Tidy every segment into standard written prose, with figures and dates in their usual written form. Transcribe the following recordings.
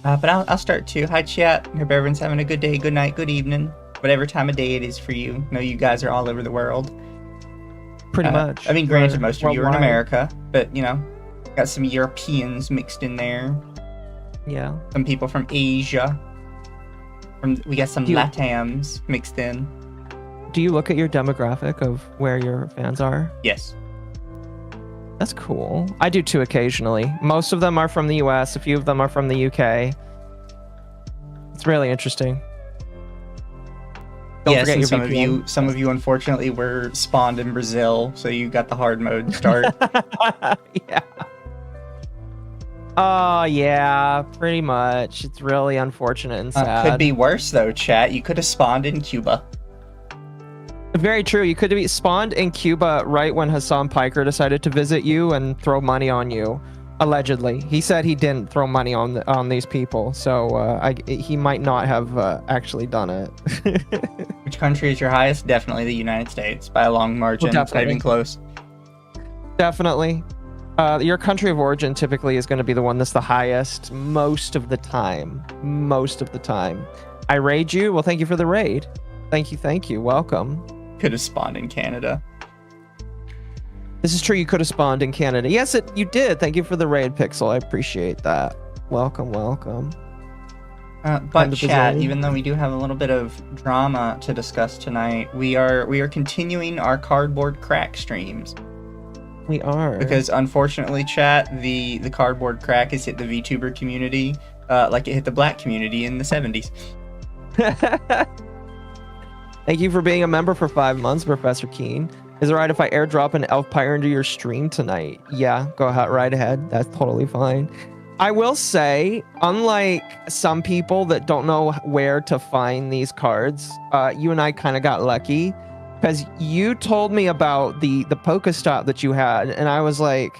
But I'll start too. Hi, chat. Hope everyone's having a good day, good night, good evening, whatever time of day it is for you. I know you guys are all over the world. Pretty much. I mean, granted, most of you are in worldwide. America, but you know, got some Europeans mixed in there. Yeah. Some people from Asia. We got some Do you- Latams mixed in. Do you look at your demographic of where your fans are? Yes. That's cool. I do too occasionally. Most of them are from the US. A few of them are from the UK. It's really interesting. Don't Yes, forget and your some of you unfortunately were spawned in Brazil, so you got the hard mode start. Yeah. Oh, yeah, pretty much. It's really unfortunate and sad. Could be worse though, chat. You could have spawned in Cuba. Very true. You could be spawned in Cuba right when Hassan Piker decided to visit you and throw money on you. Allegedly, he said he didn't throw money on these people, so he might not have actually done it. Which country is your highest? Definitely the United States by a long margin. Well, it's not even close. Definitely. Your country of origin typically is going to be the one that's the highest most of the time. Most of the time. I raid you. Well, thank you for the raid. Thank you. Thank you. Welcome. Could have spawned in Canada. This is true. You could have spawned in Canada. Yes, you did. Thank you for the raid, Pixel. I appreciate that. Welcome, welcome. But chat, even though we do have a little bit of drama to discuss tonight, we are continuing our cardboard crack streams. We are. Because unfortunately, chat, the cardboard crack has hit the VTuber community like it hit the black community in the 70s. Thank you for being a member for 5 months, Professor Keen. Is it right if I airdrop an elf pyre into your stream tonight? Yeah, go ahead, right ahead. That's totally fine. I will say, unlike some people that don't know where to find these cards, you and I kind of got lucky because you told me about the Pokestop that you had, and I was like,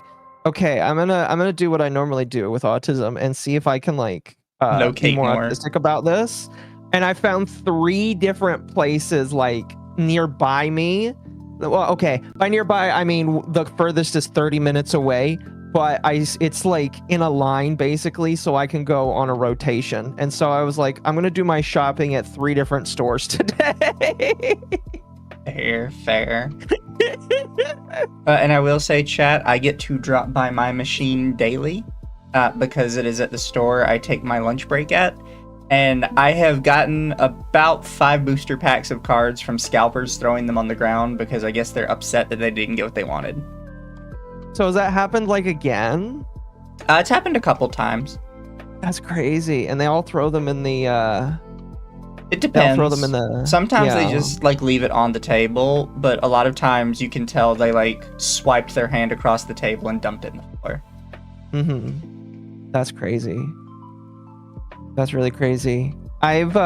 okay, I'm gonna do what I normally do with autism and see if I can like locate be more more. autistic about this. And I found 3 different places like nearby me. Well, okay, by nearby I mean the furthest is 30 minutes away, but it's like in a line basically, so I can go on a rotation. And so I was like, I'm gonna do my shopping at 3 different stores today. Fair. And I will say, chat, I get to drop by my machine daily because it is at the store I take my lunch break at. And I have gotten about 5 booster packs of cards from scalpers throwing them on the ground because I guess they're upset that they didn't get what they wanted. So has that happened like again? It's happened a couple times. That's crazy. And they all throw them in the It depends. They'll throw them in the Sometimes they just like leave it on the table, but a lot of times you can tell they like swiped their hand across the table and dumped it in the floor. That's crazy. That's really crazy. I've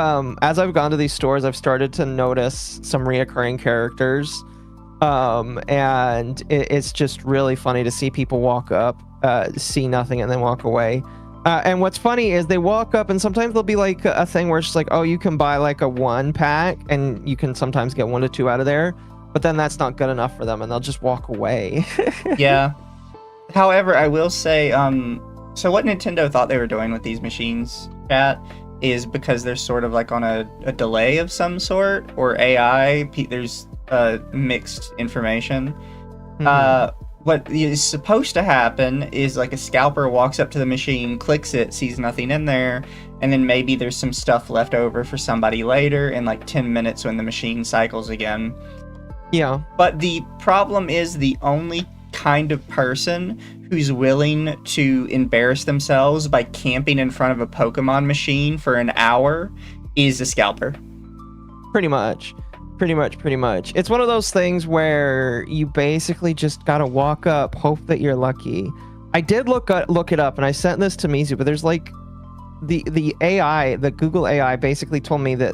as I've gone to these stores, I've started to notice some reoccurring characters. And it's just really funny to see people walk up, see nothing, and then walk away. And what's funny is they walk up, and sometimes there'll be like a thing where it's just like, oh, you can buy like a 1 pack, and you can sometimes get 1 to 2 out of there. But then that's not good enough for them, and they'll just walk away. Yeah. However, I will say, so what Nintendo thought they were doing with these machines, chat, is because they're sort of like on a delay of some sort, or AI. There's mixed information. What is supposed to happen is like a scalper walks up to the machine, clicks it, sees nothing in there, and then maybe there's some stuff left over for somebody later in like 10 minutes when the machine cycles again. Yeah. But the problem is the only kind of person who's willing to embarrass themselves by camping in front of a Pokemon machine for an hour is a scalper. Pretty much. It's one of those things where you basically just gotta walk up, hope that you're lucky. I did look it up, and I sent this to Mizu, but there's like the AI, the Google AI basically told me that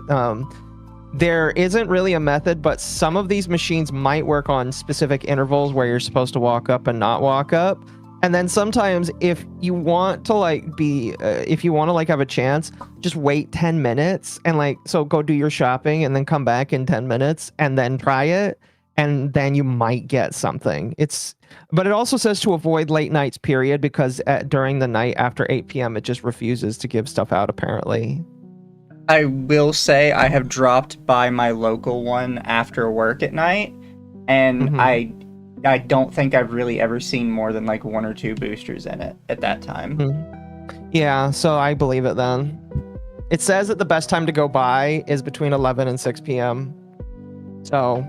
there isn't really a method, but some of these machines might work on specific intervals where you're supposed to walk up and not walk up. And then sometimes if you want to like have a chance, just wait 10 minutes and like, so go do your shopping and then come back in 10 minutes and then try it. and then you might get something. But it also says to avoid late nights, period, because during the night after 8 p.m. it just refuses to give stuff out, apparently. I will say I have dropped by my local one after work at night, and I don't think I've really ever seen more than like 1 or 2 boosters in it at that time. Yeah, so I believe it then. It says that the best time to go by is between 11 and 6 p.m. So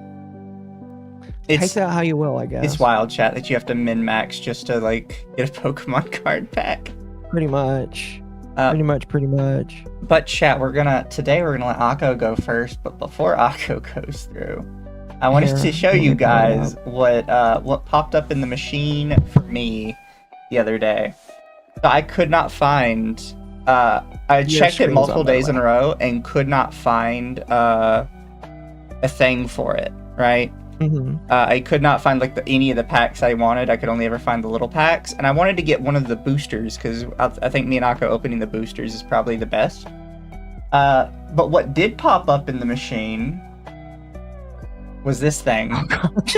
take that how you will, I guess. It's wild, chat, that you have to min-max just to like get a Pokemon card pack. Pretty much. Pretty much. But chat, today we're gonna let Akko go first, but before Akko goes through, I wanted to show you guys what popped up in the machine for me the other day. So I could not find I checked it multiple days in a row and could not find a thing for it, right? I could not find like any of the packs I wanted. I could only ever find the little packs, and I wanted to get one of the boosters because I think me and Akko opening the boosters is probably the best. But what did pop up in the machine was this thing. Oh, gosh.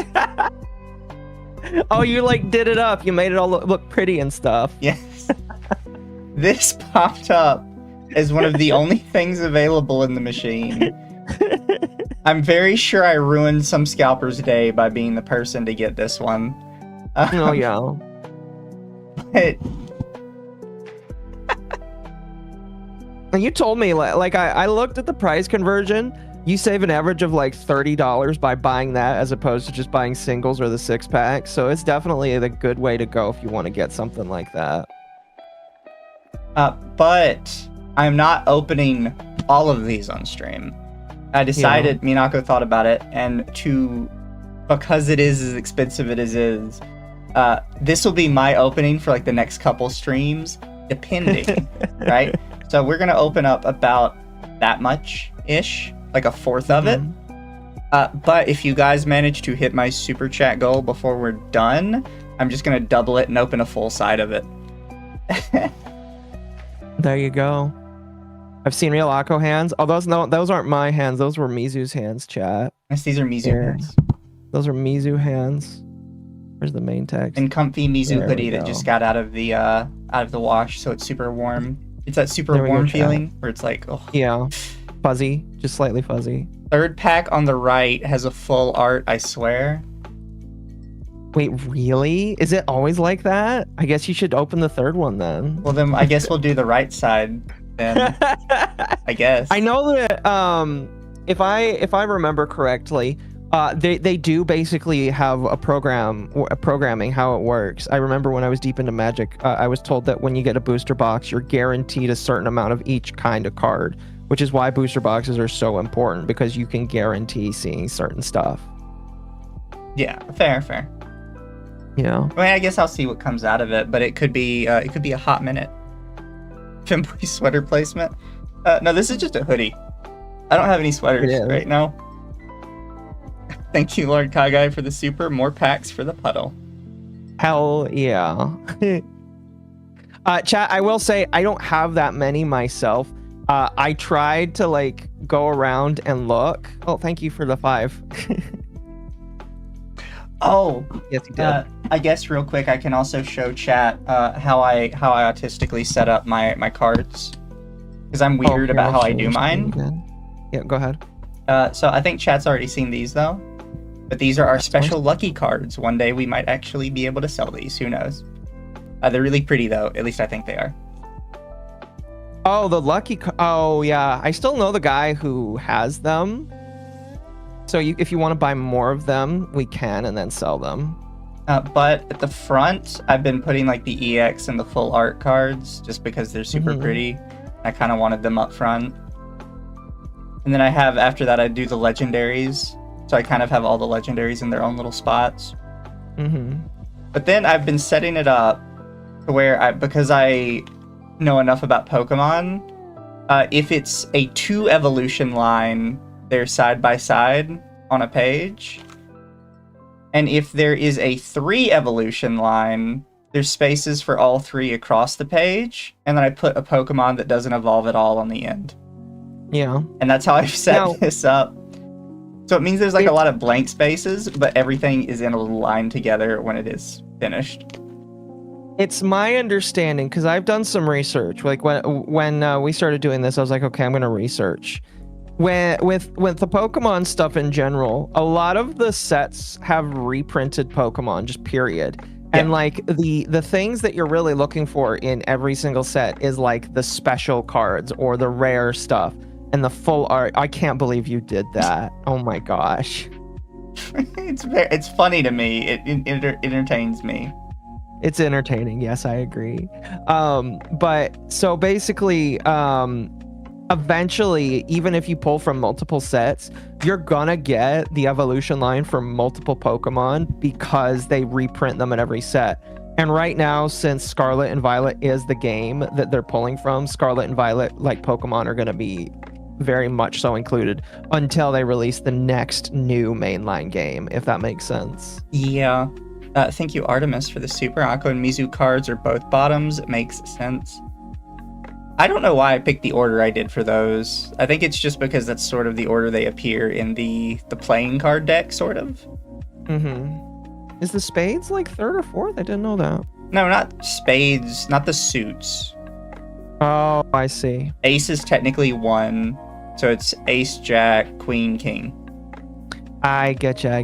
Oh, you like did it up. You made it all look pretty and stuff. Yes. This popped up as one of the only things available in the machine. I'm very sure I ruined some scalper's day by being the person to get this one. Oh, yeah. But... You told me, like, I looked at the price conversion. You save an average of like $30 by buying that as opposed to just buying singles or the 6-pack. So it's definitely the good way to go if you want to get something like that. But I'm not opening all of these on stream. I decided, me and Akko thought about it, and because it is as expensive as it is, this will be my opening for like the next couple streams, depending, right? So we're gonna open up about that much-ish, like 1/4 of it. But if you guys manage to hit my super chat goal before we're done, I'm just gonna double it and open a full side of it. There you go. I've seen real Akko hands. Oh, those aren't my hands. Those were Mizu's hands, chat. Yes, these are Mizu hands. Those are Mizu hands. Where's the main text? And comfy Mizu hoodie that just got out of the wash, so it's super warm. It's that super warm feeling where it's like, oh. Yeah, fuzzy, just slightly fuzzy. 3rd pack on the right has a full art, I swear. Wait, really? Is it always like that? I guess you should open the 3rd one then. Well, then I guess we'll do the right side then. I guess. I know that if I remember correctly, they do basically have a programming how it works. I remember when I was deep into Magic, I was told that when you get a booster box, you're guaranteed a certain amount of each kind of card, which is why booster boxes are so important, because you can guarantee seeing certain stuff. Yeah, fair. Yeah. I mean, I guess I'll see what comes out of it, but it could be a hot minute. Finboy sweater placement. No, this is just a hoodie. I don't have any sweaters right now. Thank you, Lord Kagai, for the super. More packs for the puddle. Hell yeah. Chat, I will say I don't have that many myself. I tried to like go around and look. Oh, thank you for the 5. Oh, yes, you did. I guess real quick, I can also show chat how I autistically set up my cards, because I'm weird about how I do mine. Yeah, go ahead. So I think chat's already seen these though, but these are our special lucky cards. One day we might actually be able to sell these. Who knows? They're really pretty though. At least I think they are. Oh, the lucky. Oh yeah, I still know the guy who has them. So if you want to buy more of them, we can, and then sell them. But at the front, I've been putting like the EX and the full art cards just because they're super pretty. I kind of wanted them up front. And then after that, I do the legendaries. So I kind of have all the legendaries in their own little spots. But then I've been setting it up to where because I know enough about Pokemon, if it's a 2 evolution line, they're side by side on a page. And if there is a 3 evolution line, there's spaces for all 3 across the page. And then I put a Pokemon that doesn't evolve at all on the end. Yeah. And that's how I've set this up. So it means there's like a lot of blank spaces, but everything is in a line together when it is finished. It's my understanding, because I've done some research. Like when we started doing this, I was like, okay, I'm going to research. With the Pokemon stuff in general, a lot of the sets have reprinted Pokemon, just period. Yeah. And like the things that you're really looking for in every single set is like the special cards or the rare stuff and the full art. I can't believe you did that. Oh my gosh. It's funny to me. It entertains me. It's entertaining. Yes, I agree. But so basically, eventually, even if you pull from multiple sets, you're gonna get the evolution line for multiple Pokemon because they reprint them in every set. And right now, since Scarlet and Violet is the game that they're pulling from, Scarlet and Violet, like Pokemon, are gonna be very much so included until they release the next new mainline game, if that makes sense. Yeah. Thank you, Artemis, for the super. Akko and Mizu cards are both bottoms. It makes sense. I don't know why I picked the order I did for those. I think it's just because that's sort of the order they appear in the playing card deck, sort of. Mm-hmm. Is the spades like third or fourth? I didn't know that. No, not spades, not the suits. Oh, I see. Ace is technically 1, so it's ace, jack, queen, king. I getcha.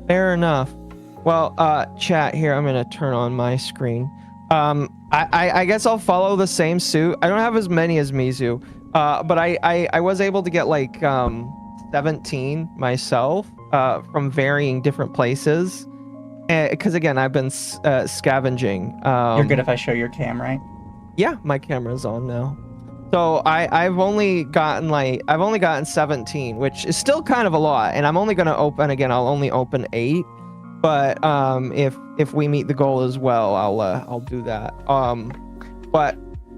Fair enough. Well, chat here, I'm gonna turn on my screen. I guess I'll follow the same suit. I don't have as many as Mizu, but I was able to get like 17 myself from varying different places. Because again, I've been scavenging. You're good if I show your cam, right? Yeah, my camera's on now. So I've only gotten 17, which is still kind of a lot, and I'm only gonna open again. I'll only open 8, but if we meet the goal as well, I'll do that. But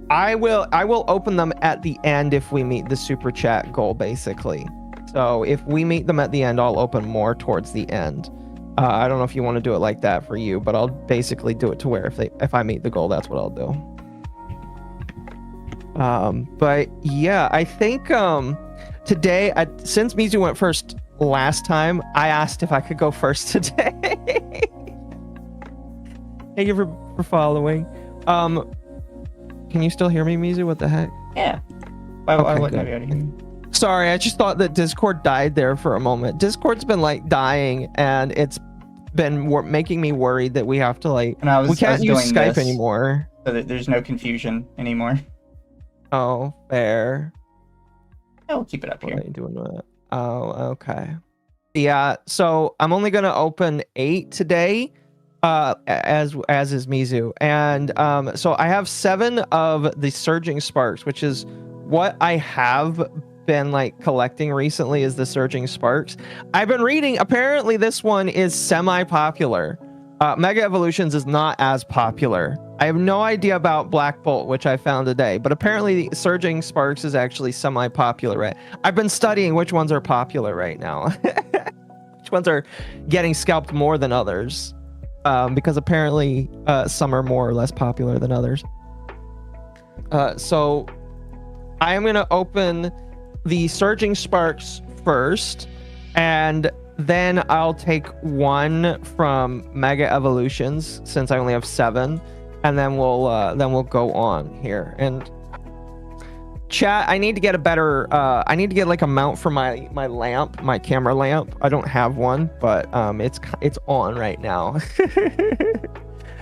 I will open them at the end if we meet the super chat goal, basically. So if we meet them at the end, I'll open more towards the end. I don't know if you want to do it like that for you, but I'll basically do it to where if I meet the goal, that's what I'll do. But yeah, I think today, since Mizu went first last time, I asked if I could go first today. Thank you for following. Can you still hear me, Mizu? What the heck? Yeah. Why wouldn't I be able to hear you? Sorry, I just thought that Discord died there for a moment. Discord's been like dying, and it's been making me worried that we have to we can't use Skype anymore. So that there's no confusion anymore. Oh, fair. Yeah, we'll keep it up here. What are you doing with it? Oh, okay. Yeah, so I'm only gonna open 8 today, as is Mizu, and so I have 7 of the Surging Sparks, which is what I have been collecting recently. Is the Surging Sparks. I've been reading. Apparently, this one is semi-popular. Mega Evolutions is not as popular. I have no idea about Black Bolt, which I found today, but apparently Surging Sparks is actually semi-popular, right? I've been studying which ones are popular right now. Which ones are getting scalped more than others. Because apparently some are more or less popular than others. So I am going to open the Surging Sparks first, and then I'll take 1 from Mega Evolutions since I only have 7, and then we'll go on here. And chat, I need to get a better I need to get a mount for my lamp, my camera lamp. I don't have one, but it's on right now.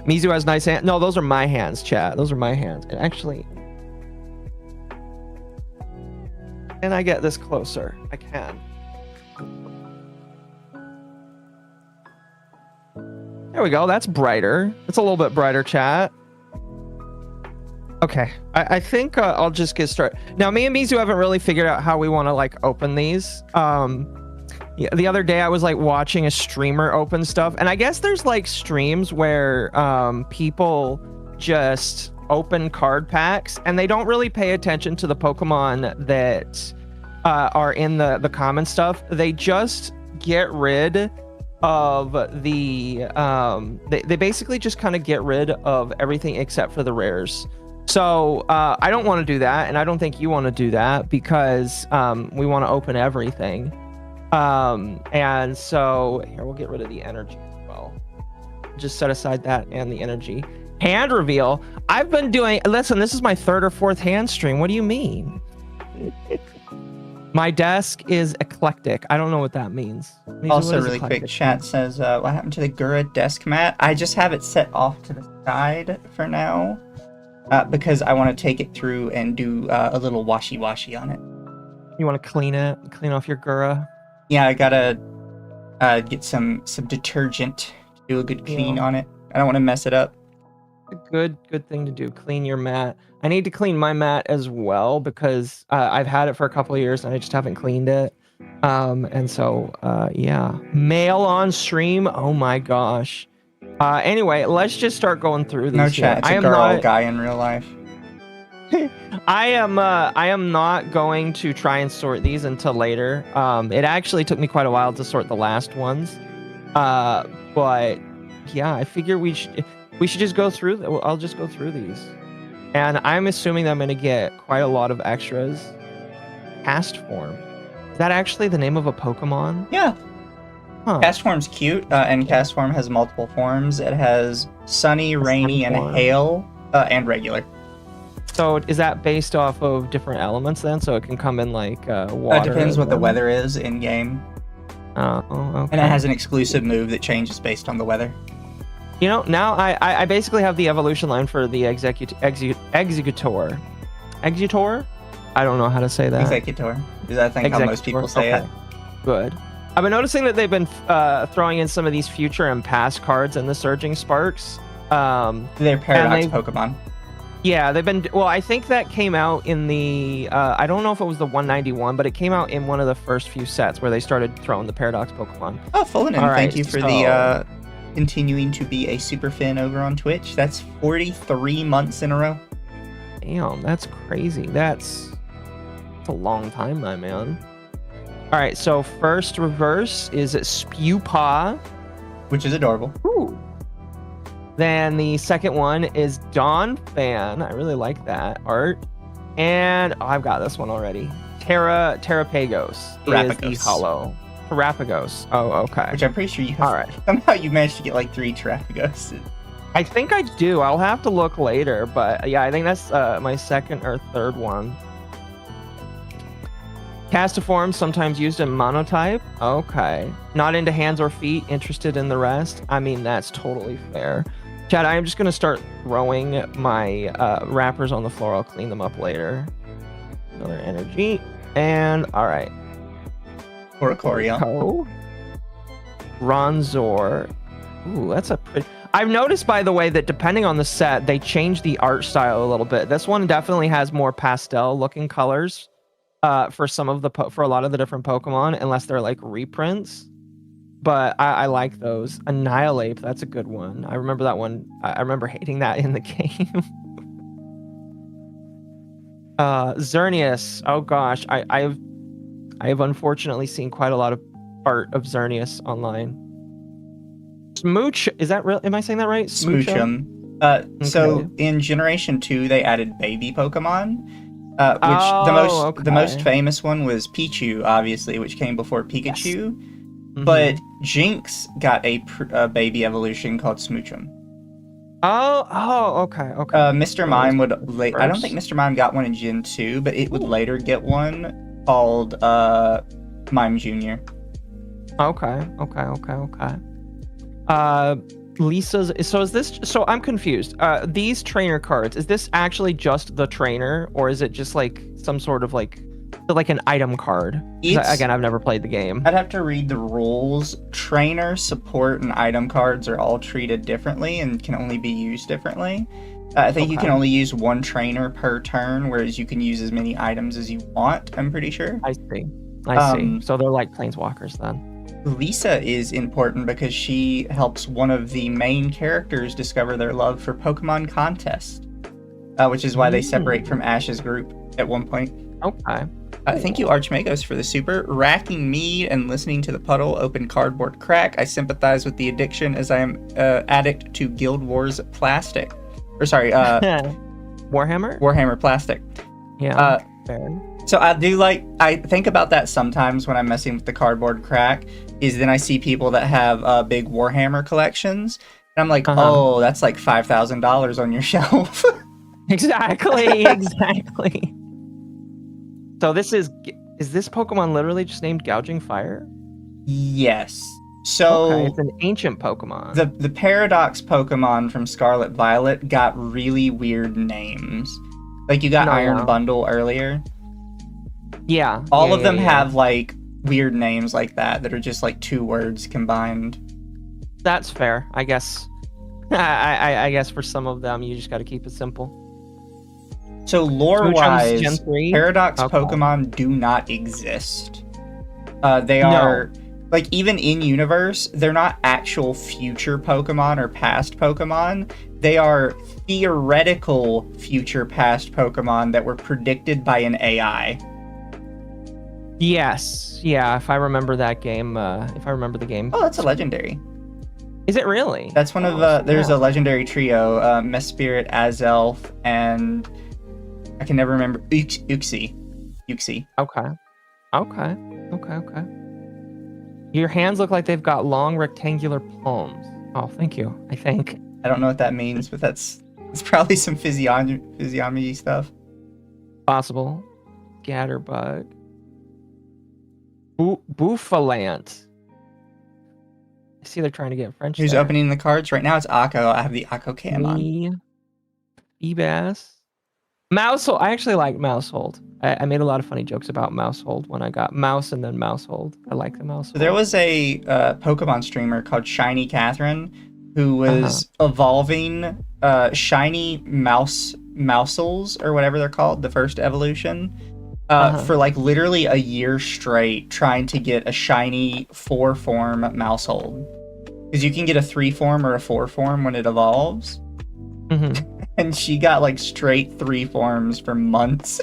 Mizu has nice hands. No, those are my hands, chat. Those are my hands. And actually, can I get this closer? I can. There we go. That's brighter. It's a little bit brighter, chat. Okay. I think I'll just get started. Now, me and Mizu haven't really figured out how we want to open these. Yeah, the other day I was watching a streamer open stuff, and I guess there's streams where people just open card packs and they don't really pay attention to the Pokemon that are in the common stuff. They just get rid of the they basically just kind of get rid of everything except for the rares. So I don't want to do that, and I don't think you want to do that because we want to open everything. And so here, we'll get rid of the energy as well. Just set aside that and the energy. Hand reveal. I've been doing, listen, this is my 3rd or 4th hand stream. What do you mean? My desk is eclectic. I don't know what that means. Also, really quick, chat says, what happened to the Gura desk mat? I just have it set off to the side for now because I want to take it through and do a little washy-washy on it. You want to clean it? Clean off your Gura? Yeah, I gotta get some detergent to do a good clean on it. I don't want to mess it up. A good thing to do. Clean your mat. I need to clean my mat as well because I've had it for a couple of years and I just haven't cleaned it. And so yeah, mail on stream. Oh my gosh. Anyway, let's just start going through these. No chat. It's a girl guy in real life. I am not going to try and sort these until later. It actually took me quite a while to sort the last ones. But yeah, I figure we should just go through. I'll just go through these, and I'm assuming that I'm going to get quite a lot of extras. Cast form. Is that actually the name of a Pokemon? Yeah. Huh. Cast form's cute, and cast form has multiple forms. It has sunny, rainy, and hail, and regular. So is that based off of different elements then? So it can come in like water? It depends what the weather is in game. Oh, okay. And it has an exclusive move that changes based on the weather. You know, now I basically have the evolution line for the Executor. Executor? I don't know how to say that. Executor. Is that I think how most people say it. Good. I've been noticing that they've been throwing in some of these future and past cards in the Surging Sparks. They're Paradox Pokemon. Yeah, they've been... Well, I think that came out in the... I don't know if it was the 191, but it came out in one of the first few sets where they started throwing the Paradox Pokemon. Oh, Fullen, thank you for the... continuing to be a super fan over on Twitch. That's 43 months in a row. Damn, that's crazy. That's a long time, my man. All right, so first reverse is Spewpaw, which is adorable. Ooh. Then the second one is Dawn Fan. I really like that art. And I've got this one already. Terrapagos is the hollow. Terrapagos. Oh, okay. Which I'm pretty sure you have. All right. Somehow you managed to get like 3 Terrapagos. I think I do. I'll have to look later, but yeah, I think that's my second or third one. Castiform, sometimes used in monotype. Okay. Not into hands or feet, interested in the rest. I mean, that's totally fair. Chad, I am just going to start throwing my wrappers on the floor. I'll clean them up later. Another energy. And, all right. Oricorio. Bronzor. Ooh, that's a pretty... I've noticed, by the way, that depending on the set, they change the art style a little bit. This one definitely has more pastel-looking colors for some of the for a lot of the different Pokemon, unless they're like reprints. But I like those. Annihilate, that's a good one. I remember that one. I remember hating that in the game. Xerneas. Oh gosh, I have unfortunately seen quite a lot of art of Xerneas online. Smooch, is that real? Am I saying that right? Smoochum. So in Generation 2, they added baby Pokemon, which the most famous one was Pichu, obviously, which came before Pikachu. Yes. Mm-hmm. But Jinx got a baby evolution called Smoochum. Okay. Mr. Mime would... I don't think Mr. Mime got one in Gen 2, but it would later get one called Mime Jr. Okay. Lisa's... So is this... So I'm confused. These trainer cards, is this actually just the trainer, or is it just like some sort of like an item card? Again, I've never played the game. I'd have to read the rules. Trainer, support, and item cards are all treated differently and can only be used differently. I think you can only use one trainer per turn, whereas you can use as many items as you want, I'm pretty sure. I see. So they're like planeswalkers then. Lisa is important because she helps one of the main characters discover their love for Pokemon Contest, which is why they separate from Ash's group at one point. Okay. Thank you, Archmagos, for the super. Racking mead and listening to the puddle open cardboard crack. I sympathize with the addiction as I am addict to Guild Wars plastic. Warhammer? Warhammer Plastic. Yeah. Fair. So I think about that sometimes when I'm messing with the cardboard crack, is then I see people that have big Warhammer collections, and I'm like, oh, that's like $5,000 on your shelf. Exactly. So is this Pokemon literally just named Gouging Fire? Yes. So okay, it's an ancient Pokemon. The Paradox Pokemon from Scarlet Violet got really weird names. Like you got Iron Bundle earlier. Yeah. All of them have like weird names like that are just like 2 words combined. That's fair, I guess. I guess for some of them you just got to keep it simple. So lore-wise, Paradox Pokemon do not exist. They are like even in universe, they're not actual future Pokemon or past Pokemon. They are theoretical future past Pokemon that were predicted by an AI. Yes. Yeah, if I remember that game, if I remember the game. Oh, that's a legendary. Is it really? That's one of there's a legendary trio, Mesprit, Azelf, and I can never remember Uxie. Okay. Your hands look like they've got long rectangular palms. Oh, thank you. I think. I don't know what that means, but it's probably some physiognomy stuff. Possible. Scatterbug. Bouffalant. I see they're trying to get French. Who's opening the cards? Right now it's Akko. I have the Akko cam on. Ebass. Mousehold. I actually like Mousehold. I made a lot of funny jokes about Mousehold when I got Mouse and then Mousehold. I like the Mousehold. So there was a Pokemon streamer called Shiny Catherine who was evolving shiny Mousels or whatever they're called, the first evolution, for like literally a year straight, trying to get a shiny 4-form Mousehold. Because you can get a 3-form or a 4-form when it evolves. And she got like straight 3 forms for months.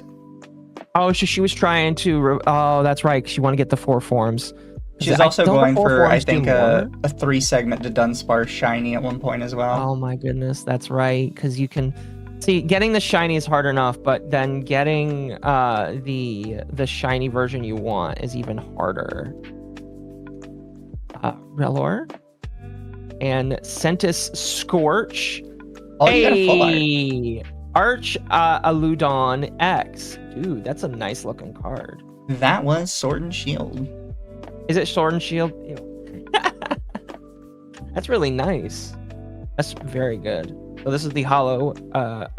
Oh, so she was trying to. Oh, that's right. She wanted to get the 4 forms. She's also going for, I think, a 3-segment to Dunsparce shiny at one point as well. Oh my goodness, that's right. Because you can see getting the shiny is hard enough, but then getting the shiny version you want is even harder. Relor and Centis Scorch. Oh, you got a full art. Arch Aludon X. Dude, that's a nice looking card. That was Sword and Shield. Is it Sword and Shield? Ew. That's really nice. That's very good. So this is the Hollow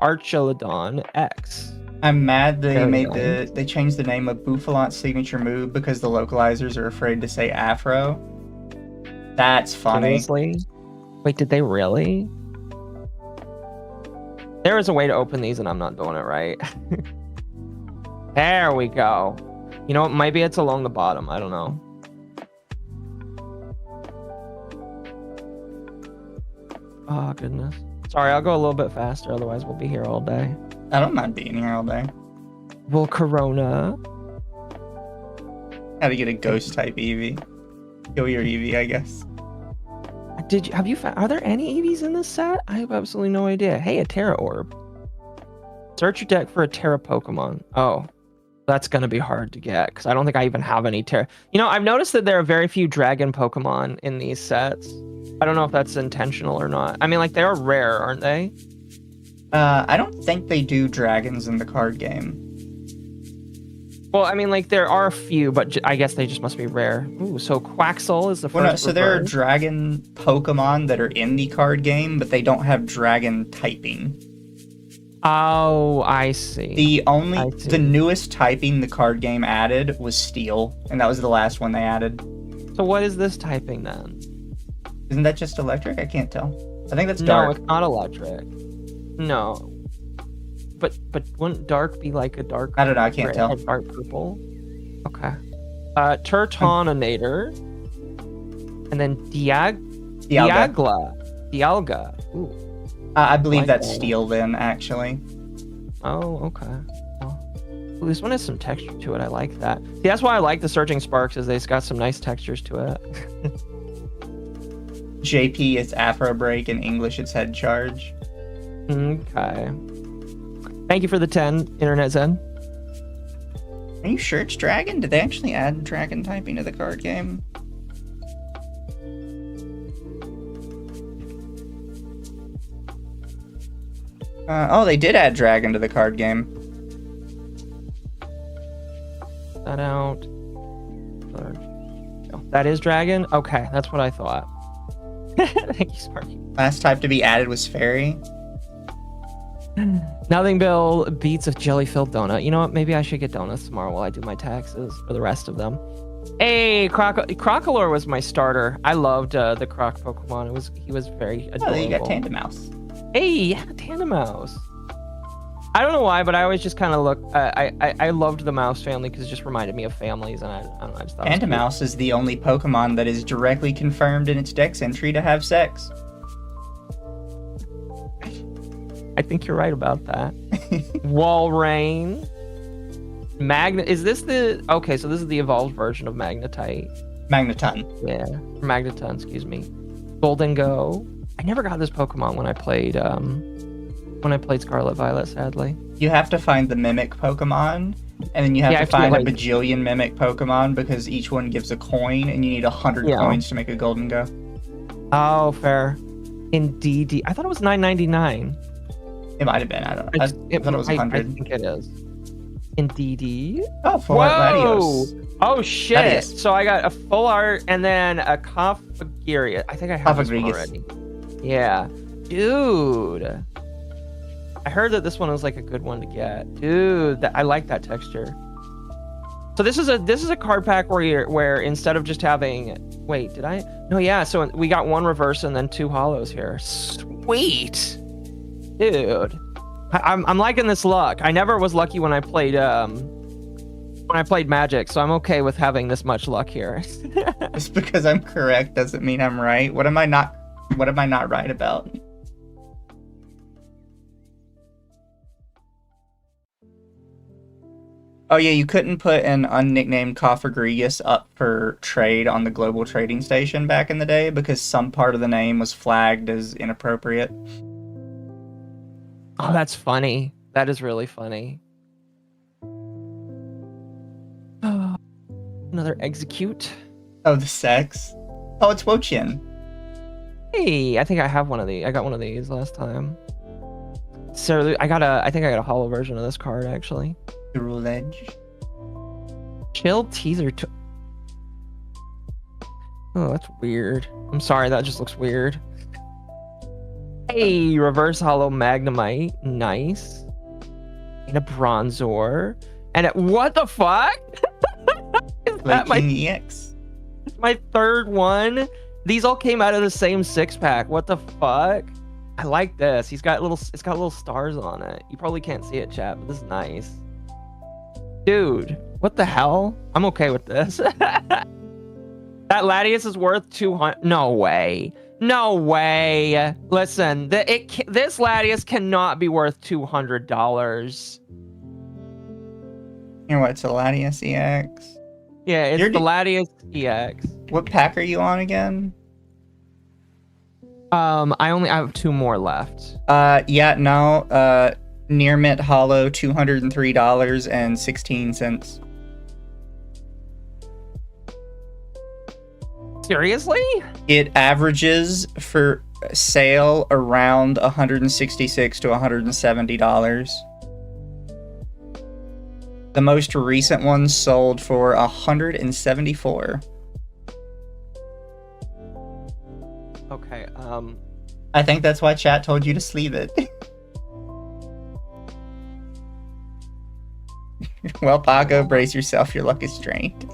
Archelodon X. I'm mad they changed the name of Bouffalant's signature move because the localizers are afraid to say Afro. That's funny. Seriously? Wait, did they really? There is a way to open these and I'm not doing it right. There we go. You know what? Maybe it's along the bottom. I don't know. Oh, goodness. Sorry, I'll go a little bit faster. Otherwise, we'll be here all day. I don't mind being here all day. Volcarona. How to get a ghost type Eevee. Kill your Eevee, I guess. Have you found, are there any EVs in this set? I have absolutely no idea. Hey, a Terra Orb. Search your deck for a Terra Pokemon. Oh, that's going to be hard to get because I don't think I even have any Terra. You know, I've noticed that there are very few Dragon Pokemon in these sets. I don't know if that's intentional or not. I mean, like, they are rare, aren't they? I don't think they do dragons in the card game. Well, I mean, like, there are a few, but I guess they just must be rare. Ooh, so Quaxel is the first. Well, no, so there are dragon Pokemon that are in the card game, but they don't have dragon typing. Oh, I see. The newest typing the card game added was Steel, and that was the last one they added. So what is this typing then? Isn't that just electric? I can't tell. I think that's dark. No, it's not electric. No. But wouldn't dark be like a dark? I don't know. I can't tell. A dark purple. Okay. Turtonator, and then Dialga. Ooh. I believe that's Steel then, actually. Oh, okay. Ooh, this one has some texture to it. I like that. See, that's why I like the Surging Sparks, is they've got some nice textures to it. JP, it's Afro Break. In English, it's Head Charge. Okay. Thank you for the 10, Internet Zen. Are you sure it's dragon? Did they actually add dragon typing to the card game? Oh, they did add dragon to the card game. That out. That is dragon? Okay, that's what I thought. Thank you, Sparky. Last type to be added was fairy. Nothing Bill beats a jelly-filled donut. You know what? Maybe I should get donuts tomorrow while I do my taxes for the rest of them. Hey, Crocolore was my starter. I loved the Croc Pokemon. He was very adorable. Oh, you got Tandemouse. Hey, yeah, Tandemouse. I don't know why, but I always just kind of look. I loved the mouse family because it just reminded me of families, and I don't know. I just thought Tandemouse is the only Pokemon that is directly confirmed in its Dex entry to have sex. I think you're right about that. Walrein. Is this the... Okay, so this is the evolved version of Magnetite. Magneton. Yeah, Magneton, excuse me. Golden Go. I never got this Pokemon when I played Scarlet Violet, sadly. You have to find the Mimic Pokemon, and then you have to find a bajillion Mimic Pokemon because each one gives a coin, and you need 100 coins to make a Golden Go. Oh, fair. Indeed. I thought it was $9.99. It might have been. I don't know. I thought it was 100. I think it is. Indeed. Oh, full art Latios. Oh, shit. Latios. So I got a full art and then a Configaria. I think I have this one already. Yeah. Dude. I heard that this one was like a good one to get. Dude, I like that texture. So this is a card pack where instead of just having... Wait, did I? No, yeah. So we got one reverse and then 2 holos here. Sweet. Dude, I'm liking this luck. I never was lucky when I played Magic, so I'm okay with having this much luck here. Just because I'm correct doesn't mean I'm right. What am I not right about? Oh yeah, you couldn't put an unnicknamed Cofagrigus up for trade on the global trading station back in the day because some part of the name was flagged as inappropriate. Oh, that's funny. That is really funny. Oh, another execute. Oh, the sex. Oh, it's Wochian. Hey, I think I have one of these. I got one of these last time. So I think I got a holo version of this card actually. The Rule Edge. Chill teaser. Oh, that's weird. I'm sorry, that just looks weird. Hey, reverse hollow Magnemite. Nice. And a Bronzor. And what the fuck? Is that King EX. my third one? These all came out of the same 6-pack. What the fuck? I like this. It's got little stars on it. You probably can't see it, chat, but this is nice. Dude, what the hell? I'm okay with this. That Latias is worth 200. No way. No way. Listen, this Latias cannot be worth $200. You know what? It's a Latias EX. Yeah, it's the Latias EX. What pack are you on again? I have 2 more left. Yeah, no. Near mint hollow, $203.16. Seriously? It averages for sale around $166 to $170. The most recent one sold for $174. Okay, I think that's why chat told you to sleeve it. Well, Paco, brace yourself, your luck is strained.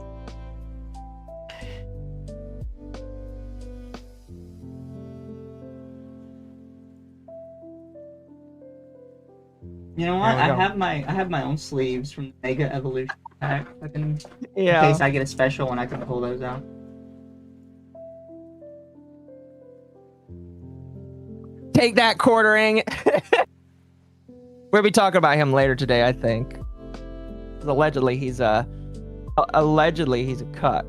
You know what? I have my own sleeves from the Mega Evolution pack. In case I get a special one, I can pull those out. Take that, quartering. We'll be talking about him later today, I think. Allegedly he's a cuck.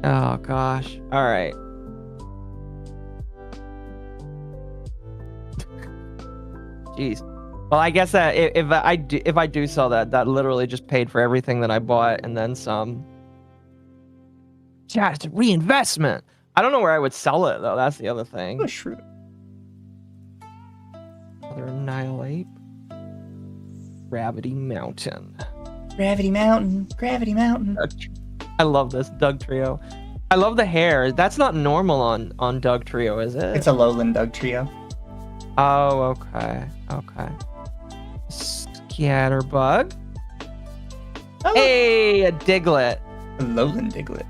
Oh gosh. All right. Jeez. Well, I guess that if I do sell that, that literally just paid for everything that I bought and then some. Yeah, it's a reinvestment. I don't know where I would sell it though. That's the other thing. Oh, shrew. Another Annihilate. Gravity Mountain. Gravity Mountain. Gravity Mountain. I love this Doug Trio. I love the hair. That's not normal on Doug Trio, is it? It's a lowland Doug Trio. Oh, okay. Okay. Scatterbug. Oh, Hey, a Diglett. a lowland Diglett.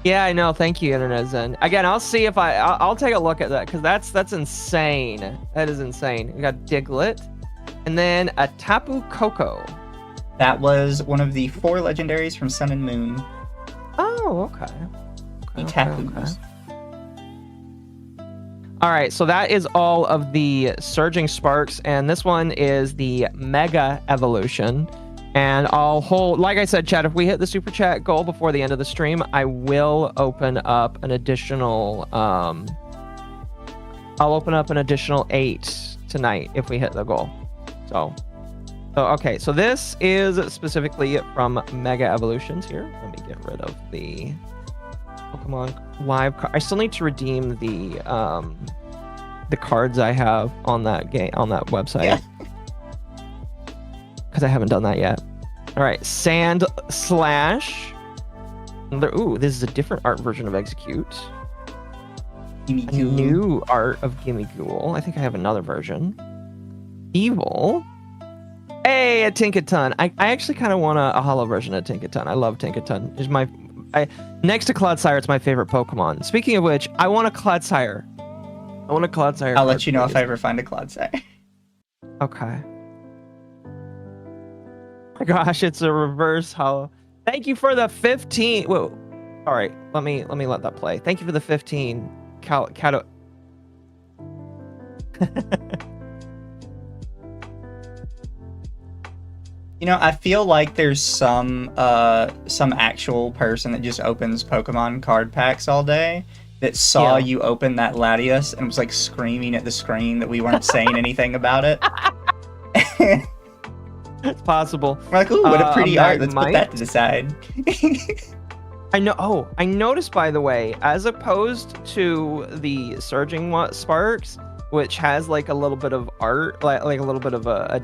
Yeah, I know. Thank you, Internet Zen. Again, I'll see if I'll take a look at that because that's insane. That is insane. We got Diglett, and then a Tapu Koko. That was one of the 4 legendaries from Sun and Moon. Oh, okay. The Okay, Tapus. All right, so that is all of the Surging Sparks, and this one is the Mega Evolution. And I'll hold, like I said, chat, if we hit the super chat goal before the end of the stream, I will open up an additional, I'll open up an additional 8 tonight if we hit the goal. So okay, so this is specifically from Mega Evolutions here. Let me get rid of the Pokemon Live card. I still need to redeem the cards I have on that game, on that website. Yeah. Because I haven't done that yet. All right, Sand Slash. Ooh, this is a different art version of Execute. Gimme A Ghoul. new art of Gimme Ghoul. I think I have another version. Evil. Hey, a Tinkaton. I actually kind of want a hollow version of Tinkaton. I love Tinkaton. It's next to Clodsire, it's my favorite Pokemon. Speaking of which, I want a Clodsire. I want a Clodsire. I'll let you know if I ever find a Clodsire. Okay. My gosh, it's a reverse hollow. Thank you for the 15. Whoa. All right, let me let that play. Thank you for the 15. Cato. You know, I feel like there's some actual person that just opens Pokemon card packs all day that saw you open that Latios and was like screaming at the screen that we weren't saying anything about it. It's possible. We're like, ooh, what a pretty art. Let's put Mike? that to the side. I know. Oh, I noticed, by the way, as opposed to the Surging Sparks, which has like a little bit of art, like a little bit of a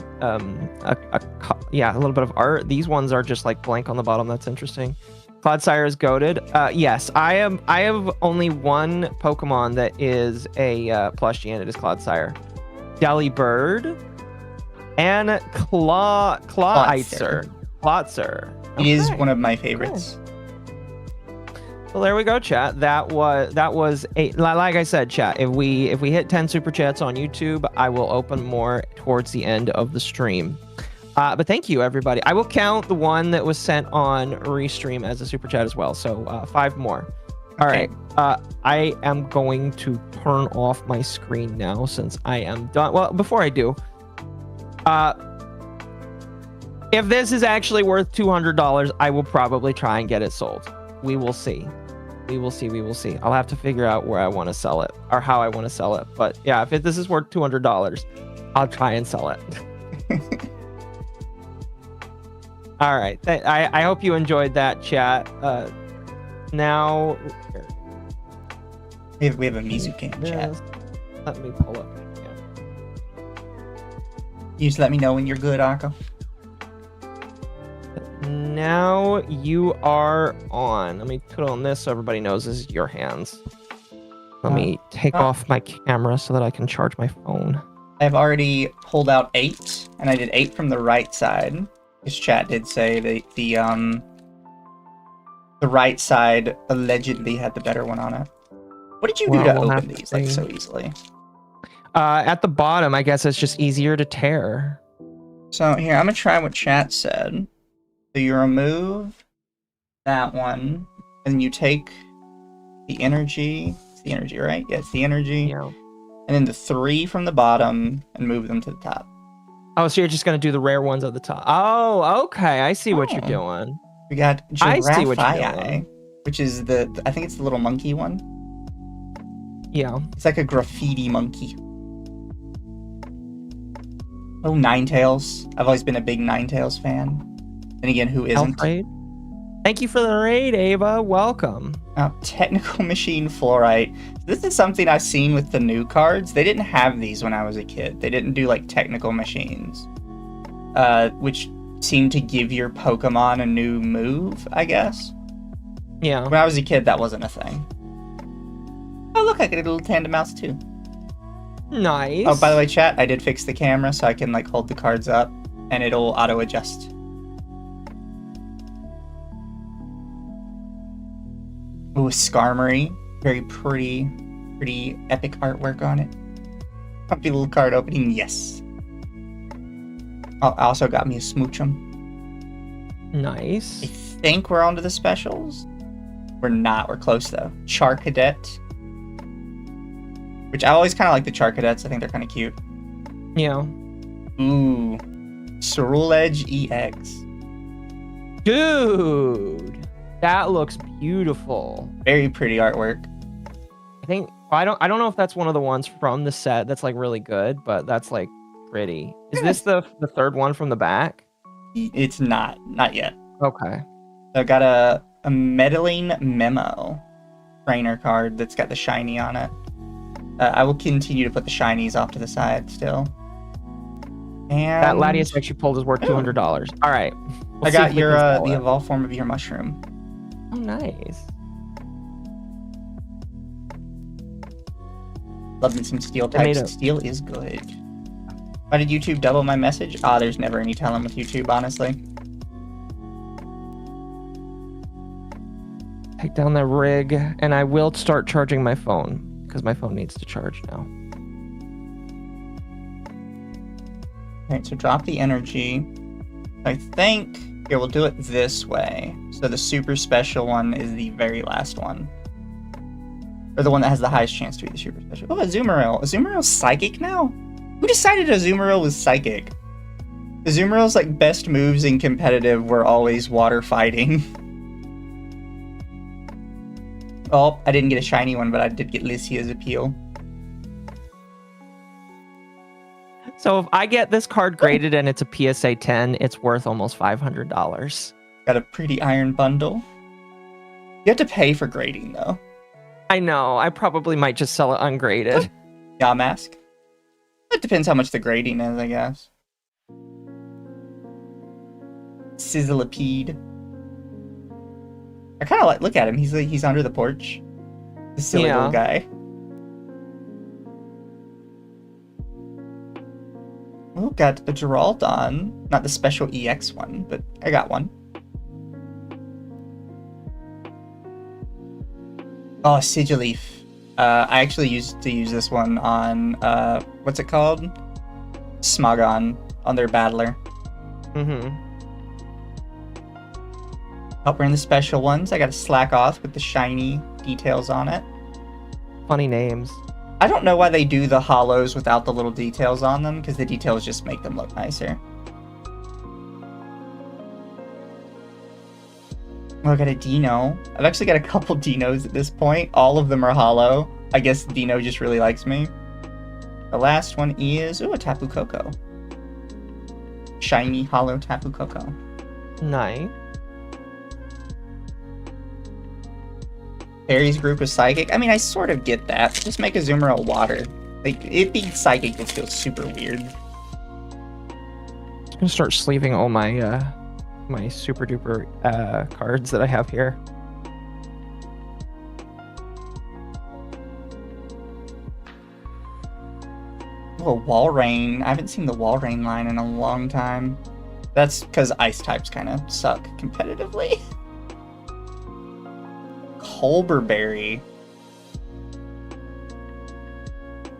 little bit of art. These ones are just like blank on the bottom. That's interesting. Clodsire is goated. Yes, I have only one Pokemon that is a plushie, and it is Clodsire. Delibird and Clawitzer. Clawitzer. It is one of my favorites. Well, there we go, chat. That was a, like I said, chat. If we hit 10 super chats on YouTube, I will open more towards the end of the stream. But thank you, everybody. I will count the one that was sent on Restream as a super chat as well. So 5 more. All right. I am going to turn off my screen now since I am done. Well, before I do, if this is actually worth $200, I will probably try and get it sold. We will see. We will see. We will see. I'll have to figure out where I want to sell it or how I want to sell it. But yeah, if this is worth $200, I'll try and sell it. All right. I hope you enjoyed that, chat. Now we have a Mizucam chat. Let me pull up. You just let me know when you're good, Arco. Now you are on. Let me put on this so everybody knows this is your hands. Let me take off my camera so that I can charge my phone. I've already pulled out 8, and I did 8 from the right side. This chat did say that the right side allegedly had the better one on it. What did you do to open these like so easily? At the bottom, I guess it's just easier to tear. So here, I'm gonna try what chat said. So you remove that one, and you take the energy. It's the energy, right? Yeah, it's the energy. Yeah. And then the 3 from the bottom, and move them to the top. Oh, so you're just gonna do the rare ones at the top. Oh, okay. I see what you're doing. We got I see what you're doing. which is I think it's the little monkey one. Yeah. It's like a graffiti monkey. Oh, Ninetales. I've always been a big Ninetales fan. And again, who isn't? Alfred. Thank you for the raid, Ava. Welcome. Technical Machine Fluorite. This is something I've seen with the new cards. They didn't have these when I was a kid. They didn't do like technical machines, which seemed to give your Pokemon a new move, I guess. Yeah. When I was a kid, that wasn't a thing. Oh, look, I get a little tandem mouse too. Nice. Oh, by the way, chat, I did fix the camera so I can like hold the cards up and it'll auto adjust. Ooh, Skarmory. Very pretty epic artwork on it. Comfy little card opening, yes. Oh, I also got me a Smoochum. Nice. I think we're on to the specials. We're not, we're close though. Charcadet. Which I always kind of like the Charcadets. I think they're kind of cute. Yeah. Ooh. Ceruledge EX. Dude, that looks beautiful. Very pretty artwork. I think I don't know if that's one of the ones from the set that's like really good, but that's like pretty. Is this the third one from the back? It's not yet. Okay. So I got a Meddling Memo trainer card that's got the shiny on it. I will continue to put the shinies off to the side still. And That Latias actually pulled is worth $200. All right. I got your the evolved form of your mushroom. Oh, nice. Love me some steel types. Steel is good. Why did YouTube double my message? There's never any telling with YouTube, honestly. Take down the rig, and I will start charging my phone because my phone needs to charge now. Alright, so drop the energy. I think here we'll do it this way. So the super special one is the very last one. Or the one that has the highest chance to be the super special. Oh, Azumarill. Azumarill's psychic now? Who decided Azumarill was psychic? Azumarill's like best moves in competitive were always water fighting. Oh, I didn't get a shiny one, but I did get Lycia's appeal. So if I get this card graded and it's a PSA 10, it's worth almost $500. Got a pretty iron bundle. You have to pay for grading, though. I know. I probably might just sell it ungraded. Yeah, mask. It depends how much the grading is, I guess. Sizzlipede. I kind of like, look at him. He's under the porch. The silly little guy. Oh, got a Geraldon. Not the special EX one, but I got one. Oh, Sigilleaf. I actually used to use this one on, what's it called? Smogon, on their battler. Mm-hmm. Oh, we're in the special ones. I got a Slack Off with the shiny details on it. Funny names. I don't know why they do the hollows without the little details on them, because the details just make them look nicer. Oh, I got a Dino. I've actually got a couple Dinos at this point. All of them are hollow. I guess Dino just really likes me. The last one is, ooh, a Tapu Koko. Shiny hollow Tapu Koko. Nice. Fairy's group is psychic. I mean, I sort of get that. Just make Azumarill water. Like, it being psychic would feel super weird. I'm gonna start sleeving all my my super duper cards that I have here. Oh, Walrein. I haven't seen the Walrein line in a long time. That's because ice types kind of suck competitively. Colberberry.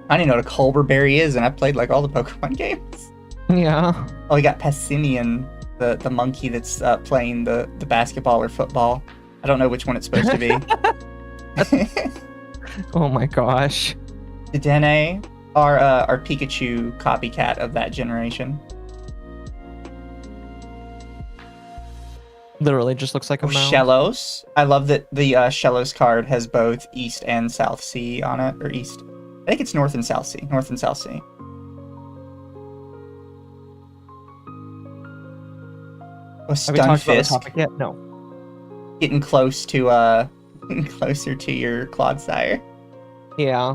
I don't even know what a Colberberry is, and I played like all the Pokemon games. Yeah. Oh, we got Passimian, the monkey that's playing the basketball or football. I don't know which one it's supposed to be. Oh my gosh. Dedenne, our Pikachu copycat of that generation. Literally just looks like a Oh, mouse. Shellos. I love that the Shellos card has both East and South Sea on it, or East. I think it's North and South Sea. North and South Sea. Oh, Have we Stun talked about the Fisk. topic yet? No. Getting close to getting closer to your Clodsire. Yeah.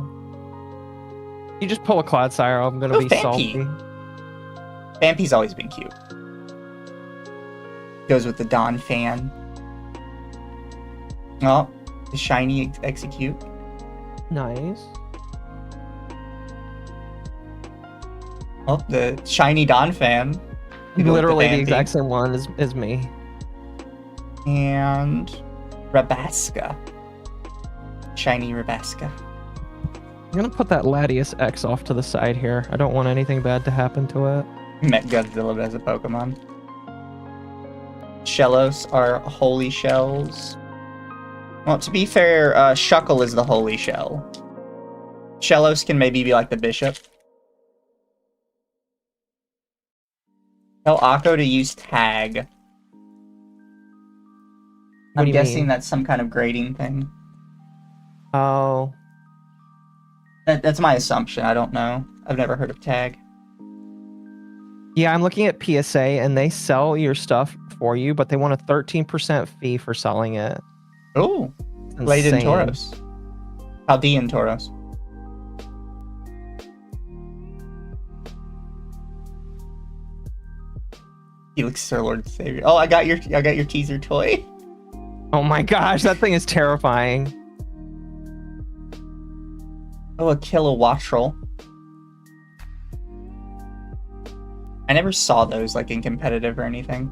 You just pull a Clodsire, I'm gonna Oh, be Fampi. salty. Fampi's always been cute. Goes with the Dawn fan. Oh, the shiny execute. Nice. Oh, the shiny Dawn fan. You go with Literally the Fampi. exact same one as me. And Rabaska. Shiny Rabaska. I'm gonna put that Latias X off to the side here. I don't want anything bad to happen to it. Met Godzilla as a Pokemon. Shellos are holy shells. Well, to be fair, Shuckle is the holy shell. Shellos can maybe be like the bishop. Tell Akko to use tag. What do I'm you guessing mean? that's some kind of grading thing. Oh. That's my assumption. I don't know. I've never heard of tag. Yeah, I'm looking at PSA and they sell your stuff for you, but they want a 13% fee for selling it. Oh, It's Blade in insane. Tauros. Chaldean Tauros. Helix Sir Lord Savior. Oh, I got your teaser toy. Oh my gosh, that thing is terrifying. Oh, a Kilowattrel. I never saw those like in competitive or anything.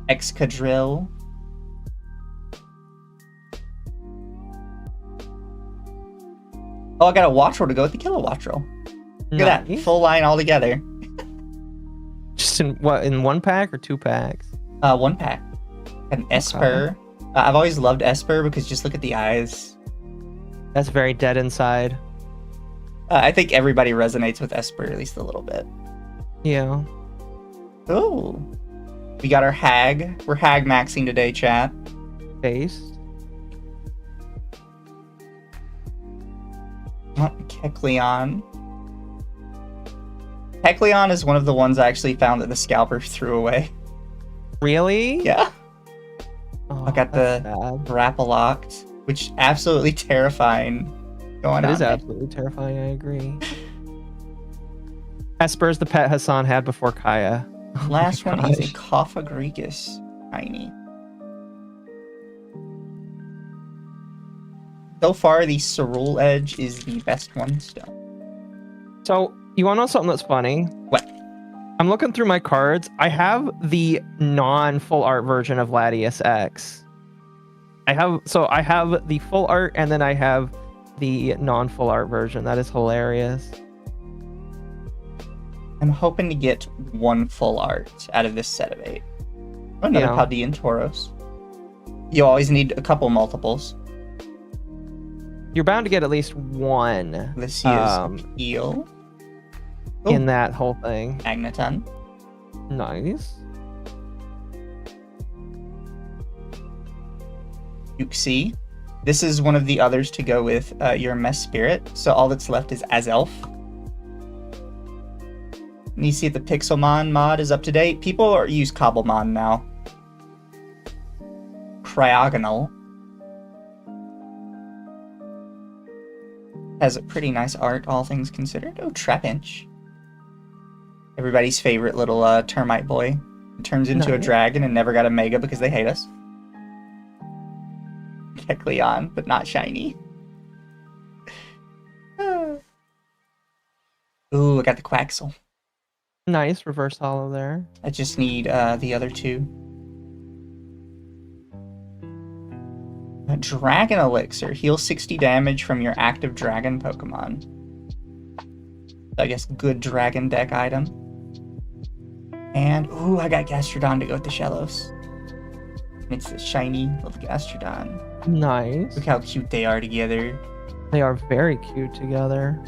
Excadrill. Oh, I got a Wattrel to go with the Kilowattrel. Look at that, Nice. full line all together. Just in what, in one pack or two packs? One pack. An Esper. I've always loved Esper because just look at the eyes. That's very dead inside. I think everybody resonates with Esper at least a little bit. Yeah. Oh, we got our Hag. We're Hag maxing today, chat. Base. Kecleon. Kecleon is one of the ones I actually found that the scalper threw away. Really? Yeah. Oh, I got that's the sad. Rapalocked, which absolutely terrifying going That on is there. absolutely terrifying, I agree. Esper's the pet Hassan had before Kaya. Oh my Last one is a gosh. Cophagrigus Tiny. So far, the Cerule Edge is the best one still. So, you want to know something that's funny? What? I'm looking through my cards. I have the non-full art version of Latias X. I have the full art and then I have the non-full art version. That is hilarious. I'm hoping to get one full art out of this set of 8. Oh, another Yeah. Chaldean Tauros. You always need a couple multiples. You're bound to get at least one This is Eel. in that whole thing. Magneton. Nice. Uxie. This is one of the others to go with your Mess Spirit. So all that's left is Azelf. And you see if the Pixelmon mod is up to date. People use Cobblemon now. Cryogonal. Has a pretty nice art, all things considered. Oh, Trapinch. Everybody's favorite little termite boy. Turns into a Nice. dragon and never got a Mega because they hate us. Kecleon, but not shiny. Ooh, I got the Quaxel. Nice reverse hollow there. I just need the other two. A Dragon Elixir. Heal 60 damage from your active dragon Pokemon. I guess good dragon deck item. And, ooh, I got Gastrodon to go with the Shellos. And it's a shiny little Gastrodon. Nice. Look how cute they are together. They are very cute together.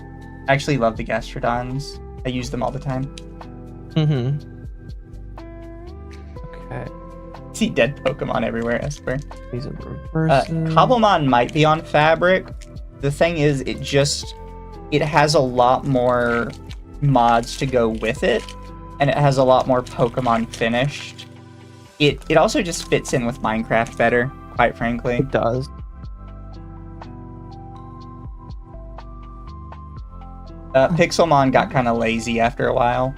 I actually love the Gastrodons. I use them all the time. Mm-hmm. Okay. See dead Pokemon everywhere, Esper. These are the reverses. Cobblemon might be on Fabric. The thing is, it has a lot more mods to go with it, and it has a lot more Pokemon finished. It also just fits in with Minecraft better, quite frankly. It does. Pixelmon got kind of lazy after a while.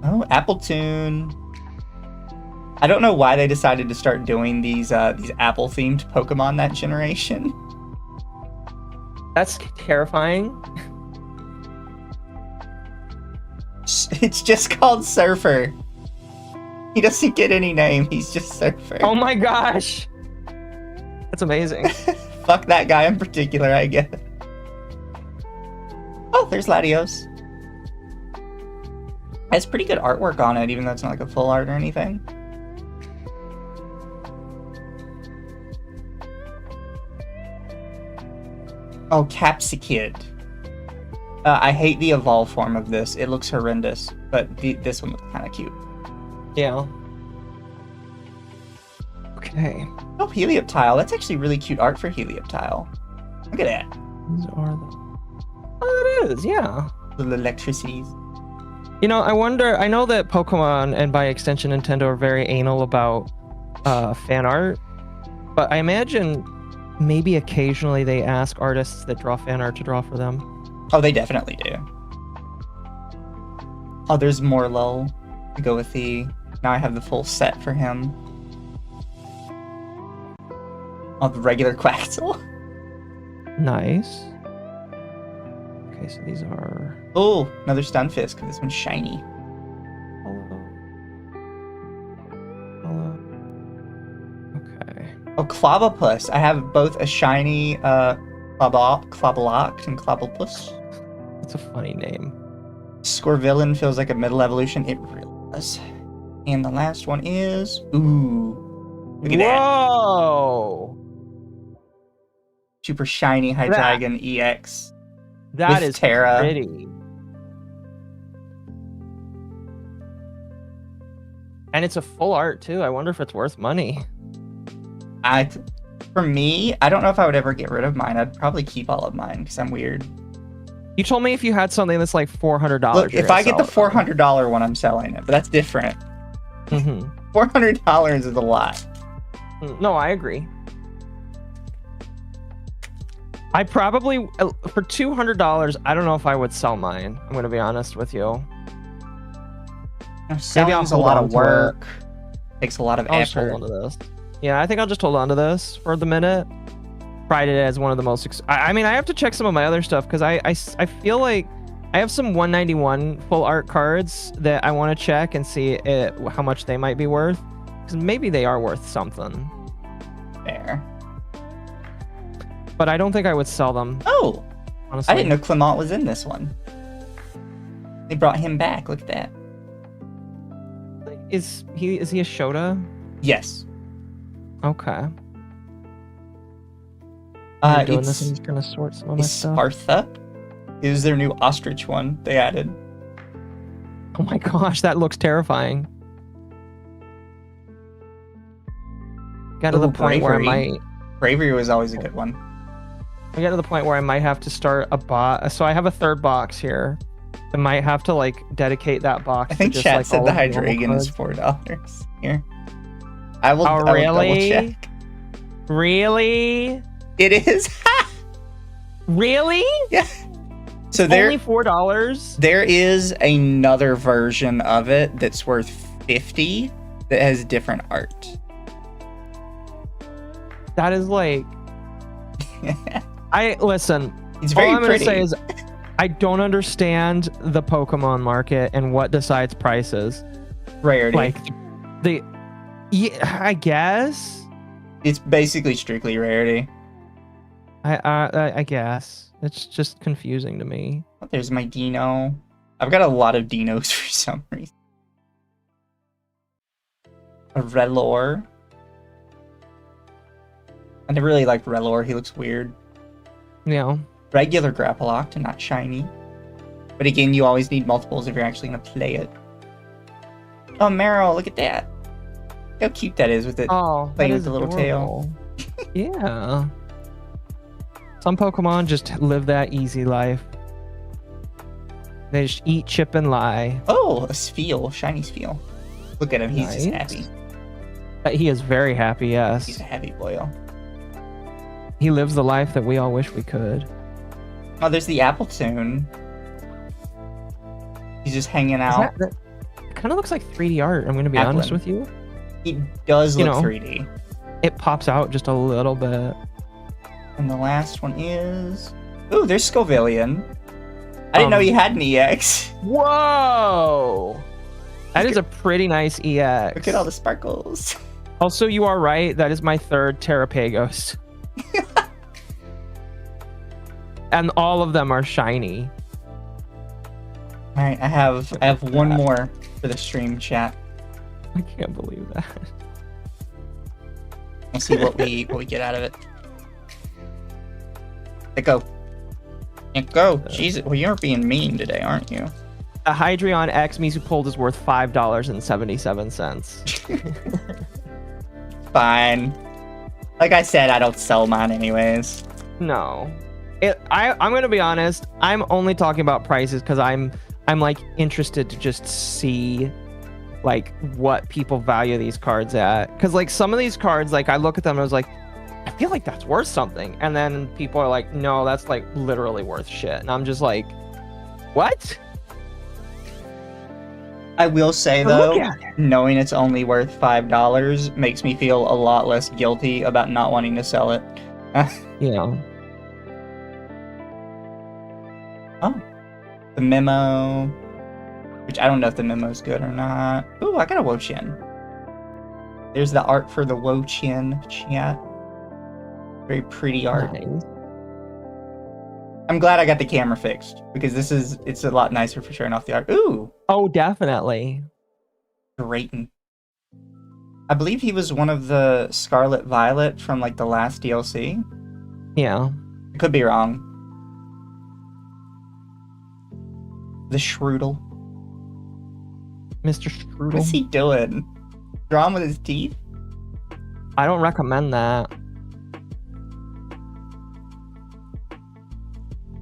Oh, Appletoon. I don't know why they decided to start doing these apple-themed Pokemon that generation. That's terrifying. It's just called Surfer. He doesn't get any name. He's just Surfer. Oh my gosh. That's amazing. Fuck that guy in particular, I guess. Oh, there's Latios. It has pretty good artwork on it, even though it's not like a full art or anything. Oh, Capsicid. I hate the evolve form of this. It looks horrendous, but this one looks kind of cute. Yeah. Okay. Oh, Helioptile. That's actually really cute art for Helioptile. Look at that. These are the... Oh, it is, yeah. Little electricities. You know, I wonder, I know that Pokemon, and by extension Nintendo, are very anal about fan art, but I imagine maybe occasionally they ask artists that draw fan art to draw for them. Oh, they definitely do. Oh, there's Morlo to go with the... Now I have the full set for him. Oh, the regular Quaxel. Nice. Okay, so these are... Oh, another Stunfisk, because this one's shiny. Hello. Hello. Okay. Oh, Clobbopus. I have both a shiny Clobbolocked and Clobbopus. That's a funny name. Scorvillain feels like a middle evolution. It really does. And the last one is... Ooh. Look at that. Whoa! Super shiny Hydreigon EX. That with is Terra. pretty. And it's a full art too. I wonder if it's worth money. For me, I don't know if I would ever get rid of mine. I'd probably keep all of mine because I'm weird. You told me if you had something that's like $400. Look, if I get the $400 one, I'm selling it, but that's different. Mm-hmm. $400 is a lot. No, I agree. I probably, for $200, I don't know if I would sell mine. I'm going to be honest with you. Selling's a lot of work. Takes a lot of I'll just effort. hold on to this. Yeah, I think I'll just hold on to this for the minute. Pride it as one of the most... I mean, I have to check some of my other stuff because I feel like I have some 191 full art cards that I want to check and see how much they might be worth. Because maybe they are worth something. Fair. But I don't think I would sell them. Oh! Honestly. I didn't know Clement was in this one. They brought him back. Look at that. Is he a Shota? Yes. Okay. I'm doing this. I'm It's just gonna sort some of my stuff. Spartha. It was their new ostrich one they added. Oh my gosh, that looks terrifying. Got to the point where I might... Bravery was always a good one. I get to the point where I might have to start a bot. So I have a third box here. I might have to like dedicate that box. I think to just, chat like, said all the of normal Hydreigon is cards. $4 here. I will, Oh, I will really? double check. Really? It is. Really? Yeah. So Only $4? there is another version of it that's worth $50 that has different art. That is like... Listen. It's very all I'm pretty. gonna say is I don't understand the Pokemon market and what decides prices. Rarity. Like yeah, I guess. It's basically strictly rarity. I guess it's just confusing to me. There's my Dino. I've got a lot of Dinos for some reason. A Relor. I never really liked Relor. He looks weird. Yeah. Regular Grapploct and not shiny. But again, you always need multiples if you're actually going to play it. Oh, Meryl, look at that. How cute that is with it Oh, playing that with is the little tail. adorable. Yeah. Some Pokemon just live that easy life. They just eat, chip, and lie. Oh, a Spheal, shiny Spheal. Look at him, he's just happy. He is very happy, yes. He's a happy boyo. He lives the life that we all wish we could. Oh, there's the Appletoon. He's just hanging out. It kind of looks like 3D art, I'm going to be honest with you. He does look 3D. It pops out just a little bit. And the last one is... Ooh, there's Scovillian. I didn't know he had an EX. Whoa! That is a pretty nice EX. Look at all the sparkles. Also, you are right. That is my third Terrapagos. And all of them are shiny. All right, I have one more for the stream chat. I can't believe that. We'll see what we get out of it. Let go. Let go. Jesus, well, you're being mean today, aren't you? A Hydreion X Mizutamari is worth $5.77. Fine. Like I said, I don't sell mine anyways. No. I'm gonna be honest. I'm only talking about prices because I'm like interested to just see like what people value these cards at. Because like some of these cards, like I look at them and I was like, I feel like that's worth something, and then people are like, no, that's like literally worth shit, and I'm just like, what? I will say though, knowing it's only worth $5 makes me feel a lot less guilty about not wanting to sell it. Yeah. Oh, the memo, which I don't know if the memo is good or not. Ooh, I got a Wo-Chien. There's the art for the Wo-Chien chat. Very pretty art. Nice. I'm glad I got the camera fixed because it's a lot nicer for showing off the art. Ooh. Oh, definitely. Drayton. I believe he was one of the Scarlet Violet from like the last DLC. Yeah. I could be wrong. The Shroodle. Mr. Strudel. What's he doing? Drawing with his teeth? I don't recommend that.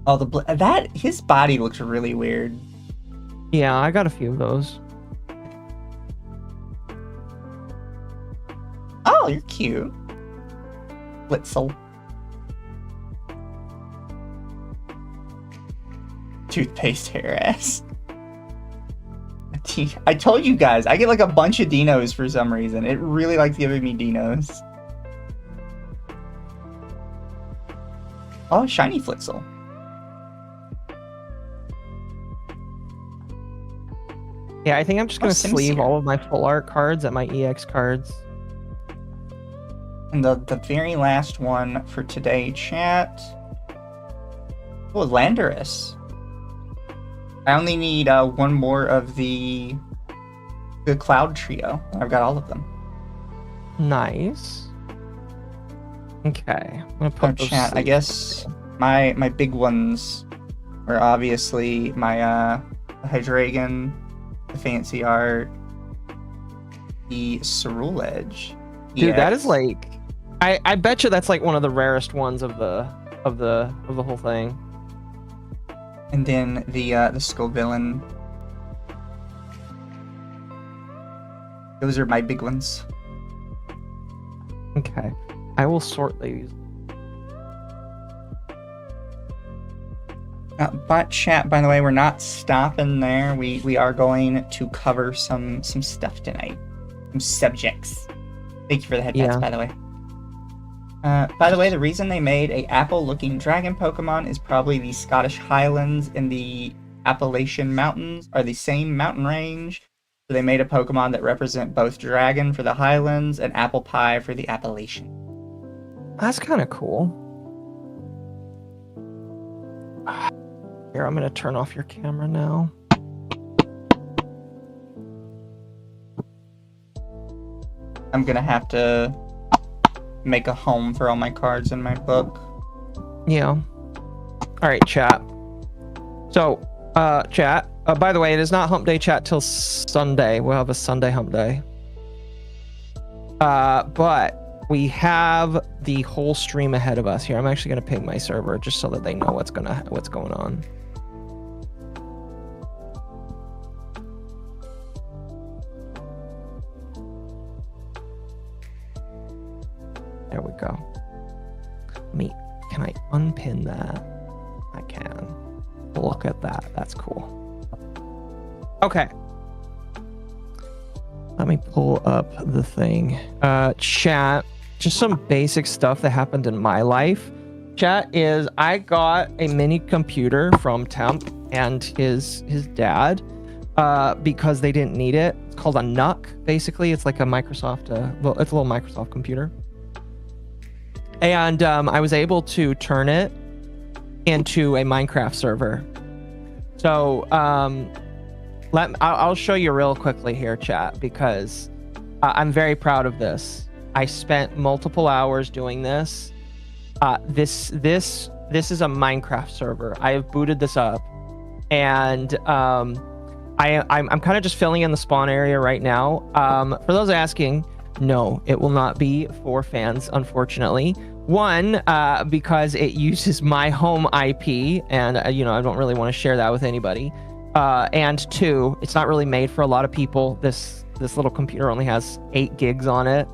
Oh, his body looks really weird. Yeah, I got a few of those. Oh, you're cute. Blitzel. Toothpaste hair ass. I told you guys, I get like a bunch of dinos for some reason. It really likes giving me dinos. Oh, shiny Flitzel. Yeah, I think I'm just going to sleeve all of my full art cards at my EX cards. And the very last one for today, chat. Oh, Landorus. I only need one more of the Cloud Trio. I've got all of them. Nice. Okay. I'm gonna put those chat. I guess my big ones are obviously my Hydreigon, the fancy art, the Cerule Edge. Dude, that is like I bet you that's like one of the rarest ones of the whole thing. And then the Scovillian. Those are my big ones. Okay. I will sort these. But chat, by the way, we're not stopping there. We are going to cover some stuff tonight. Some subjects. Thank you for the headbats, by the way. By the way, the reason they made a apple-looking dragon Pokemon is probably the Scottish Highlands and the Appalachian Mountains are the same mountain range. So they made a Pokemon that represent both dragon for the Highlands and apple pie for the Appalachian. That's kind of cool. Here, I'm going to turn off your camera now. I'm going to have to make a home for all my cards in my book. Yeah. All right, chat. So, Chat. By the way, it is not hump day chat till Sunday. We'll have a Sunday hump day. But we have the whole stream ahead of us here. I'm actually gonna ping my server just so that they know what's going on. There we go. Can I unpin that? I can. Look at that. That's cool. Okay. Let me pull up the thing. Chat, just some basic stuff that happened in my life. Chat is I got a mini computer from Temp and his dad because they didn't need it. It's called a NUC, basically. It's like a Microsoft, it's a little Microsoft computer. And I was able to turn it into a Minecraft server. So I'll show you real quickly here, chat, because I'm very proud of this. I spent multiple hours doing this. This is a Minecraft server. I have booted this up, and I'm kind of just filling in the spawn area right now. For those asking, no, it will not be for fans, unfortunately. One, because it uses my home IP, and I don't really want to share that with anybody. And two, it's not really made for a lot of people. This little computer only has 8 gigs on it.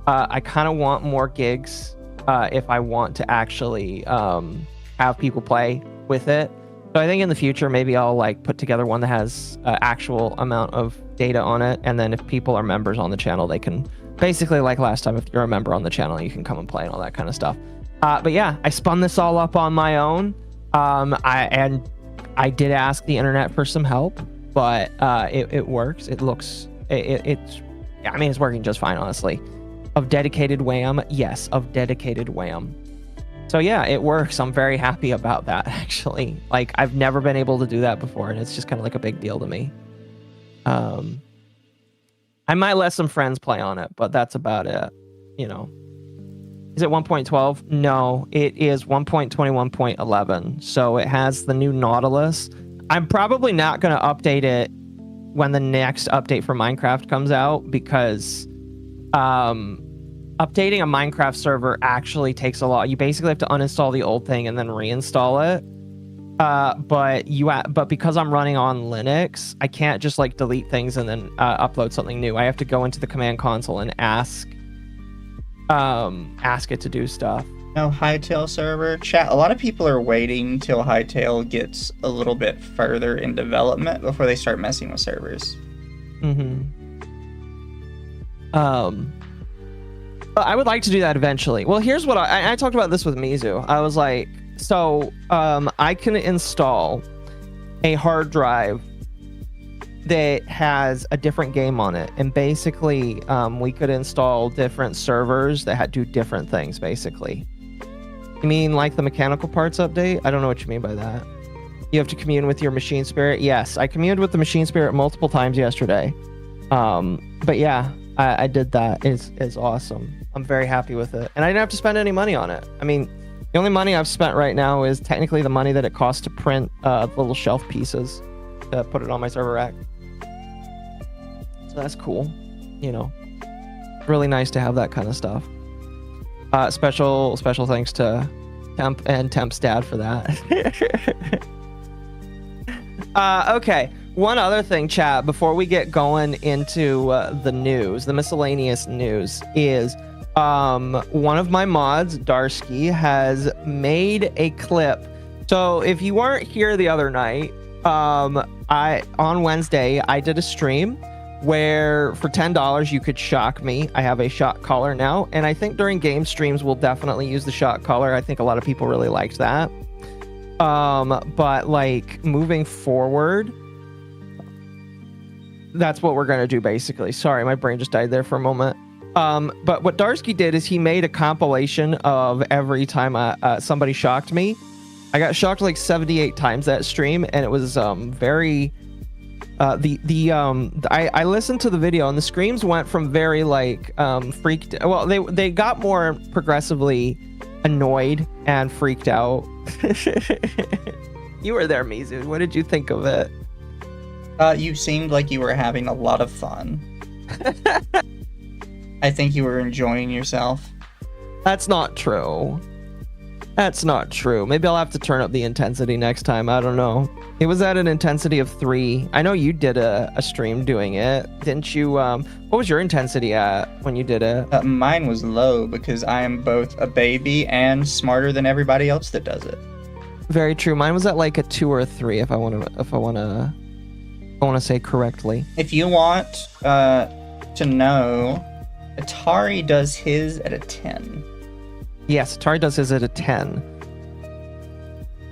I kind of want more gigs if I want to actually have people play with it. So I think in the future, maybe I'll like put together one that has actual amount of data on it. And then if people are members on the channel, they can basically, like last time, if you're a member on the channel, you can come and play and all that kind of stuff. But yeah, I spun this all up on my own. I did ask the internet for some help, but it works. It looks, it's working just fine, honestly. Of dedicated WAM, yes, of dedicated WAM. So yeah, it works. I'm very happy about that, actually. Like, I've never been able to do that before, and it's just kind of like a big deal to me. I might let some friends play on it, but that's about it, Is it 1.12? No, it is 1.21.11. So it has the new Nautilus. I'm probably not going to update it when the next update for Minecraft comes out, because updating a Minecraft server actually takes a lot. You basically have to uninstall the old thing and then reinstall it. But because I'm running on Linux, I can't just like delete things and then upload something new. I have to go into the command console and ask it to do stuff. No Hightail server chat. A lot of people are waiting till Hightail gets a little bit further in development before they start messing with servers. I would like to do that eventually. Well, here's what I talked about this with Mizu. I was like, so I can install a hard drive that has a different game on it, and basically we could install different servers that do different things. Basically, you mean like the mechanical parts update? I don't know what you mean by that. You have to commune with your machine spirit. Yes, I communed with the machine spirit multiple times yesterday. But yeah, I did that. It's awesome. I'm very happy with it, and I didn't have to spend any money on it. I mean, the only money I've spent right now is technically the money that it costs to print little shelf pieces to put it on my server rack. So that's cool. Really nice to have that kind of stuff. Special thanks to Temp and Temp's dad for that. Okay, one other thing, chat, before we get going into the news, the miscellaneous news, is one of my mods, Darsky, has made a clip. So if you weren't here the other night, on Wednesday, I did a stream where for $10 you could shock me. I have a shock collar now, and I think during game streams we'll definitely use the shock collar. I think a lot of people really liked that. But like moving forward, that's what we're gonna do basically. Sorry, my brain just died there for a moment. But what Darsky did is he made a compilation of every time somebody shocked me. I got shocked like 78 times that stream, and it was very I listened to the video, and the screams went from very like freaked, well, they got more progressively annoyed and freaked out. You were there, Mizu. What did you think of it? You seemed like you were having a lot of fun. I think you were enjoying yourself. That's not true. That's not true. Maybe I'll have to turn up the intensity next time. I don't know. It was at an intensity of 3. I know you did a stream doing it, didn't you? What was your intensity at when you did it? Mine was low because I am both a baby and smarter than everybody else that does it. Very true. Mine was at like a 2 or a 3, if I want to say correctly. If you want to know, Atari does his at a 10. Yes, Atari does his at a 10.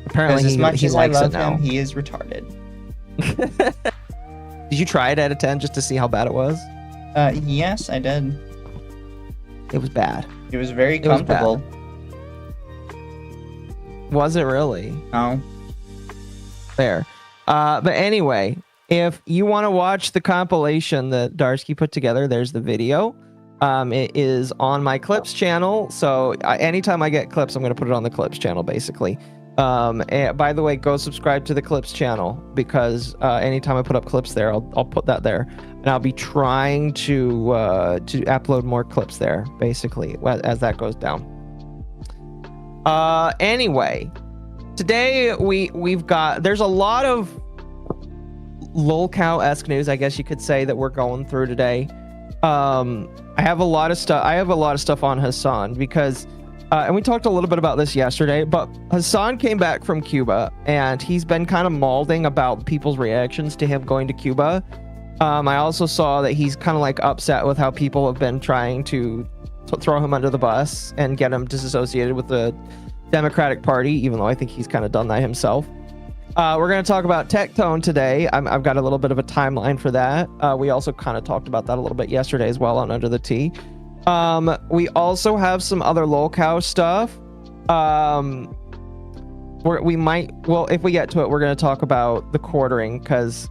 Apparently, as much he as likes I love it now. him, he is retarded. Did you try it at a 10 just to see how bad it was? Yes, I did. It was bad. It was very comfortable. Was it really? No. Fair. But anyway, if you want to watch the compilation that Darsky put together, there's the video. It is on my Clips channel. So anytime I get clips, I'm going to put it on the Clips channel, basically. And by the way, go subscribe to the Clips channel because anytime I put up clips there, I'll put that there, and I'll be trying to upload more clips there, basically, as that goes down. Anyway, today there's a lot of lolcow-esque news, I guess you could say, that we're going through today. I have a lot of stuff on Hassan because and we talked a little bit about this yesterday, but Hassan came back from Cuba and he's been kind of malding about people's reactions to him going to Cuba. I also saw that he's kind of like upset with how people have been trying to throw him under the bus and get him disassociated with the Democratic Party, even though I think he's kind of done that himself. We're going to talk about Tectone today. I've got a little bit of a timeline for that. We also kind of talked about that a little bit yesterday as well on Under the T. We also have some other lolcow stuff. If we get to it, we're going to talk about the quartering because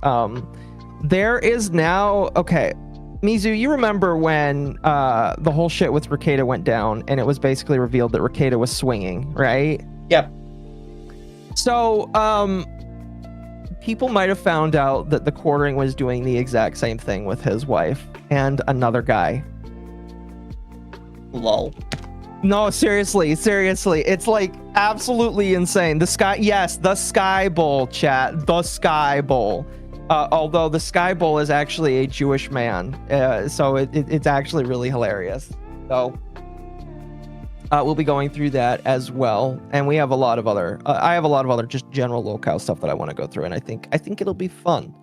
there is now... Okay, Mizu, you remember when the whole shit with Rekieta went down and it was basically revealed that Rekieta was swinging, right? Yep. So, people might have found out that the quartering was doing the exact same thing with his wife and another guy. Lol. No, seriously. It's like absolutely insane. The Sky Bowl, chat. The Sky Bowl. Although the Sky Bowl is actually a Jewish man. So it's actually really hilarious. So we'll be going through that as well. And we have a lot of other, I have a lot of other just general lolcow stuff that I want to go through. And I think it'll be fun.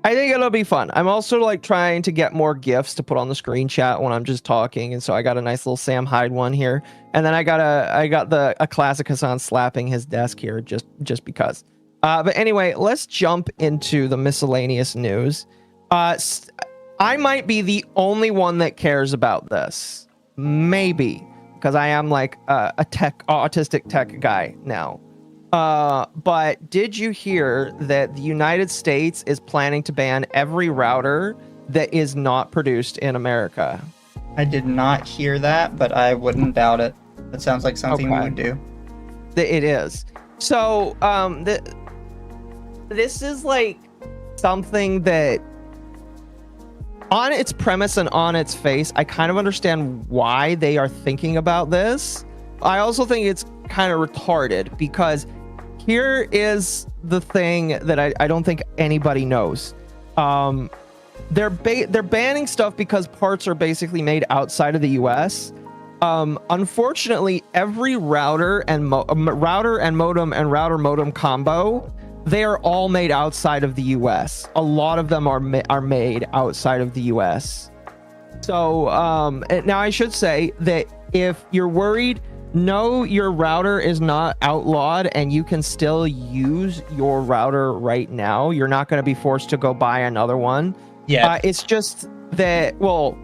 I'm also like trying to get more GIFs to put on the screen chat when I'm just talking. And so I got a nice little Sam Hyde one here. And then I got a classic Hassan slapping his desk here just because. But anyway, let's jump into the miscellaneous news. I might be the only one that cares about this. Maybe. Because I am like a autistic tech guy now. But did you hear that the United States is planning to ban every router that is not produced in America? I did not hear that, but I wouldn't doubt it. That sounds like something we would do. It is. So, this is like something that on its premise and on its face, I kind of understand why they are thinking about this. I also think it's kind of retarded because here is the thing that I don't think anybody knows. They're banning stuff because parts are basically made outside of the US. Unfortunately, every router and modem and router modem combo, they are all made outside of the US. A lot of them are made outside of the US. So now I should say that if you're worried, no, your router is not outlawed and you can still use your router right now. You're not going to be forced to go buy another one. Yeah. It's just that, well,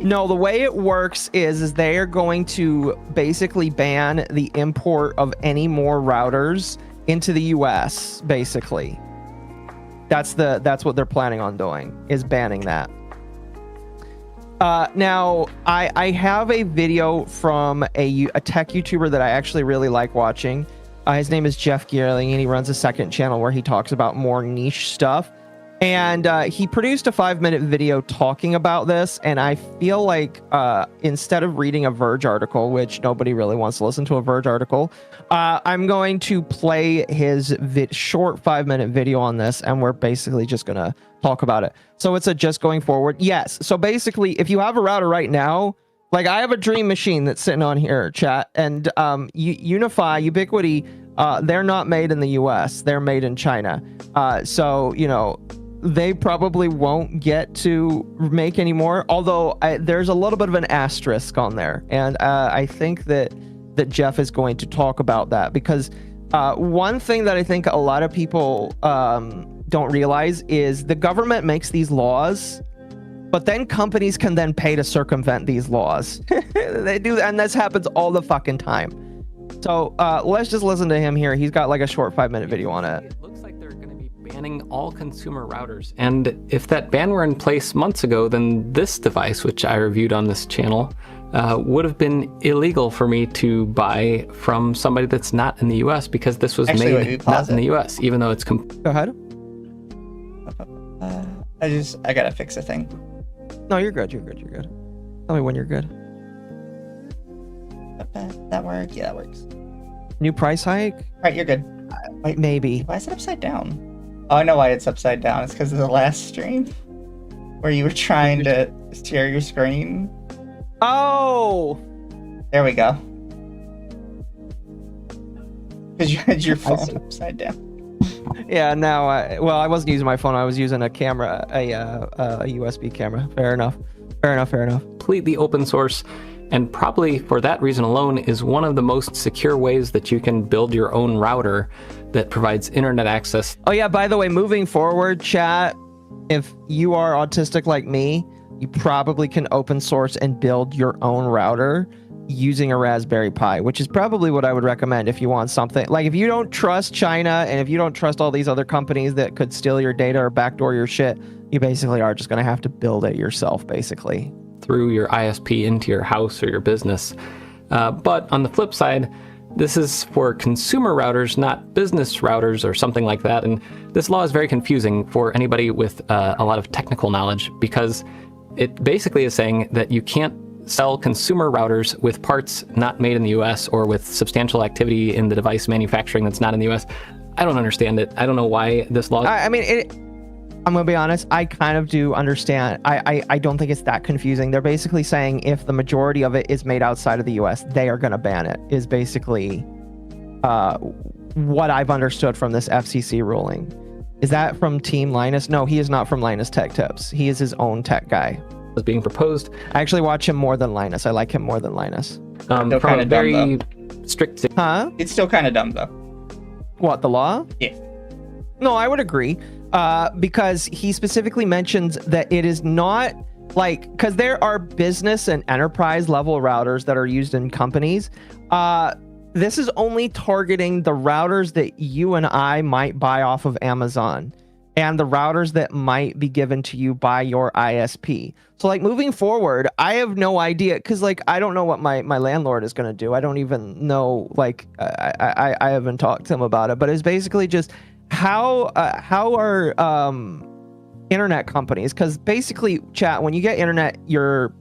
no, the way it works is they are going to basically ban the import of any more routers into the US, basically. That's what they're planning on doing, is banning that. Now, I have a video from a tech YouTuber that I actually really like watching. His name is Jeff Geerling, and he runs a second channel where he talks about more niche stuff. And he produced a 5-minute video talking about this, and I feel like instead of reading a Verge article, which nobody really wants to listen to a Verge article, I'm going to play his short 5-minute video on this, and we're basically just going to talk about it. So it's a just going forward. Yes. So basically, if you have a router right now, like I have a Dream machine that's sitting on here, chat, and Unify, Ubiquity, they're not made in the US. They're made in China. So, you know, they probably won't get to make any more, although there's a little bit of an asterisk on there. And I think that Jeff is going to talk about that, because one thing that I think a lot of people don't realize is the government makes these laws, but then companies can then pay to circumvent these laws. They do, and this happens all the fucking time. So let's just listen to him here. He's got like a short 5-minute video on it. It looks like they're going to be banning all consumer routers. And if that ban were in place months ago, then this device, which I reviewed on this channel, would have been illegal for me to buy from somebody that's not in the US, because this was made not in the US, even though it's... Go ahead. I gotta fix a thing. No, you're good. You're good. You're good. Tell me when you're good. That work? Yeah, that works. New price hike? All right, you're good. Wait, maybe. Why is it upside down? Oh, I know why it's upside down. It's because of the last stream where you were trying to share your screen. Oh! There we go. Because you had your phone upside down. Yeah, now, well, I wasn't using my phone. I was using a camera, a USB camera. Fair enough. Fair enough. Fair enough. Completely open source, and probably for that reason alone is one of the most secure ways that you can build your own router that provides internet access. Oh yeah, by the way, moving forward, chat, if you are autistic like me, you probably can open source and build your own router using a Raspberry Pi, which is probably what I would recommend if you want something. Like if you don't trust China and if you don't trust all these other companies that could steal your data or backdoor your shit, you basically are just going to have to build it yourself, basically. Through your ISP into your house or your business. But on the flip side, this is for consumer routers, not business routers or something like that. And this law is very confusing for anybody with a lot of technical knowledge, because it basically is saying that you can't sell consumer routers with parts not made in the US or with substantial activity in the device manufacturing that's not in the US. I don't understand it. I don't know why this law... I mean, I'm going to be honest, I kind of do understand. I don't think it's that confusing. They're basically saying if the majority of it is made outside of the US, they are going to ban it, is basically what I've understood from this FCC ruling. Is that from Team Linus? No, he is not from Linus Tech Tips. He is his own tech guy. Was being proposed. I actually watch him more than Linus. I like him more than Linus. From a very strict... Huh? It's still kind of dumb, though. What, the law? Yeah. No, I would agree. Because he specifically mentions that it is not like, because there are business and enterprise level routers that are used in companies. This is only targeting the routers that you and I might buy off of Amazon and the routers that might be given to you by your ISP. So like moving forward, I have no idea, because like I don't know what my landlord is going to do. I don't even know, like I haven't talked to him about it, but it's basically just how are internet companies, because basically, chat, when you get internet, your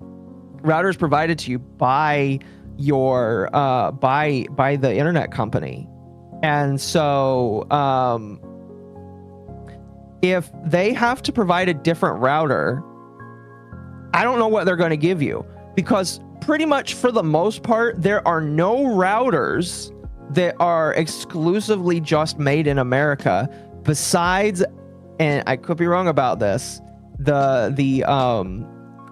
router is provided to you by your by the internet company. And so if they have to provide a different router, I don't know what they're going to give you, because pretty much for the most part, there are no routers that are exclusively just made in America, besides, and I could be wrong about this, the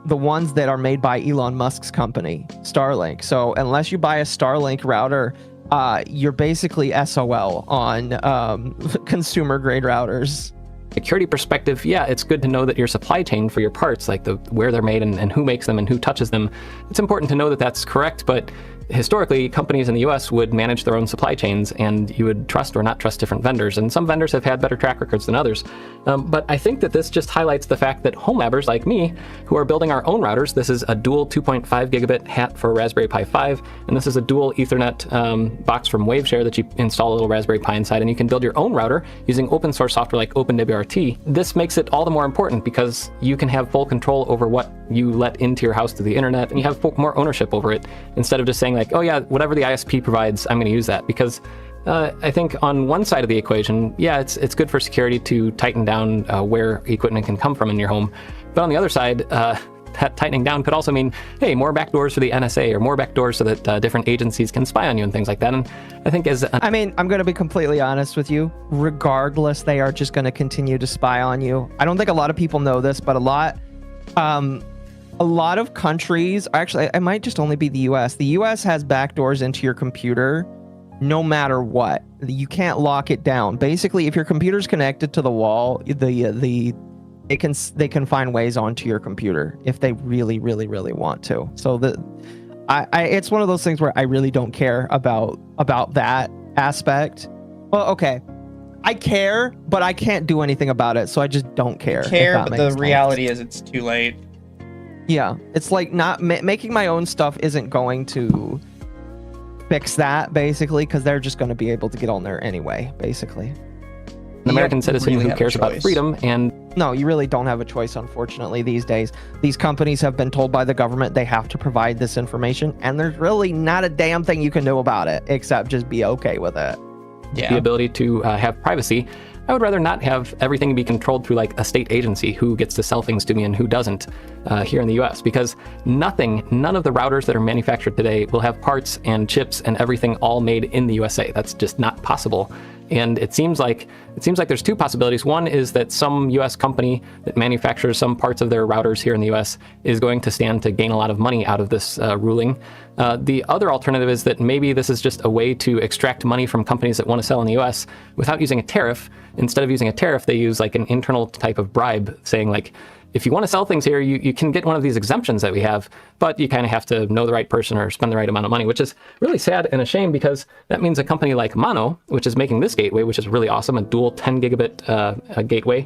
ones that are made by Elon Musk's company, Starlink. So unless you buy a Starlink router, you're basically SOL on consumer grade routers. Security perspective, yeah, it's good to know that your supply chain for your parts, like where they're made and who makes them and who touches them, it's important to know that that's correct. But historically, companies in the US would manage their own supply chains, and you would trust or not trust different vendors. And some vendors have had better track records than others. But I think that this just highlights the fact that home labbers like me, who are building our own routers, this is a dual 2.5 gigabit hat for Raspberry Pi 5, and this is a dual Ethernet box from Waveshare that you install a little Raspberry Pi inside, and you can build your own router using open source software like OpenWRT. This makes it all the more important because you can have full control over what you let into your house through the internet, and you have more ownership over it, instead of just saying like, oh yeah, whatever the ISP provides, I'm going to use that. Because I think on one side of the equation, yeah, it's good for security to tighten down where equipment can come from in your home. But on the other side, that tightening down could also mean, hey, more backdoors for the NSA or more backdoors so that different agencies can spy on you and things like that. And I think I mean, I'm going to be completely honest with you. Regardless, they are just going to continue to spy on you. I don't think a lot of people know this, but a lot of countries, actually, it might just only be the US. The US has backdoors into your computer no matter what. You can't lock it down. Basically, if your computer's connected to the wall, they can find ways onto your computer if they really, really, really want to. So it's one of those things where I really don't care about that aspect. Well, okay. I care, but I can't do anything about it, so I just don't care. But the reality is it's too late. Yeah, it's like not making my own stuff isn't going to fix that, basically, because they're just going to be able to get on there anyway, basically. An American citizen who cares about freedom and... No, you really don't have a choice, unfortunately, these days. These companies have been told by the government they have to provide this information, and there's really not a damn thing you can do about it, except just be okay with it. Yeah. The ability to have privacy. I would rather not have everything be controlled through like a state agency who gets to sell things to me and who doesn't here in the US, because none of the routers that are manufactured today will have parts and chips and everything all made in the USA. That's just not possible. And it seems like there's two possibilities. One is that some US company that manufactures some parts of their routers here in the US is going to stand to gain a lot of money out of this ruling. The other alternative is that maybe this is just a way to extract money from companies that want to sell in the US without using a tariff. Instead of using a tariff, they use like an internal type of bribe, saying like, if you want to sell things here, you can get one of these exemptions that we have, but you kind of have to know the right person or spend the right amount of money, which is really sad and a shame, because that means a company like Mono, which is making this gateway, which is really awesome, a dual 10 gigabit gateway,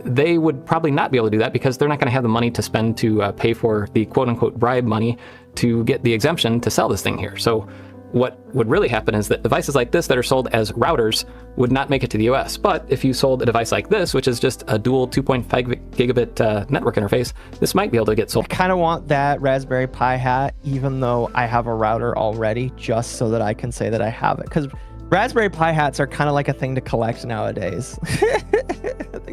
they would probably not be able to do that because they're not going to have the money to spend to pay for the quote unquote bribe money to get the exemption to sell this thing here. So what would really happen is that devices like this that are sold as routers would not make it to the US. But if you sold a device like this, which is just a dual 2.5 gigabit network interface, this might be able to get sold. I kind of want that Raspberry Pi hat, even though I have a router already, just so that I can say that I have it. Because Raspberry Pi hats are kind of like a thing to collect nowadays.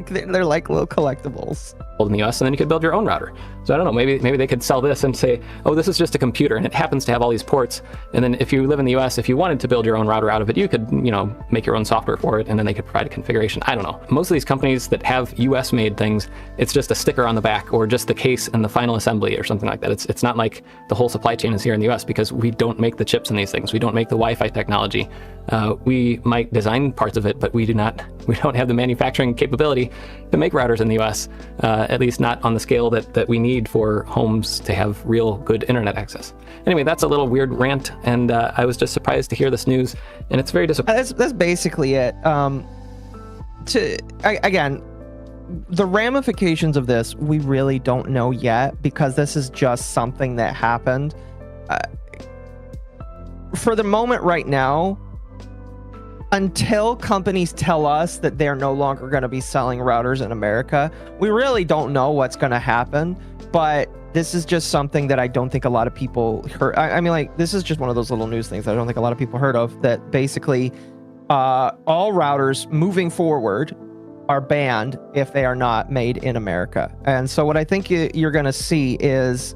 They're like little collectibles. In the US, and then you could build your own router. So I don't know, maybe they could sell this and say, oh, this is just a computer and it happens to have all these ports. And then if you live in the US, if you wanted to build your own router out of it, you could, make your own software for it, and then they could provide a configuration. I don't know. Most of these companies that have US made things, it's just a sticker on the back or just the case and the final assembly or something like that. It's not like the whole supply chain is here in the US, because we don't make the chips in these things. We don't make the Wi-Fi technology. We might design parts of it, but we don't have the manufacturing capability to make routers in the US, at least not on the scale that we need for homes to have real good internet access. Anyway, that's a little weird rant, and I was just surprised to hear this news, and it's very disappointing. That's basically it. Again, the ramifications of this, we really don't know yet, because this is just something that happened. For the moment right now, until companies tell us that they're no longer going to be selling routers in America, we really don't know what's going to happen. But this is just something that I don't think a lot of people heard. I mean, like, this is just one of those little news things that I don't think a lot of people heard of, that basically all routers moving forward are banned if they are not made in America. And so what I think you're going to see is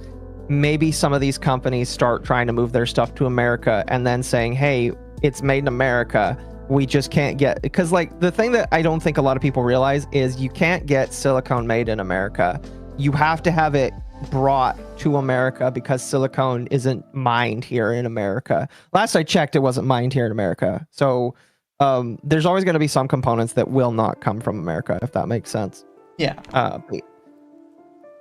maybe some of these companies start trying to move their stuff to America and then saying, hey, it's made in America. We just can't get, because like the thing that I don't think a lot of people realize is you can't get silicone made in America. You have to have it brought to America because silicone isn't mined here in America. Last I checked, it wasn't mined here in America. So there's always going to be some components that will not come from America, if that makes sense. Yeah.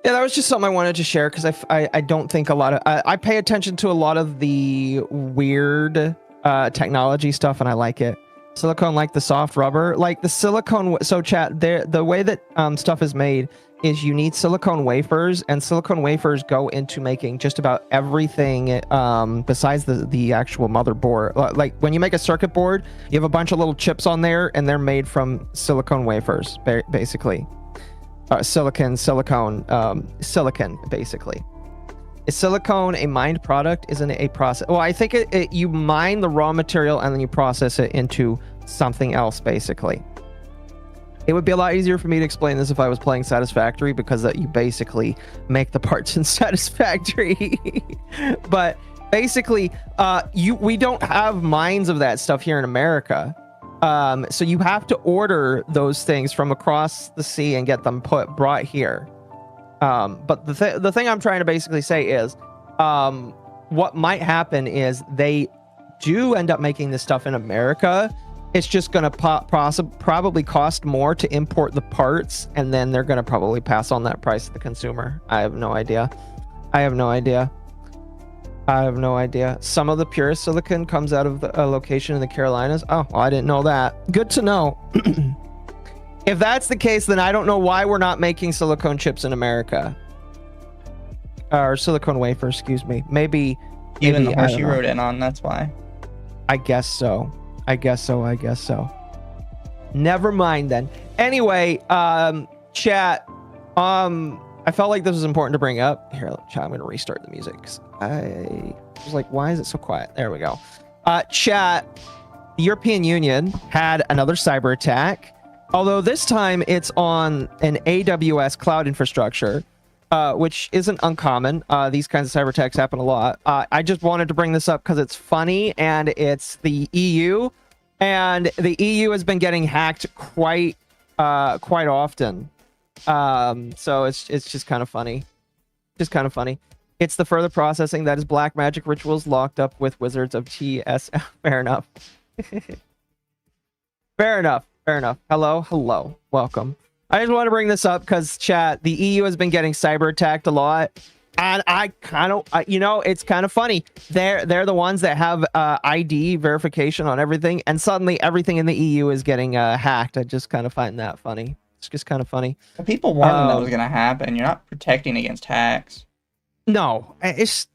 Yeah, that was just something I wanted to share because I don't think a lot of I pay attention to a lot of the weird technology stuff and I like it. Silicone, like the soft rubber, like the silicone. So chat there, the way that stuff is made is you need silicone wafers, and silicone wafers go into making just about everything besides the actual motherboard. Like when you make a circuit board, you have a bunch of little chips on there, and they're made from silicone wafers, basically. Silicon, basically. Is silicone a mined product? Isn't it a process? Well, I think you mine the raw material and then you process it into something else, basically. It would be a lot easier for me to explain this if I was playing Satisfactory, because you basically make the parts in Satisfactory. But basically, we don't have mines of that stuff here in America. So you have to order those things from across the sea and get them brought here. But the thing I'm trying to basically say is, what might happen is they do end up making this stuff in America. It's just going to probably cost more to import the parts, and then they're going to probably pass on that price to the consumer. I have no idea. Some of the purest silicon comes out of a location in the Carolinas. Oh, well, I didn't know that. Good to know. If that's the case, then I don't know why we're not making silicone chips in America. Or silicone wafers, excuse me. Maybe Even the horse you rode in on, that's why. I guess so. Never mind then. Anyway, chat. I felt like this was important to bring up. Here, chat, I'm going to restart the music. I was like, why is it so quiet? There we go. Chat, the European Union had another cyber attack. Although this time it's on an AWS cloud infrastructure, which isn't uncommon. These kinds of cyber attacks happen a lot. I just wanted to bring this up because it's funny, and it's the EU. And the EU has been getting hacked quite often. So it's just kind of funny. It's the further processing that is black magic rituals locked up with wizards of TSL. Fair enough. Fair enough. Hello. Welcome. I just want to bring this up because, chat, the EU has been getting cyber attacked a lot. And it's kind of funny. They're the ones that have ID verification on everything. And suddenly everything in the EU is getting hacked. I just kind of find that funny. It's just kind of funny. People warned that was going to happen. You're not protecting against hacks. No, it's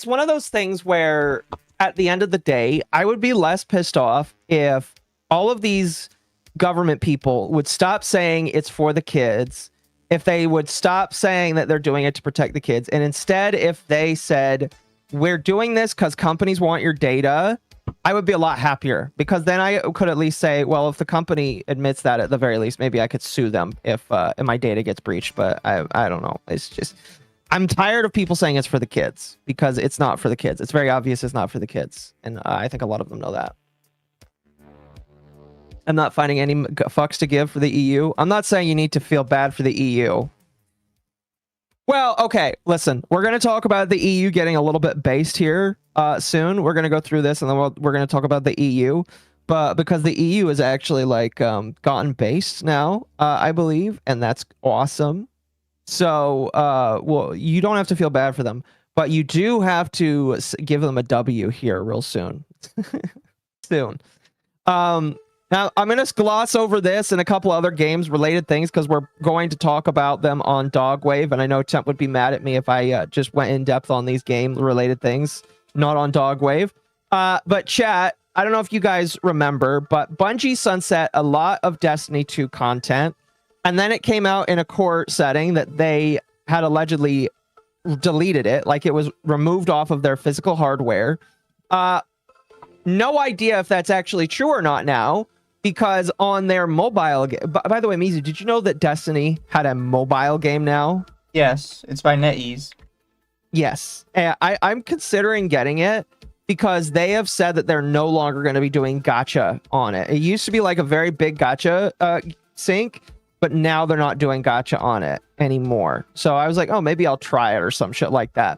one of those things where at the end of the day, I would be less pissed off if all of these government people would stop saying it's for the kids, if they would stop saying that they're doing it to protect the kids, and instead if they said, we're doing this because companies want your data, I would be a lot happier, because then I could at least say, well, if the company admits that, at the very least, maybe I could sue them if my data gets breached. But I don't know. It's just, I'm tired of people saying it's for the kids, because it's not for the kids. It's very obvious it's not for the kids. And I think a lot of them know that. I'm not finding any fucks to give for the EU. I'm not saying you need to feel bad for the EU. Well, okay, listen, we're going to talk about the EU getting a little bit based here soon. We're going to go through this, and then we're going to talk about the EU. But because the EU is actually like gotten based now, I believe, and that's awesome. So, well, you don't have to feel bad for them, but you do have to give them a W here real soon. Now, I'm going to gloss over this and a couple other games related things, because we're going to talk about them on Dogwave, and I know Temp would be mad at me if I just went in depth on these game related things, not on Dogwave. But chat, I don't know if you guys remember, but Bungie sunset a lot of Destiny 2 content, and then it came out in a court setting that they had allegedly deleted it, like it was removed off of their physical hardware. No idea if that's actually true or not now, because on their mobile game... By the way, Mizu, did you know that Destiny had a mobile game now? Yes, it's by NetEase. Yes. I'm considering getting it, because they have said that they're no longer going to be doing gacha on it. It used to be like a very big gacha sync, but now they're not doing gacha on it anymore. So I was like, oh, maybe I'll try it or some shit like that.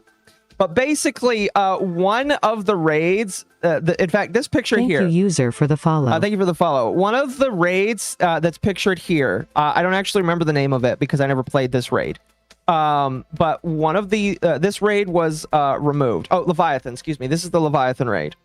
But basically, one of the raids, in fact, this picture here. Thank you, user, for the follow. Thank you for the follow. One of the raids that's pictured here, I don't actually remember the name of it because I never played this raid. But one of the this raid was removed. Oh, Leviathan, excuse me. This is the Leviathan raid.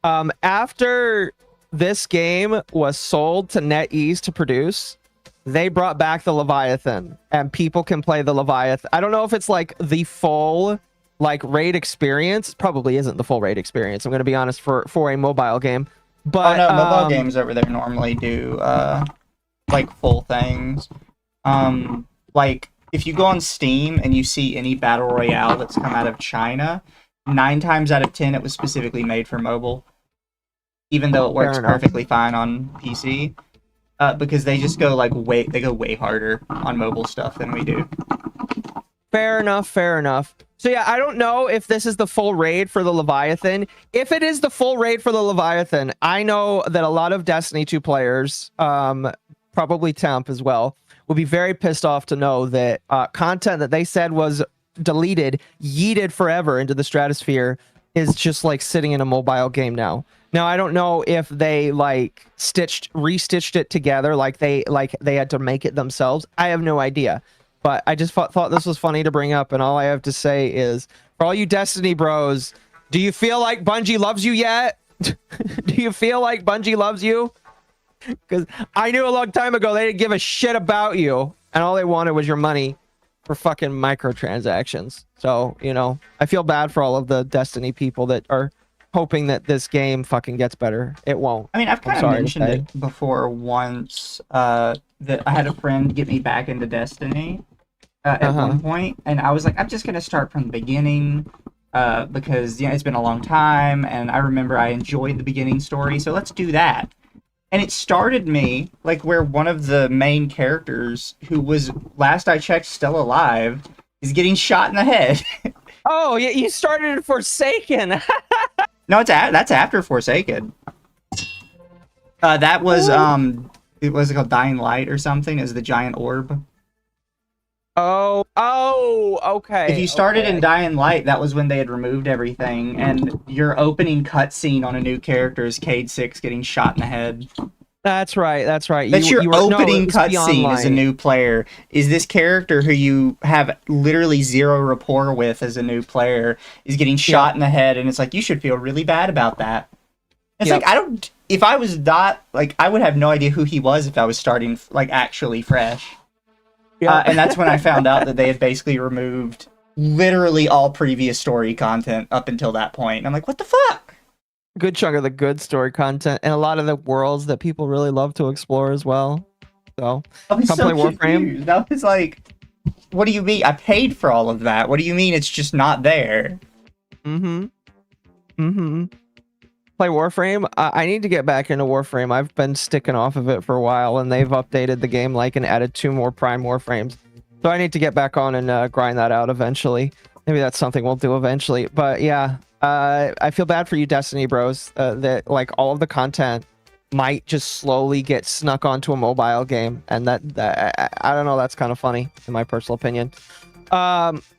After this game was sold to NetEase to produce, they brought back the Leviathan, and people can play the Leviathan. I don't know if it's like the full like raid experience. Probably isn't the full raid experience. I'm going to be honest, for a mobile game. But oh no, mobile games over there normally do like full things. Like if you go on Steam and you see any battle royale that's come out of China, 9 times out of 10 it was specifically made for mobile, even though it works perfectly fine on PC. Because they just go like way harder on mobile stuff than we do. Fair enough, fair enough. So yeah, I don't know if this is the full raid for the Leviathan. If it is the full raid for the Leviathan, I know that a lot of Destiny 2 players, probably Temp as well, will be very pissed off to know that content that they said was deleted, yeeted forever into the stratosphere, is just like sitting in a mobile game now. Now, I don't know if they like restitched it together, like they had to make it themselves. I have no idea. But I just thought this was funny to bring up, and all I have to say is, for all you Destiny bros, do you feel like Bungie loves you yet? Do you feel like Bungie loves you? Because I knew a long time ago they didn't give a shit about you, and all they wanted was your money for fucking microtransactions. So, you know, I feel bad for all of the Destiny people that are hoping that this game fucking gets better. It won't. I mean, I've kind of mentioned it before once, that I had a friend get me back into Destiny at one point, and I was like, I'm just gonna start from the beginning, because it's been a long time, and I remember I enjoyed the beginning story, so let's do that. And it started me like where one of the main characters, who was last I checked still alive, is getting shot in the head. Oh, you started in Forsaken. No, that's after Forsaken. That was it was called Dying Light or something, as the giant orb. Oh, okay. If you started in Dying Light, that was when they had removed everything, and your opening cutscene on a new character is Cade 6 getting shot in the head. That's right. That's right. That's your opening cutscene as a new player. Is this character who you have literally zero rapport with as a new player is getting shot in the head, and it's like, you should feel really bad about that. It's like, if I was not, like, I would have no idea who he was if I was starting, like, actually fresh. And that's when I found out that they had basically removed literally all previous story content up until that point. And I'm like, what the fuck? Good chunk of the good story content, and a lot of the worlds that people really love to explore as well. So, come play Warframe. That was like, what do you mean? I paid for all of that. What do you mean it's just not there? Play Warframe. I need to get back into Warframe. I've been sticking off of it for a while, and they've updated the game like and added 2 more Prime Warframes. So I need to get back on and grind that out eventually. Maybe that's something we'll do eventually. But yeah, I feel bad for you Destiny bros, that like all of the content might just slowly get snuck onto a mobile game, and that I don't know, that's kind of funny in my personal opinion.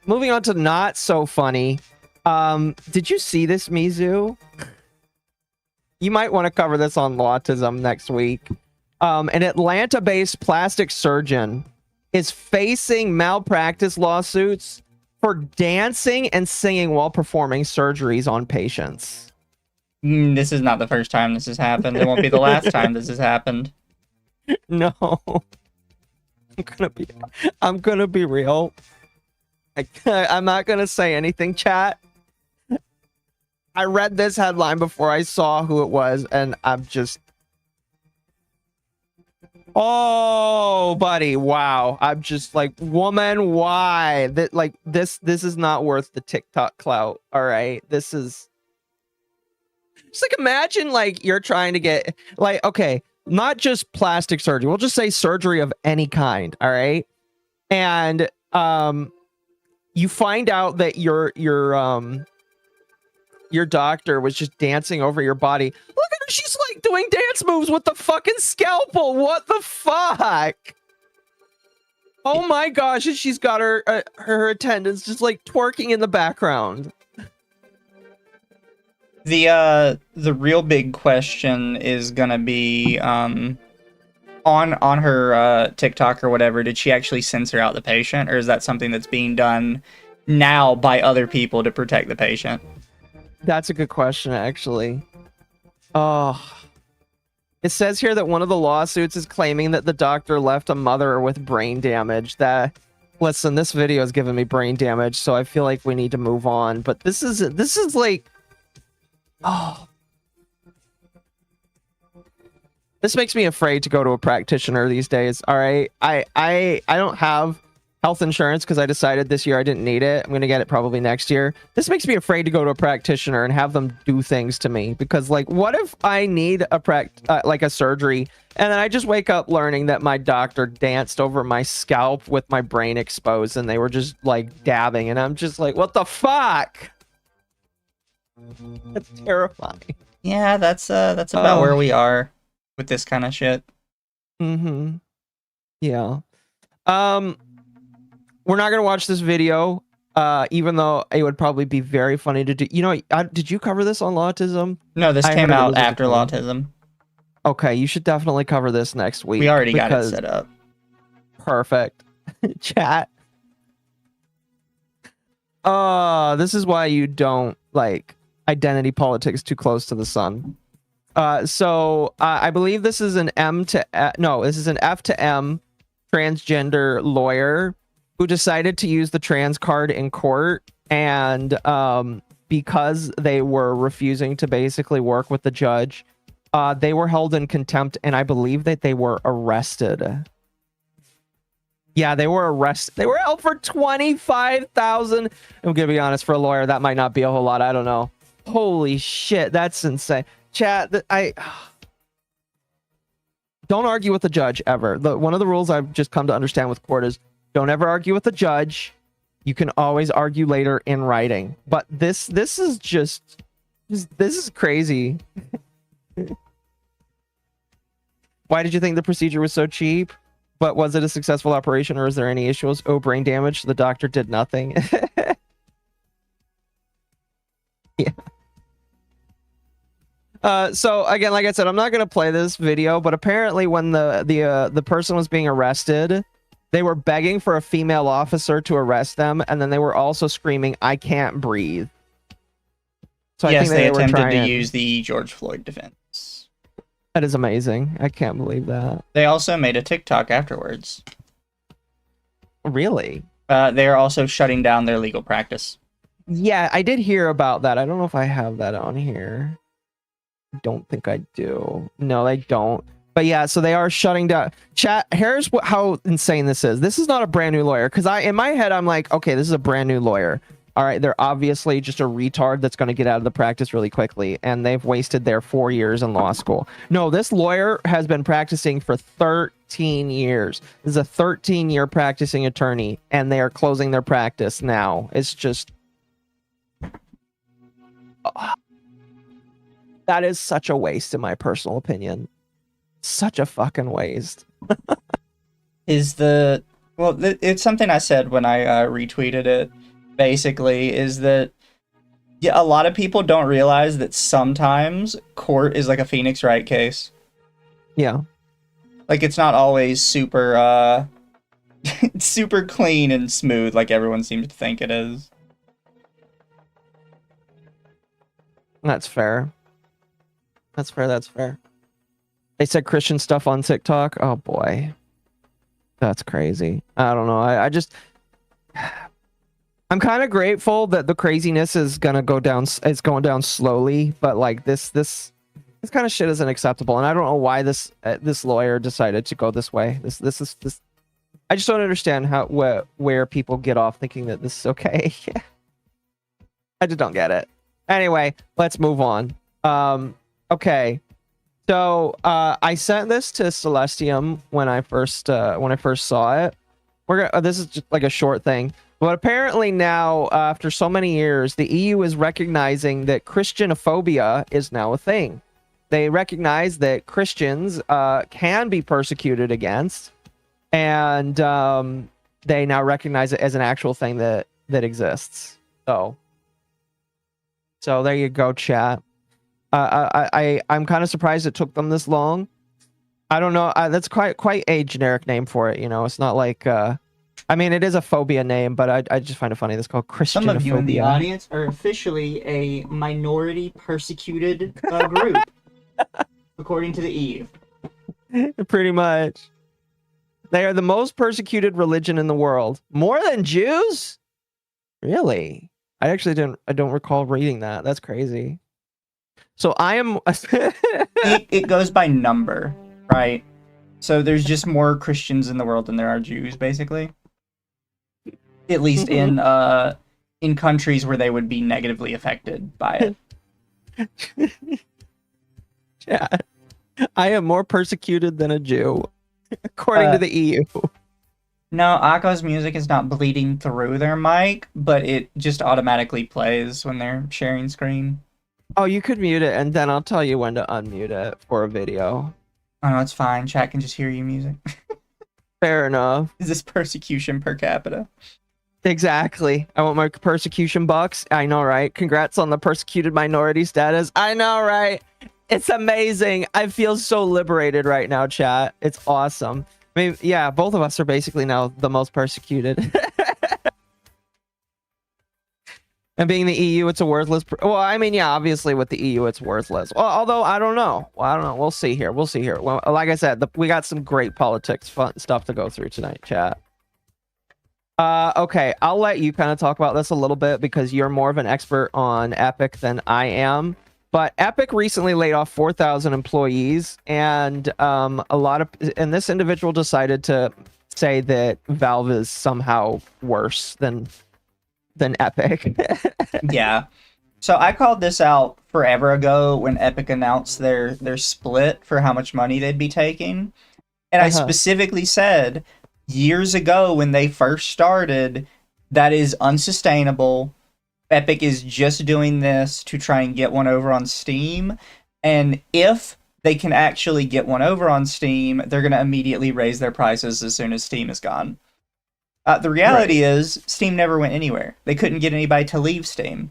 Moving on to not so funny. Did you see this, Mizu? You might want to cover this on Autism next week. An Atlanta-based plastic surgeon is facing malpractice lawsuits for dancing and singing while performing surgeries on patients. This is not the first time this has happened. It won't be the last time this has happened. No. I'm gonna be real. I'm not gonna say anything, chat. I read this headline before I saw who it was, and I'm just... Oh, buddy, wow. I'm just like, woman, why? That, like, this is not worth the TikTok clout, all right? This is... Just like, imagine, like, you're trying to get... Like, okay, not just plastic surgery. We'll just say surgery of any kind, all right? And, you find out that your doctor was just dancing over your body. Look at her, she's like doing dance moves with the fucking scalpel. What the fuck? Oh my gosh, and she's got her attendants just like twerking in the background. The real big question is gonna be, on on her TikTok or whatever, did she actually censor out the patient, or is that something that's being done now by other people to protect the patient? That's a good question, actually. Oh, it says here that one of the lawsuits is claiming that the doctor left a mother with brain damage. Listen, this video is giving me brain damage, so I feel like we need to move on. But this is like, oh, this makes me afraid to go to a practitioner these days. All right, I don't have health insurance because I decided this year I didn't need it. I'm gonna get it probably next year. This makes me afraid to go to a practitioner and have them do things to me, because like, what if I need a like a surgery, and then I just wake up learning that my doctor danced over my scalp with my brain exposed and they were just like dabbing, and I'm just like, what the fuck? That's terrifying. Yeah, that's about where we are with this kind of shit. Mm-hmm. Yeah. We're not gonna watch this video, even though it would probably be very funny to do. You know, did you cover this on Lawtism? No, this came out after Lawtism. Okay, you should definitely cover this next week. We already got it set up. Perfect. Chat. This is why you don't like identity politics too close to the sun. So I believe this is an this is an F to M transgender lawyer who decided to use the trans card in court, and because they were refusing to basically work with the judge, they were held in contempt, and I believe that they were arrested. Yeah, they were arrested. They were held for $25,000. I'm gonna be honest, for a lawyer, that might not be a whole lot. I don't know. Holy shit, that's insane. Chat, don't argue with the judge ever. One of the rules I've just come to understand with court is don't ever argue with the judge. You can always argue later in writing. But this is just this is crazy. Why did you think the procedure was so cheap? But was it a successful operation, or is there any issues? Oh, brain damage. The doctor did nothing. Yeah. So again, like I said, I'm not gonna play this video, but apparently when the person was being arrested, they were begging for a female officer to arrest them, and then they were also screaming, "I can't breathe." So yes, I think they were attempted to use the George Floyd defense. That is amazing. I can't believe that. They also made a TikTok afterwards. Really? They're also shutting down their legal practice. Yeah, I did hear about that. I don't know if I have that on here. I don't think I do. No, I don't. But yeah, so they are shutting down. Chat, here's how insane this is. This is not a brand new lawyer, because in my head, I'm like, okay, this is a brand new lawyer. All right, they're obviously just a retard that's going to get out of the practice really quickly, and they've wasted their 4 years in law school. No, this lawyer has been practicing for 13 years. This is a 13-year practicing attorney, and they are closing their practice now. It's just... that is such a waste, in my personal opinion. Such a fucking waste. Well, it's something I said when I retweeted it. Basically, is that a lot of people don't realize that sometimes court is like a Phoenix Wright case. Yeah. Like, it's not always super super clean and smooth like everyone seems to think it is. That's fair. That's fair. That's fair. They said Christian stuff on TikTok. Oh boy, that's crazy. I don't know. I just, I'm kind of grateful that the craziness is gonna go down. It's going down slowly, but like this kind of shit isn't acceptable, and I don't know why this lawyer decided to go this way. This. I just don't understand where people get off thinking that this is okay. I just don't get it. Anyway, let's move on. Okay. So I sent this to Celestium when I first saw it. This is just like a short thing, but apparently now after so many years, the EU is recognizing that Christianophobia is now a thing. They recognize that Christians can be persecuted against, and they now recognize it as an actual thing that exists. So there you go, chat. I'm kind of surprised it took them this long. I don't know. That's quite a generic name for it. You know, it's not like. I mean, it is a phobia name, but I just find it funny. That's called Christianophobia. Some of you in the audience are officially a minority persecuted group, according to the EU. Pretty much. They are the most persecuted religion in the world. More than Jews? Really? I don't recall reading that. That's crazy. So I am it goes by number, right? So there's just more Christians in the world than there are Jews, basically. At least in countries where they would be negatively affected by it. Yeah. I am more persecuted than a Jew, according to the EU. No, Akko's music is not bleeding through their mic, but it just automatically plays when they're sharing screen. Oh, you could mute it, and then I'll tell you when to unmute it for a video. Oh, no, it's fine. Chat can just hear you music. Fair enough. Is this persecution per capita? Exactly. I want my persecution bucks. I know, right? Congrats on the persecuted minority status. I know, right? It's amazing. I feel so liberated right now, chat. It's awesome. I mean, yeah, both of us are basically now the most persecuted. And being the EU, it's a worthless. Well, I mean, yeah, obviously with the EU, it's worthless. Well, although I don't know. Well, I don't know. We'll see here. We'll see here. Well, like I said, we got some great politics, fun stuff to go through tonight, chat. Okay, I'll let you kind of talk about this a little bit because you're more of an expert on Epic than I am. But Epic recently laid off 4,000 employees, and and this individual decided to say that Valve is somehow worse than Epic. Yeah. So I called this out forever ago when Epic announced their split for how much money they'd be taking. And I specifically said years ago when they first started, that is unsustainable. Epic is just doing this to try and get one over on Steam. And if they can actually get one over on Steam, they're going to immediately raise their prices as soon as Steam is gone. The reality is, Steam never went anywhere. They couldn't get anybody to leave Steam.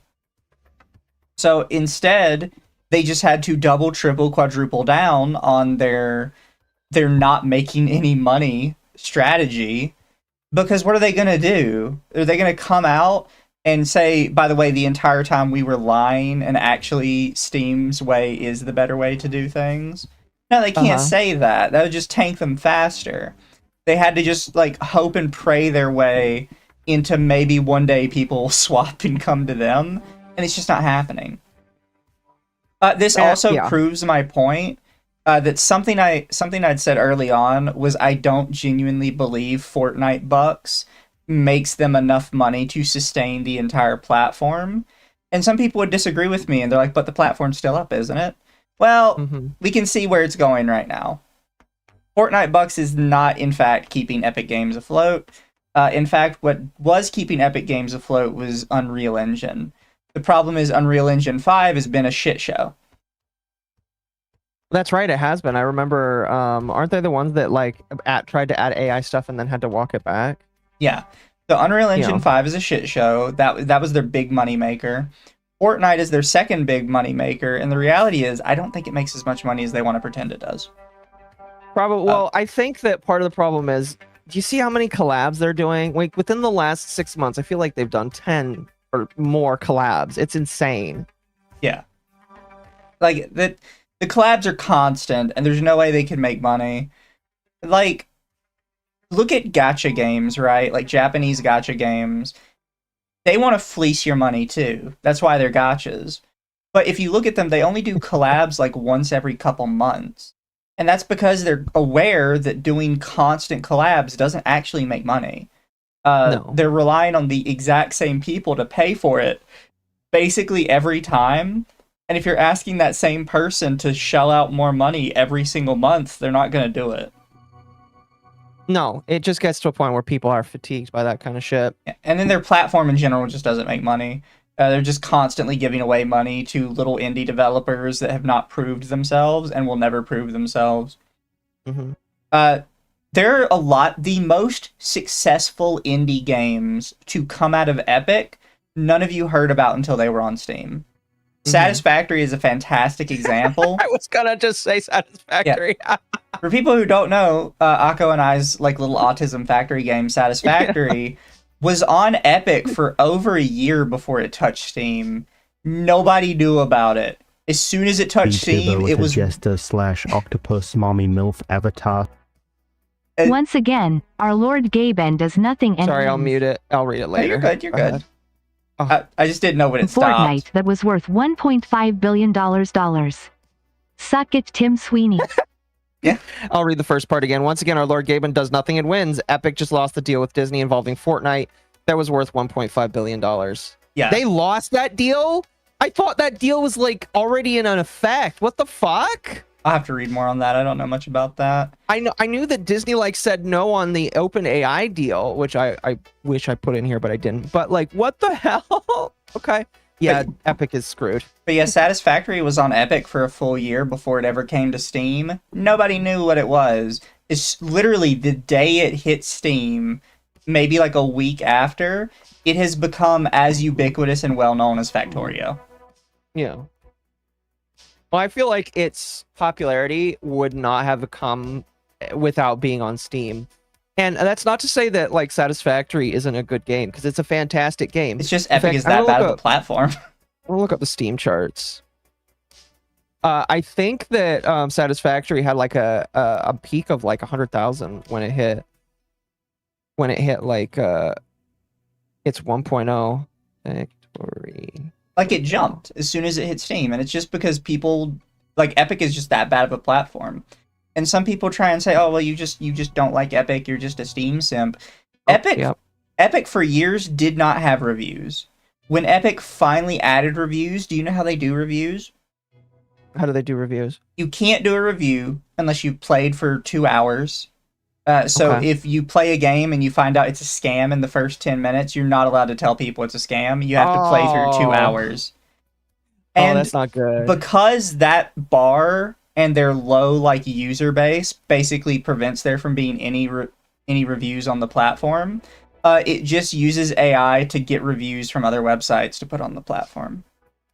So instead, they just had to double, triple, quadruple down on their not making any money strategy. Because what are they going to do? Are they going to come out and say, by the way, the entire time we were lying and actually Steam's way is the better way to do things? No, they can't say that. That would just tank them faster. They had to just like hope and pray their way into maybe one day people swap and come to them, and it's just not happening. This also proves my point that something I'd said early on was I don't genuinely believe Fortnite bucks makes them enough money to sustain the entire platform. And some people would disagree with me, and they're like, "But the platform's still up, isn't it?" Well, we can see where it's going right now. Fortnite bucks is not, in fact, keeping Epic Games afloat. In fact, what was keeping Epic Games afloat was Unreal Engine. The problem is Unreal Engine 5 has been a shit show. That's right, it has been. I remember, aren't they the ones that like tried to add AI stuff and then had to walk it back? Yeah. The Unreal Engine 5 is a shit show. That was their big money maker. Fortnite is their second big money maker, and the reality is I don't think it makes as much money as they want to pretend it does. Probably. Well, I think that part of the problem is, do you see how many collabs they're doing? Like within the last 6 months, I feel like they've done 10 or more collabs. It's insane. Yeah. Like the collabs are constant, and there's no way they can make money. Like, look at gacha games, right? Like Japanese gacha games. They want to fleece your money too. That's why they're gachas. But if you look at them, they only do collabs like once every couple months. And that's because they're aware that doing constant collabs doesn't actually make money. No. They're relying on the exact same people to pay for it basically every time. And if you're asking that same person to shell out more money every single month, they're not going to do it. No, it just gets to a point where people are fatigued by that kind of shit. And then their platform in general just doesn't make money. They're just constantly giving away money to little indie developers that have not proved themselves and will never prove themselves. There are the most successful indie games to come out of Epic, none of you heard about until they were on Steam. Satisfactory is a fantastic example. I was gonna just say Satisfactory. For people who don't know, Akko and I's like little autism factory game, Satisfactory, was on Epic for over a year before it touched Steam. Nobody knew about it. As soon as it touched Steam, it was jester / octopus mommy milf avatar. Once again, our Lord Gaben does nothing and Sorry, I'll mute it. I'll read it No, later. you're good. You're good. Oh. I just didn't know when it Fortnite stopped. that was worth $1.5 billion. Suck it, Tim Sweeney. I'll read the first part again. Once again, our Lord Gaben does nothing and wins. Epic just lost the deal with Disney involving Fortnite that was worth $1.5 billion. Yeah. They lost that deal? I thought that deal was like already in effect. What the fuck? I'll have to read more on that. I don't know much about that. I knew that Disney like said no on the open AI deal, which I wish I put in here, but I didn't. But like, what the hell? Okay. Yeah, Epic is screwed. But yeah, Satisfactory was on Epic for a full year before it ever came to Steam. Nobody knew what it was. It's literally the day it hit Steam, maybe like a week after, it has become as ubiquitous and well known as Factorio. Yeah. Well, I feel like its popularity would not have come without being on Steam. And that's not to say that like Satisfactory isn't a good game, because it's a fantastic game. It's just In Epic fact, is that bad of a platform. We'll look up the Steam charts. I think that Satisfactory had like a peak of like 100,000 when it hit. When it hit like its 1.0 Factory. Like it jumped as soon as it hit Steam, and it's just because people like Epic is just that bad of a platform. And some people try and say, "Oh, well, you just don't like Epic. You're just a Steam simp." Epic for years did not have reviews. When Epic finally added reviews, do you know how they do reviews? How do they do reviews? You can't do a review unless you've played for 2 hours. If you play a game and you find out it's a scam in the first 10 minutes, you're not allowed to tell people it's a scam. You have to play through 2 hours. And that's not good. Because that bar and their low like user base basically prevents there from being any reviews on the platform, it just uses AI to get reviews from other websites to put on the platform.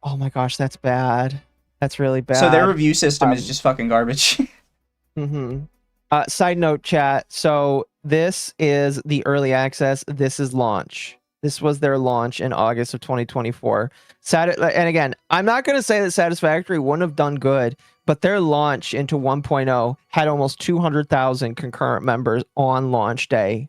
Oh my gosh, that's bad. That's really bad. So their review system is just fucking garbage. Mm-hmm. Side note, chat. So this is the early access. This is launch. This was their launch in August of 2024. And again, I'm not going to say that Satisfactory wouldn't have done good, but their launch into 1.0 had almost 200,000 concurrent members on launch day.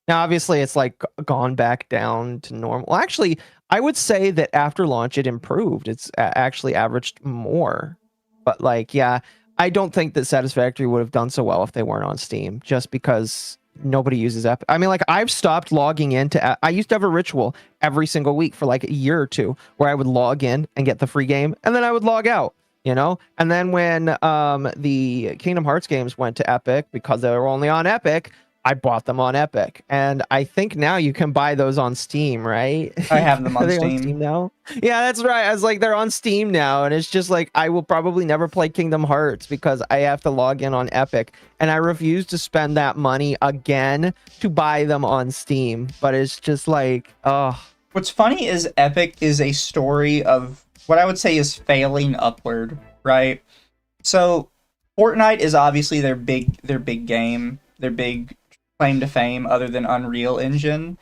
Now, obviously, it's like gone back down to normal. Well, actually, I would say that after launch, it improved. It's actually averaged more. But like, yeah, I don't think that Satisfactory would have done so well if they weren't on Steam, just because nobody uses Epic. I mean, like, I've stopped logging into... I used to have a ritual every single week for like a year or two where I would log in and get the free game, and then I would log out, you know? And then when the Kingdom Hearts games went to Epic, because they were only on Epic, I bought them on Epic. And I think now you can buy those on Steam, right? I have them on Are they Steam. on Steam now? Yeah, that's right. I was like, they're on Steam now. And it's just like, I will probably never play Kingdom Hearts because I have to log in on Epic. And I refuse to spend that money again to buy them on Steam. But it's just like, oh. What's funny is Epic is a story of what I would say is failing upward, right? So Fortnite is obviously their big game, their big claim to fame other than Unreal Engine.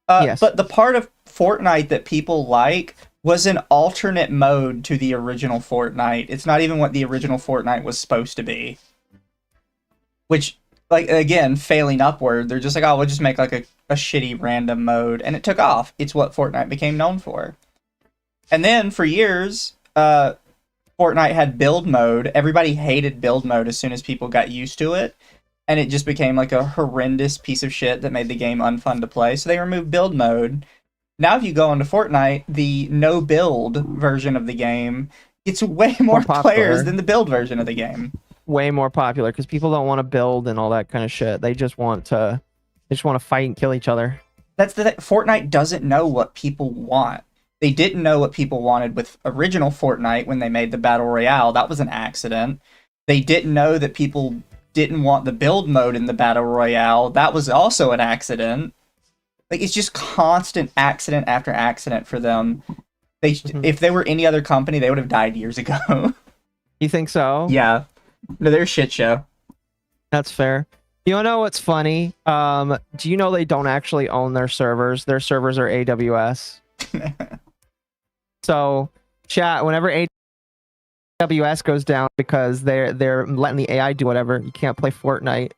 Yes. But the part of Fortnite that people like was an alternate mode to the original Fortnite. It's not even what the original Fortnite was supposed to be. Which, like, again, failing upward. They're just like, oh, we'll just make like a shitty random mode. And it took off. It's what Fortnite became known for. And then for years, Fortnite had build mode. Everybody hated build mode as soon as people got used to it. And it just became like a horrendous piece of shit that made the game unfun to play. So they removed build mode. Now if you go into Fortnite, the no build version of the game gets way more players than the build version of the game. Way more popular because people don't want to build and all that kind of shit. They just want to fight and kill each other. That's the thing. Fortnite doesn't know what people want. They didn't know what people wanted with original Fortnite when they made the Battle Royale. That was an accident. They didn't know that people didn't want the build mode in the Battle Royale. That was also an accident. Like, it's just constant accident after accident for them. If they were any other company, they would have died years ago. You think so? Yeah. No, they're a shit show. That's fair. You wanna know what's funny? Do you know they don't actually own their servers? Their servers are AWS. So, chat, whenever AWS goes down because they're letting the AI do whatever, you can't play Fortnite.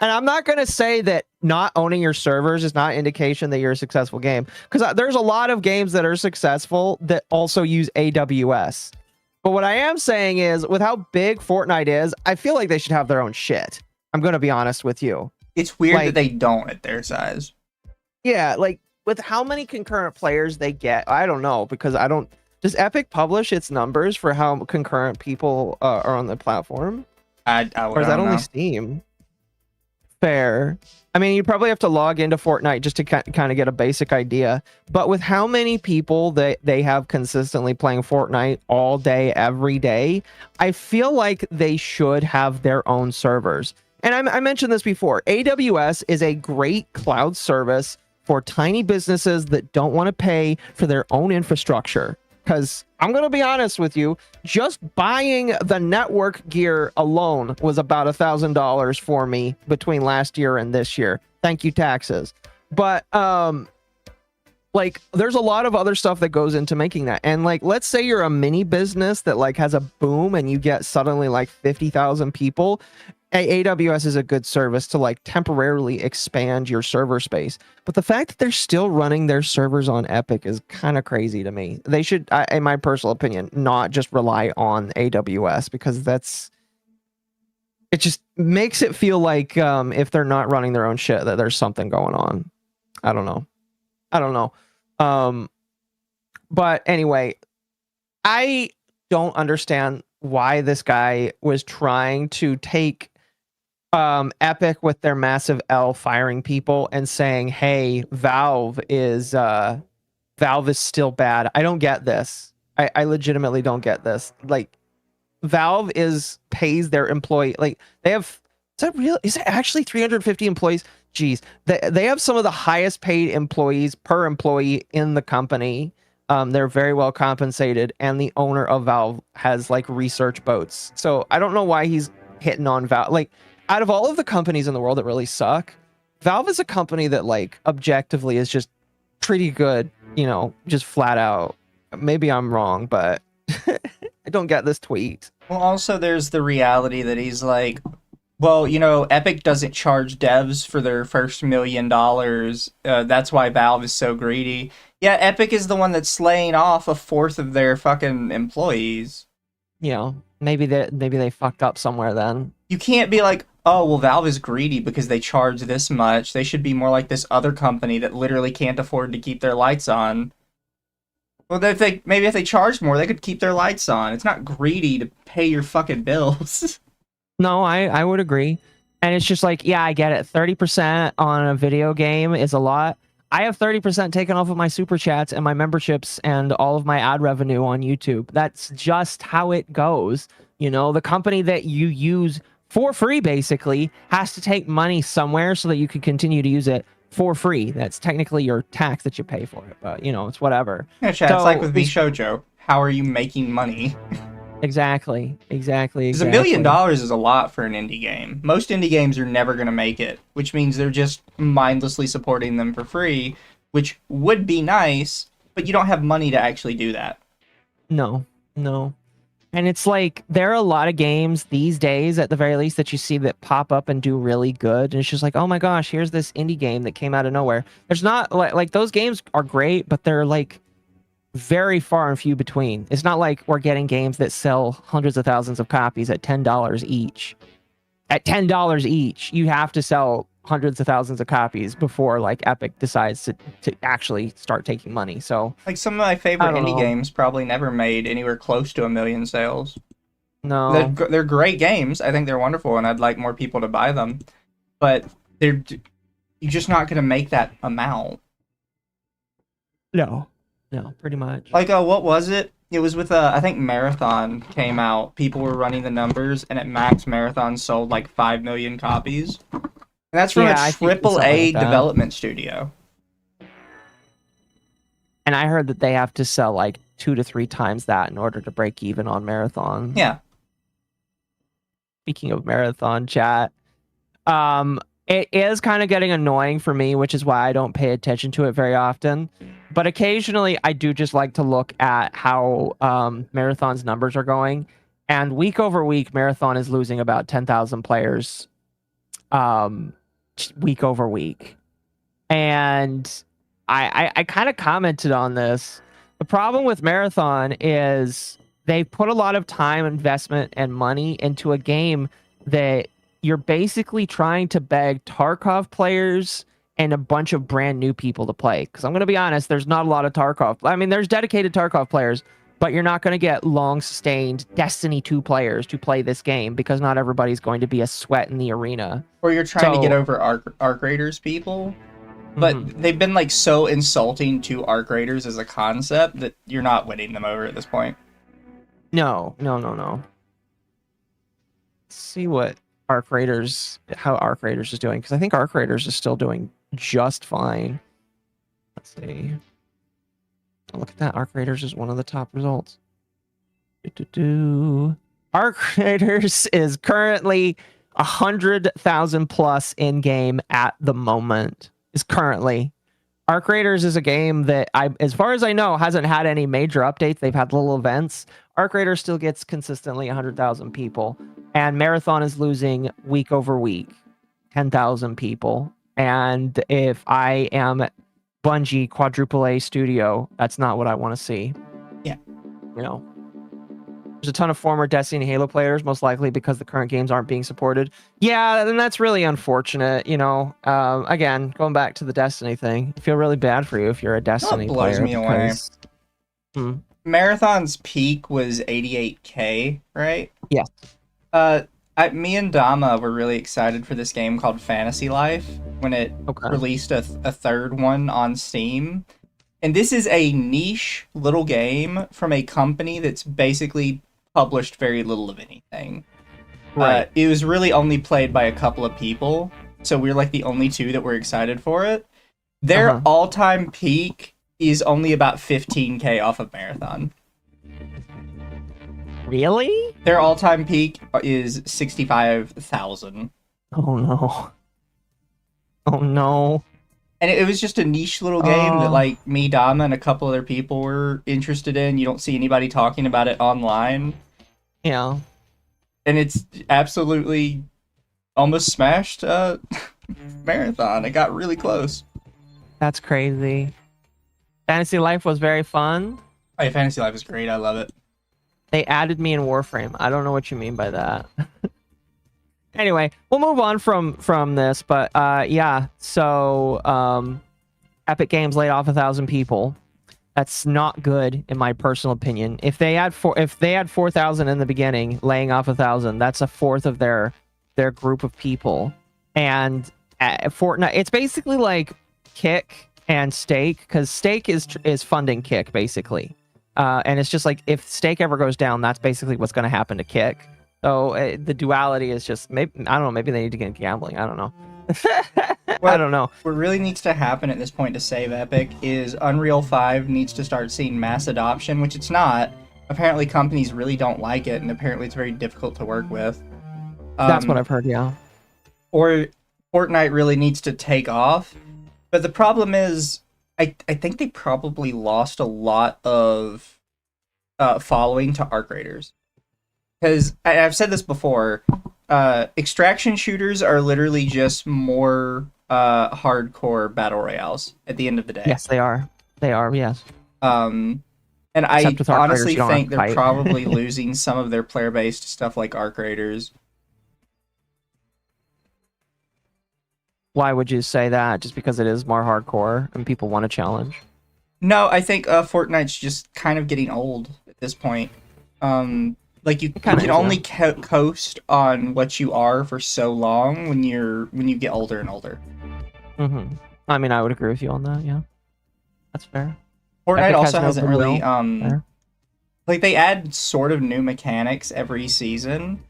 And I'm not going to say that not owning your servers is not an indication that you're a successful game, because there's a lot of games that are successful that also use AWS. But what I am saying is, with how big Fortnite is, I feel like they should have their own shit. I'm going to be honest with you. It's weird that they don't at their size. Yeah, like with how many concurrent players they get, I don't know, because I don't. Does Epic publish its numbers for how concurrent people are on the platform? Or is that only Steam? Fair. I mean, you probably have to log into Fortnite just to kind of get a basic idea. But with how many people they have consistently playing Fortnite all day, every day, I feel like they should have their own servers. And I mentioned this before. AWS is a great cloud service for tiny businesses that don't want to pay for their own infrastructure. Because I'm going to be honest with you, just buying the network gear alone was about $1,000 for me between last year and this year. Thank you, taxes. But like, there's a lot of other stuff that goes into making that. And like, let's say you're a mini business that like has a boom and you get suddenly like 50,000 people. AWS is a good service to like temporarily expand your server space. But the fact that they're still running their servers on Epic is kind of crazy to me. They should, in my personal opinion, not just rely on AWS, because it just makes it feel like if they're not running their own shit, that there's something going on. I don't know. But anyway, I don't understand why this guy was trying to take Epic with their massive L firing people and saying, hey, Valve is still bad. I don't get this. I legitimately don't get this. Like, Valve pays their employee, like, they have, is it actually 350 employees? Jeez, they have some of the highest paid employees per employee in the company. They're very well compensated, and the owner of Valve has like research boats. So I don't know why he's hitting on Valve. Like, out of all of the companies in the world that really suck, Valve is a company that like objectively is just pretty good, you know, just flat out. Maybe I'm wrong, but I don't get this tweet. Well, also there's the reality that he's like, well, you know, Epic doesn't charge devs for their first $1 million. That's why Valve is so greedy. Yeah, Epic is the one that's slaying off a fourth of their fucking employees. You know, maybe they fucked up somewhere then. You can't be like, oh, well, Valve is greedy because they charge this much. They should be more like this other company that literally can't afford to keep their lights on. Well, if they charged more, they could keep their lights on. It's not greedy to pay your fucking bills. No, I would agree. And it's just like, yeah, I get it. 30% on a video game is a lot. I have 30% taken off of my super chats and my memberships and all of my ad revenue on YouTube. That's just how it goes. You know, the company that you use for free basically has to take money somewhere so that you can continue to use it for free. That's technically your tax that you pay for it, but you know, it's whatever. Yeah, Chad, it's like with Bishojo. How are you making money? Exactly. Because $1 million is a lot for an indie game. Most indie games are never going to make it, which means they're just mindlessly supporting them for free, which would be nice, but you don't have money to actually do that. No. And it's like, there are a lot of games these days, at the very least, that you see that pop up and do really good. And it's just like, oh my gosh, here's this indie game that came out of nowhere. There's not, like those games are great, but they're like very far and few between. It's not like we're getting games that sell hundreds of thousands of copies at $10 each. At $10 each, you have to sell hundreds of thousands of copies before like Epic decides to actually start taking money. So like some of my favorite indie games probably never made anywhere close to 1 million sales. No, they're great games. I think they're wonderful, and I'd like more people to buy them. But you're just not going to make that amount. No, pretty much. Like, what was it? It was with, I think Marathon came out. People were running the numbers, and at max, Marathon sold like 5 million copies. And that's from a AAA development studio. And I heard that they have to sell like 2 to 3 times that in order to break even on Marathon. Yeah. Speaking of Marathon, chat, it is kind of getting annoying for me, which is why I don't pay attention to it very often. But occasionally, I do just like to look at how Marathon's numbers are going. And week over week, Marathon is losing about 10,000 players week over week. And I kind of commented on this. The problem with Marathon is they've put a lot of time, investment, and money into a game that you're basically trying to beg Tarkov players and a bunch of brand new people to play. Because I'm going to be honest, there's not a lot of Tarkov. I mean, there's dedicated Tarkov players, but you're not going to get long-sustained Destiny 2 players to play this game because not everybody's going to be a sweat in the arena. Or you're trying to get over Arc Raiders people. But they've been like so insulting to Arc Raiders as a concept that you're not winning them over at this point. No. Let's see what how Arc Raiders is doing, because I think Arc Raiders is still doing just fine. Let's see. Oh, look at that. Arc Raiders is one of the top results. Arc Raiders is currently 100,000 plus in game at the moment. Is currently. Arc Raiders is a game that, as far as I know, hasn't had any major updates. They've had little events. Arc Raiders still gets consistently 100,000 people, and Marathon is losing week over week 10,000 people. And if I am Bungie quadruple A studio, that's not what I want to see. Yeah. You know, there's a ton of former Destiny and Halo players, most likely because the current games aren't being supported. Yeah, and that's really unfortunate. You know, again, going back to the Destiny thing, I feel really bad for you if you're a Destiny blows player. me away. Marathon's peak was 88K, right? Yes. Me and Dama were really excited for this game called Fantasy Life when it released a third one on Steam. And this is a niche little game from a company that's basically published very little of anything. Right. It was really only played by a couple of people, so we're like the only two that were excited for it. Their all-time peak is only about 15K off of Marathon. Really? Their all-time peak is 65,000. Oh no. Oh no. And it was just a niche little game that like me, Dama, and a couple other people were interested in. You don't see anybody talking about it online. Yeah. And it's absolutely almost smashed Marathon. It got really close. That's crazy. Fantasy Life was very fun. Oh, yeah, Fantasy Life is great. I love it. They added me in Warframe. I don't know what you mean by that. Anyway, we'll move on from this, but yeah. So Epic Games laid off 1,000 people. That's not good, in my personal opinion. If they had 4,000 in the beginning, laying off 1,000, that's a fourth of their group of people. And Fortnite, it's basically like Kick and Stake, because Stake is funding Kick basically, and it's just like if Stake ever goes down, that's basically what's going to happen to Kick. So the duality is just, maybe, I don't know, maybe they need to get into gambling. I don't know. I don't know. What really needs to happen at this point to save Epic is Unreal 5 needs to start seeing mass adoption, which it's not. Apparently companies really don't like it, and apparently it's very difficult to work with. That's what I've heard, yeah. Or Fortnite really needs to take off. But the problem is, I think they probably lost a lot of following to Arc Raiders. Because I've said this before, extraction shooters are literally just more hardcore battle royales at the end of the day. Yes, they are. They are, yes. And I honestly think they're probably losing some of their player base to stuff like Arc Raiders. Why would you say that? Just because it is more hardcore and people want a challenge? No, I think Fortnite's just kind of getting old at this point. Like you can only coast on what you are for so long when you get older and older. Mm-hmm. I mean, I would agree with you on that. Yeah, that's fair. Fortnite Epic also hasn't really like they add sort of new mechanics every season,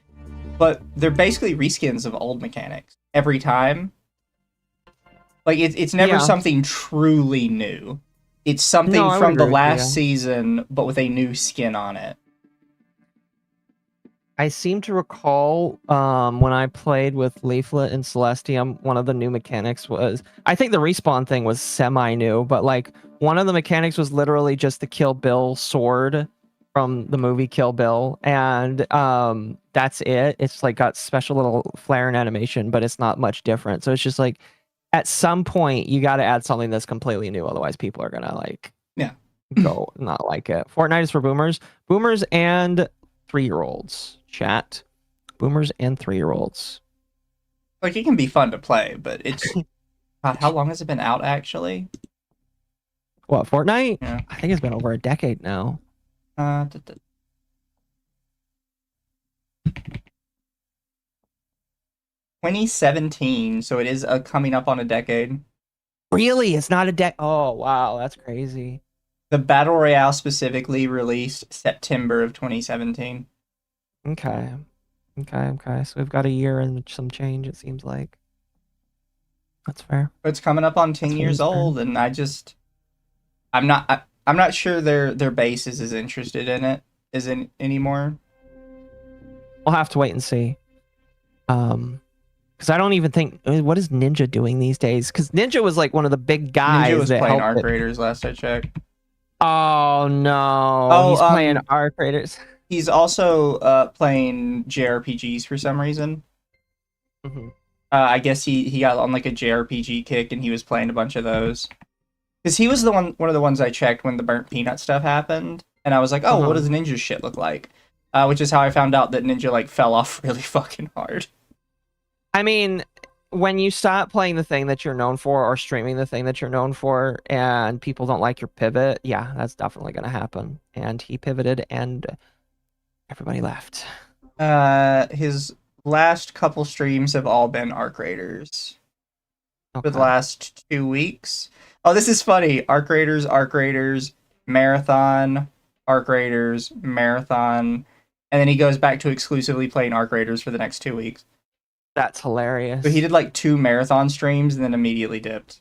but they're basically reskins of old mechanics every time. Like it's never something truly new. It's something No, I would from the agree with you, last yeah. season, but with a new skin on it. I seem to recall when I played with Leaflet and Celestium, one of the new mechanics was, I think the respawn thing was semi-new, but like one of the mechanics was literally just the Kill Bill sword from the movie Kill Bill, and that's it. It's like got special little flare and animation, but it's not much different. So it's just like at some point you got to add something that's completely new, otherwise people are gonna like Yeah. go not like it. Fortnite is for boomers and 3-year-olds. Chat, boomers and 3-year-olds. Like, it can be fun to play, but it's... God, how long has it been out, actually? What, Fortnite? Yeah. I think it's been over a decade now. 2017, so it is coming up on a decade. Really? It's not a Oh, wow, that's crazy. The Battle Royale specifically released September of 2017. Okay. So we've got a year and some change, it seems like. That's fair. It's coming up on 10 years old, and I'm not sure their base is as interested in it anymore. We'll have to wait and see. Because I don't even think, what is Ninja doing these days? Because Ninja was like one of the big guys Ninja was that playing helped Arc Raiders last I checked. Oh no, Oh, he's playing Arc Raiders. He's also playing JRPGs for some reason. Mm-hmm. I guess he got on like a JRPG kick, and he was playing a bunch of those. Because he was one of the ones I checked when the burnt peanut stuff happened, and I was like, oh, what does Ninja's shit look like? Which is how I found out that Ninja like fell off really fucking hard. I mean, when you stop playing the thing that you're known for or streaming the thing that you're known for, and people don't like your pivot, yeah, that's definitely going to happen. And he pivoted, and everybody left. His last couple streams have all been Arc Raiders. For the last 2 weeks. Oh, this is funny. Arc Raiders, Marathon, Arc Raiders, Marathon, and then he goes back to exclusively playing Arc Raiders for the next 2 weeks. That's hilarious. So he did like 2 marathon streams and then immediately dipped.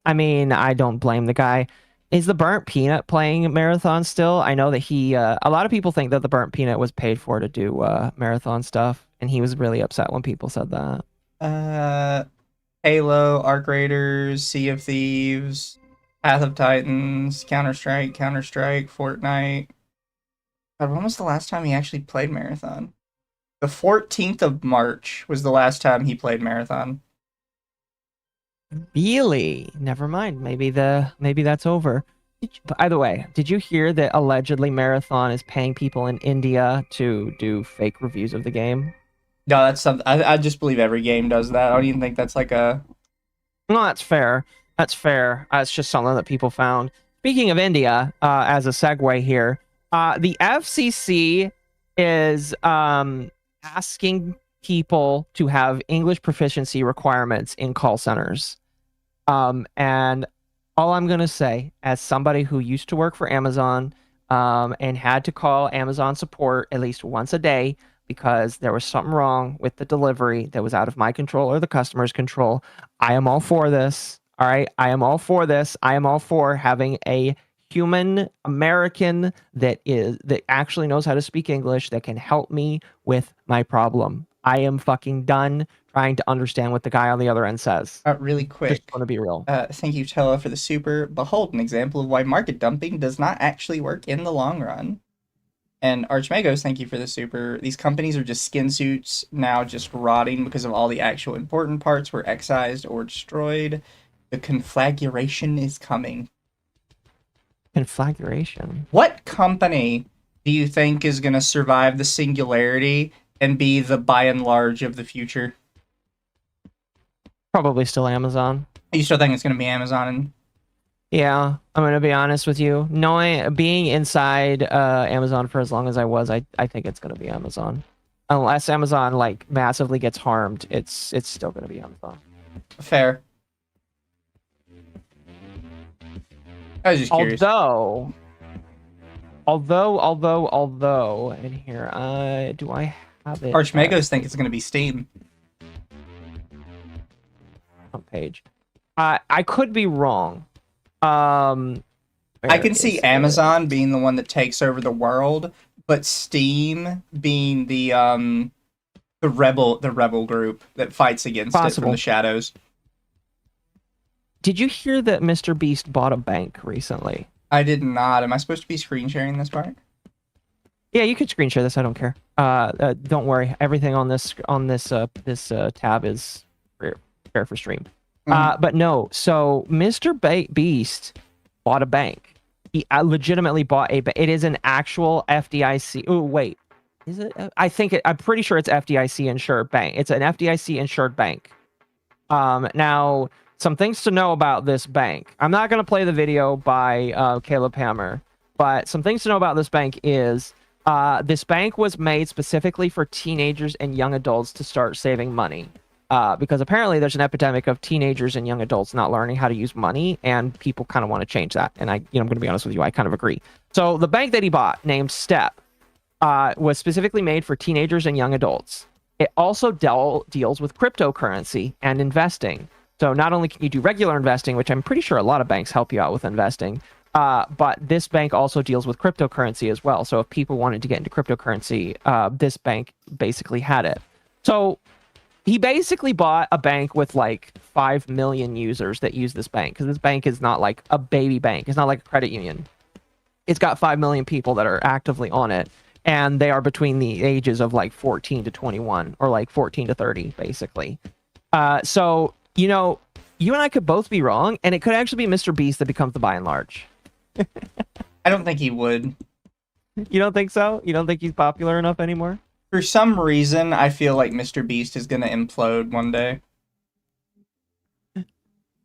I mean, I don't blame the guy. Is the Burnt Peanut playing Marathon still? I know that he, a lot of people think that the Burnt Peanut was paid for to do Marathon stuff, and he was really upset when people said that. Halo, Arc Raiders, Sea of Thieves, Path of Titans, Counter-Strike, Fortnite. God, when was the last time he actually played Marathon? The 14th of March was the last time he played Marathon. Really? Never mind. Maybe that's over. By the way, did you hear that allegedly Marathon is paying people in India to do fake reviews of the game? No, that's something. I just believe every game does that. I don't even think that's like a... No, that's fair. That's fair. It's just something that people found. Speaking of India, as a segue here, the FCC is asking people to have English proficiency requirements in call centers. And all I'm going to say, as somebody who used to work for Amazon and had to call Amazon support at least once a day because there was something wrong with the delivery that was out of my control or the customer's control, I am all for this. All right. I am all for this. I am all for having a human American that actually knows how to speak English that can help me with my problem. I am fucking done trying to understand what the guy on the other end says. Really quick. Just want to be real. Thank you, Tella, for the super. Behold an example of why market dumping does not actually work in the long run. And Archmagos, thank you for the super. These companies are just skin suits now, just rotting because of all the actual important parts were excised or destroyed. The conflagration is coming. Conflagration? What company do you think is going to survive the singularity and be the by and large of the future? Probably still Amazon. You still think it's going to be Amazon? Yeah, I'm going to be honest with you. Being inside Amazon for as long as I was, I think it's going to be Amazon. Unless Amazon like massively gets harmed, it's still going to be Amazon. Fair. I was just curious. Although, and here, do I have it? Archmagos think it's going to be Steam. Page. I could be wrong. I can see Amazon being the one that takes over the world, but Steam being the rebel group that fights against it from the shadows. Did you hear that Mr. Beast bought a bank recently? I did not. Am I supposed to be screen sharing this part? Yeah, you could screen share this. I don't care. Don't worry. Everything on this tab is fair for stream. But no. So Mr. Beast bought a bank. He legitimately bought a bank. It is an actual FDIC. Oh wait, is it? I'm pretty sure it's FDIC insured bank. It's an FDIC insured bank. Now some things to know about this bank. I'm not gonna play the video by Caleb Hammer, but some things to know about this bank is this bank was made specifically for teenagers and young adults to start saving money. Because apparently there's an epidemic of teenagers and young adults not learning how to use money, and people kind of want to change that. And I'm going to be honest with you, I kind of agree. So the bank that he bought, named Step, was specifically made for teenagers and young adults. It also deals with cryptocurrency and investing. So not only can you do regular investing, which I'm pretty sure a lot of banks help you out with investing, but this bank also deals with cryptocurrency as well. So if people wanted to get into cryptocurrency, this bank basically had it. So he basically bought a bank with like 5 million users that use this bank, because this bank is not like a baby bank. It's not like a credit union. It's got 5 million people that are actively on it, and they are between the ages of like 14 to 21 or like 14 to 30, basically. So, you and I could both be wrong, and it could actually be Mr. Beast that becomes the buy and large. I don't think he would. You don't think so? You don't think he's popular enough anymore? For some reason, I feel like Mr. Beast is going to implode one day.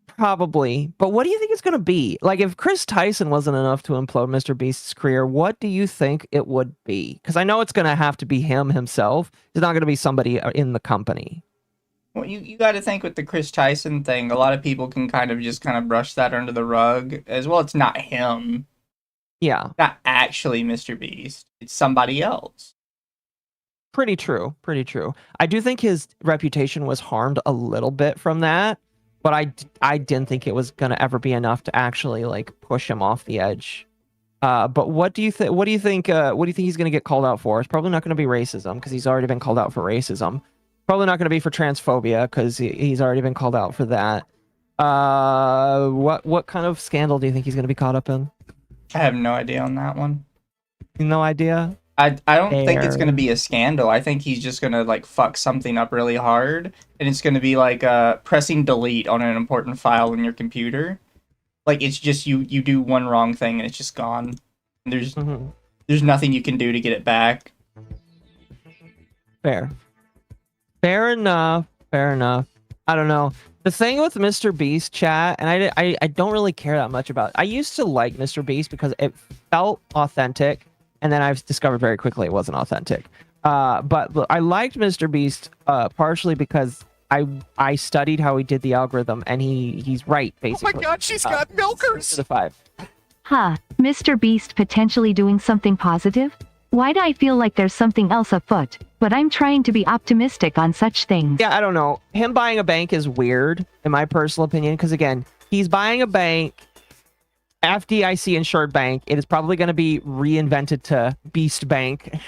Probably. But what do you think it's going to be? Like, if Chris Tyson wasn't enough to implode Mr. Beast's career, what do you think it would be? Because I know it's going to have to be him himself. It's not going to be somebody in the company. Well, you got to think with the Chris Tyson thing, a lot of people can kind of brush that under the rug. As well, it's not him. Yeah. Not actually Mr. Beast. It's somebody else. Pretty true. Pretty true. I do think his reputation was harmed a little bit from that, but I didn't think it was going to ever be enough to actually like push him off the edge. But what do you think? What do you think he's going to get called out for? It's probably not going to be racism, because he's already been called out for racism. Probably not going to be for transphobia, because he's already been called out for that. What kind of scandal do you think he's going to be caught up in? I have no idea on that one. No idea. I don't think it's going to be a scandal. I think he's just going to like fuck something up really hard, and it's going to be like pressing delete on an important file in your computer. Like, it's just you do one wrong thing and it's just gone. And there's nothing you can do to get it back. Fair enough. I don't know. The thing with Mr. Beast chat, and I don't really care that much about it. I used to like Mr. Beast because it felt authentic. And then I've discovered very quickly it wasn't authentic. But I liked Mr. Beast partially because I studied how he did the algorithm, and he's right, basically. Oh my god, she's got milkers! To the 5. Huh, Mr. Beast potentially doing something positive? Why do I feel like there's something else afoot? But I'm trying to be optimistic on such things. Yeah, I don't know. Him buying a bank is weird, in my personal opinion, because again, he's buying a bank, FDIC insured bank. It is probably going to be reinvented to Beast Bank.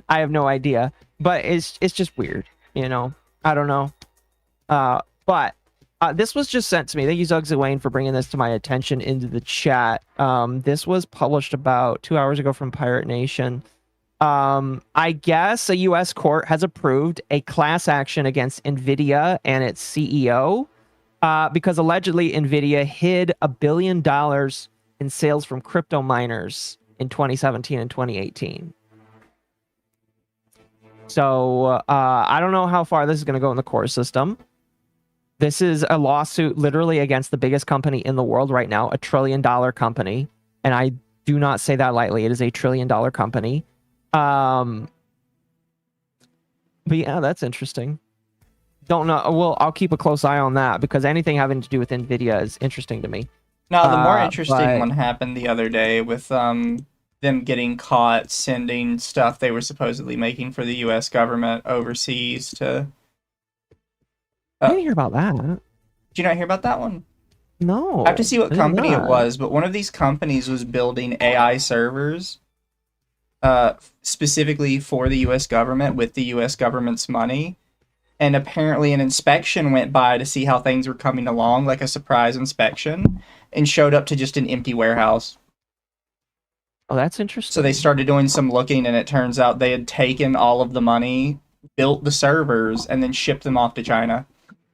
I have no idea, but it's just weird, I don't know. But this was just sent to me. Thank you, Zuggs and Wayne, for bringing this to my attention into the chat. This was published about 2 hours ago from Pirate Nation. I guess a U.S. court has approved a class action against NVIDIA and its CEO. Because allegedly NVIDIA hid $1 billion in sales from crypto miners in 2017 and 2018. So I don't know how far this is going to go in the court system. This is a lawsuit literally against the biggest company in the world right now, $1 trillion company. And I do not say that lightly. It is a $1 trillion company. But yeah, that's interesting. Don't know. Well, I'll keep a close eye on that, because anything having to do with NVIDIA is interesting to me. No, the more interesting one happened the other day with them getting caught sending stuff they were supposedly making for the U.S. government overseas to... I didn't hear about that. Did you not hear about that one? No. I have to see what I did company it not. was, but one of these companies was building AI servers specifically for the US government with the US government's money. And apparently an inspection went by to see how things were coming along, like a surprise inspection, and showed up to just an empty warehouse. Oh, that's interesting. So they started doing some looking, and it turns out they had taken all of the money, built the servers, and then shipped them off to China.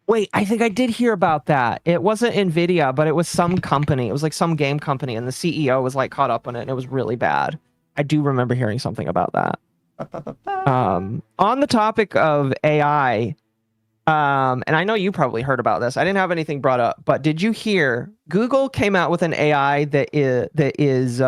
Wait, I think I did hear about that. It wasn't Nvidia, but it was some company. It was like some game company, and the CEO was like caught up on it, and it was really bad. I do remember hearing something about that. On the topic of AI, and I know you probably heard about this. I didn't have anything brought up, but did you hear Google came out with an AI that is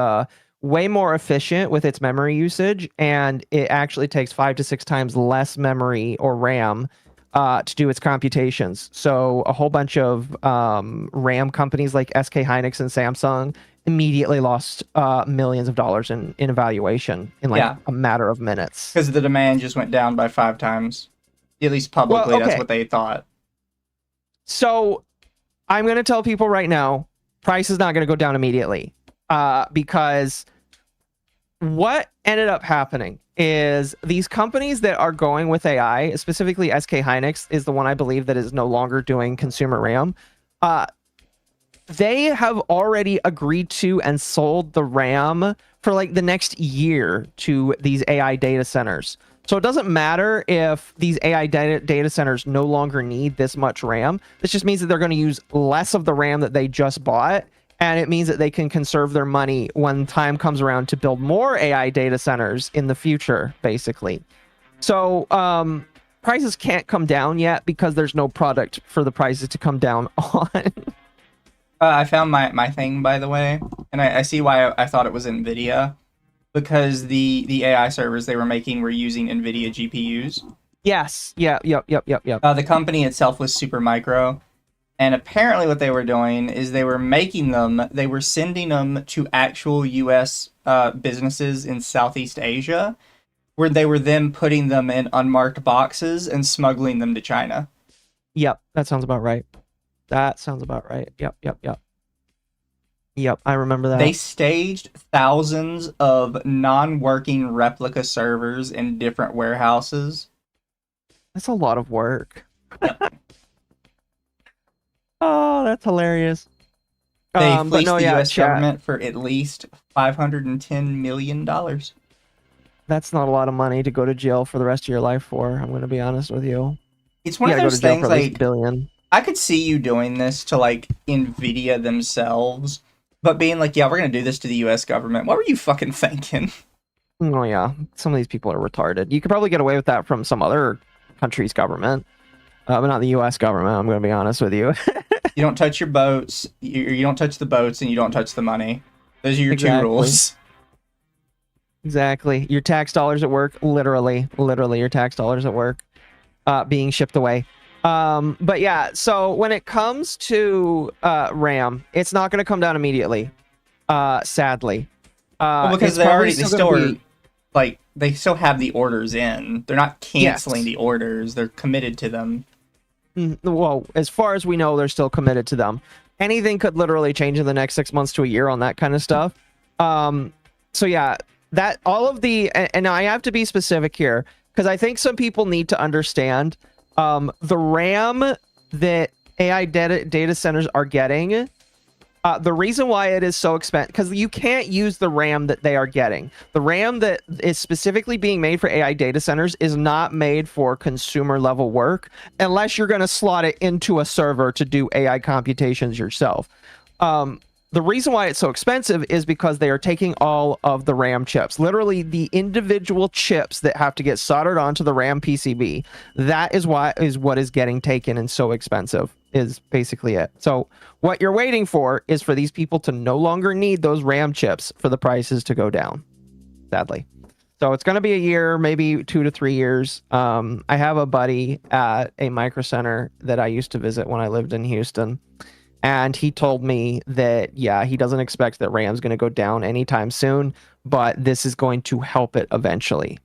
way more efficient with its memory usage, and it actually takes 5 to 6 times less memory or RAM to do its computations. So a whole bunch of RAM companies like SK Hynix and Samsung immediately lost millions of dollars in evaluation in like a matter of minutes. Because the demand just went down by 5 times. At least publicly, Well, okay. That's what they thought. So I'm going to tell people right now, price is not going to go down immediately because what ended up happening is these companies that are going with AI, specifically SK Hynix is the one I believe that is no longer doing consumer RAM. They have already agreed to and sold the RAM for like the next year to these AI data centers. So it doesn't matter if these AI data centers no longer need this much RAM. This just means that they're going to use less of the RAM that they just bought. And it means that they can conserve their money when time comes around to build more AI data centers in the future, basically. So prices can't come down yet because there's no product for the prices to come down on. I found my thing, by the way, and I see why I thought it was NVIDIA. Because the AI servers they were making were using NVIDIA GPUs. Yes. Yep. The company itself was Supermicro. And apparently what they were doing is they were making them, they were sending them to actual US businesses in Southeast Asia, where they were then putting them in unmarked boxes and smuggling them to China. Yep, that sounds about right. That sounds about right. Yep, I remember that. They staged thousands of non-working replica servers in different warehouses. That's a lot of work. Oh, that's hilarious. They fleeced the US chat. government for at least $510 million. That's not a lot of money to go to jail for the rest of your life for. I'm going to be honest with you. It's one of those go to jail things for at least like $1 billion. I could see you doing this to like NVIDIA themselves, but being like, yeah, we're going to do this to the US government. What were you fucking thinking? Oh yeah, some of these people are retarded. You could probably get away with that from some other country's government, but not the US government. I'm going to be honest with you. You don't touch your boats, you don't touch the boats, and you don't touch the money. Those are your two rules. Exactly. Your tax dollars at work, literally your tax dollars at work being shipped away. But yeah, so when it comes to RAM, it's not going to come down immediately, sadly. Well, because they still have the orders in. They're not canceling the orders. They're committed to them. Well, as far as we know, they're still committed to them. Anything could literally change in the next 6 months to a year on that kind of stuff. So yeah, that all of the, and I have to be specific here because I think some people need to understand the RAM that AI data centers are getting. The reason why it is so expensive, because you can't use the RAM that they are getting. The RAM that is specifically being made for AI data centers is not made for consumer level work unless you're going to slot it into a server to do AI computations yourself. The reason why it's so expensive is because they are taking all of the RAM chips, literally the individual chips that have to get soldered onto the RAM PCB. That is what is getting taken and so expensive is basically it. So what you're waiting for is for these people to no longer need those RAM chips for the prices to go down, sadly. So it's going to be a year, maybe 2 to 3 years. I have a buddy at a micro center that I used to visit when I lived in Houston. And he told me that, yeah, he doesn't expect that RAM's going to go down anytime soon, but this is going to help it eventually.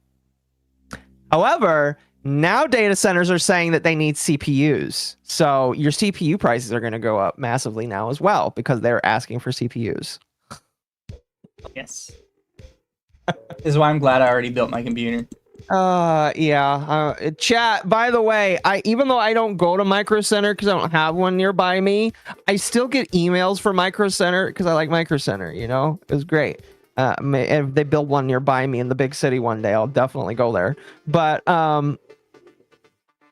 However, Now data centers are saying that they need CPUs. So your CPU prices are going to go up massively now as well because they're asking for CPUs. Yes. This is why I'm glad I already built my computer. Chat, by the way, even though I don't go to Micro Center because I don't have one nearby me, I still get emails for Micro Center because I like Micro Center, you know? It was great. If they build one nearby me in the big city one day, I'll definitely go there. But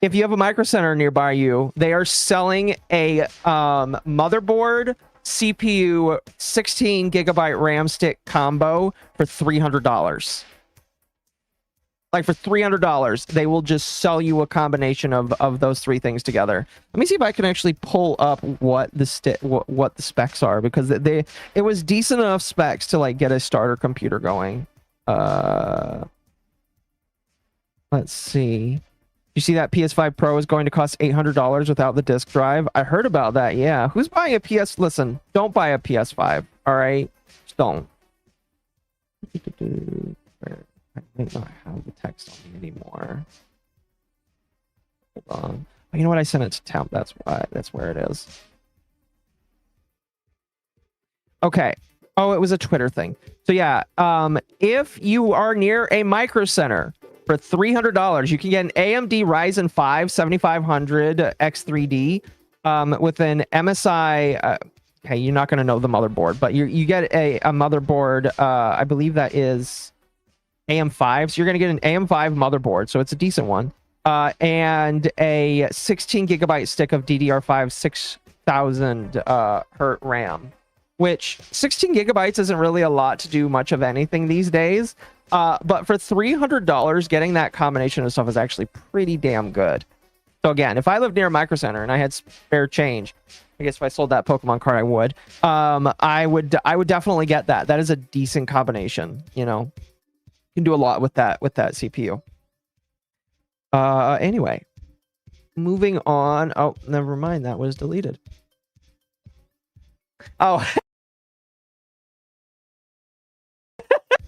if you have a Micro Center nearby you, they are selling a motherboard, CPU, 16 gigabyte RAM stick combo for $300. Like for $300, they will just sell you a combination of those three things together. Let me see if I can actually pull up what the what the specs are, because it was decent enough specs to like get a starter computer going. Let's see. You see that PS5 Pro is going to cost $800 without the disc drive? I heard about that. Yeah. Who's buying a PS? Listen, don't buy a PS5. All right, just don't. I might not have the text on me anymore. Hold on. Oh, you know what? I sent it to temp. That's why. That's where it is. Okay. Oh, it was a Twitter thing. So yeah, if you are near a Micro Center for $300, you can get an AMD Ryzen 5 7500 X3D with an MSI. Okay, you're not going to know the motherboard, but you get a motherboard. I believe that is AM5, so you're going to get an AM5 motherboard, so it's a decent one, and a 16 gigabyte stick of DDR5 6000 hertz RAM, which 16 gigabytes isn't really a lot to do much of anything these days, but for $300, getting that combination of stuff is actually pretty damn good. So again, if I lived near a Micro Center and I had spare change, I guess if I sold that Pokemon card, I would definitely get that. That is a decent combination, you know. Can do a lot with that CPU. Anyway, moving on. Oh, never mind, that was deleted. Oh.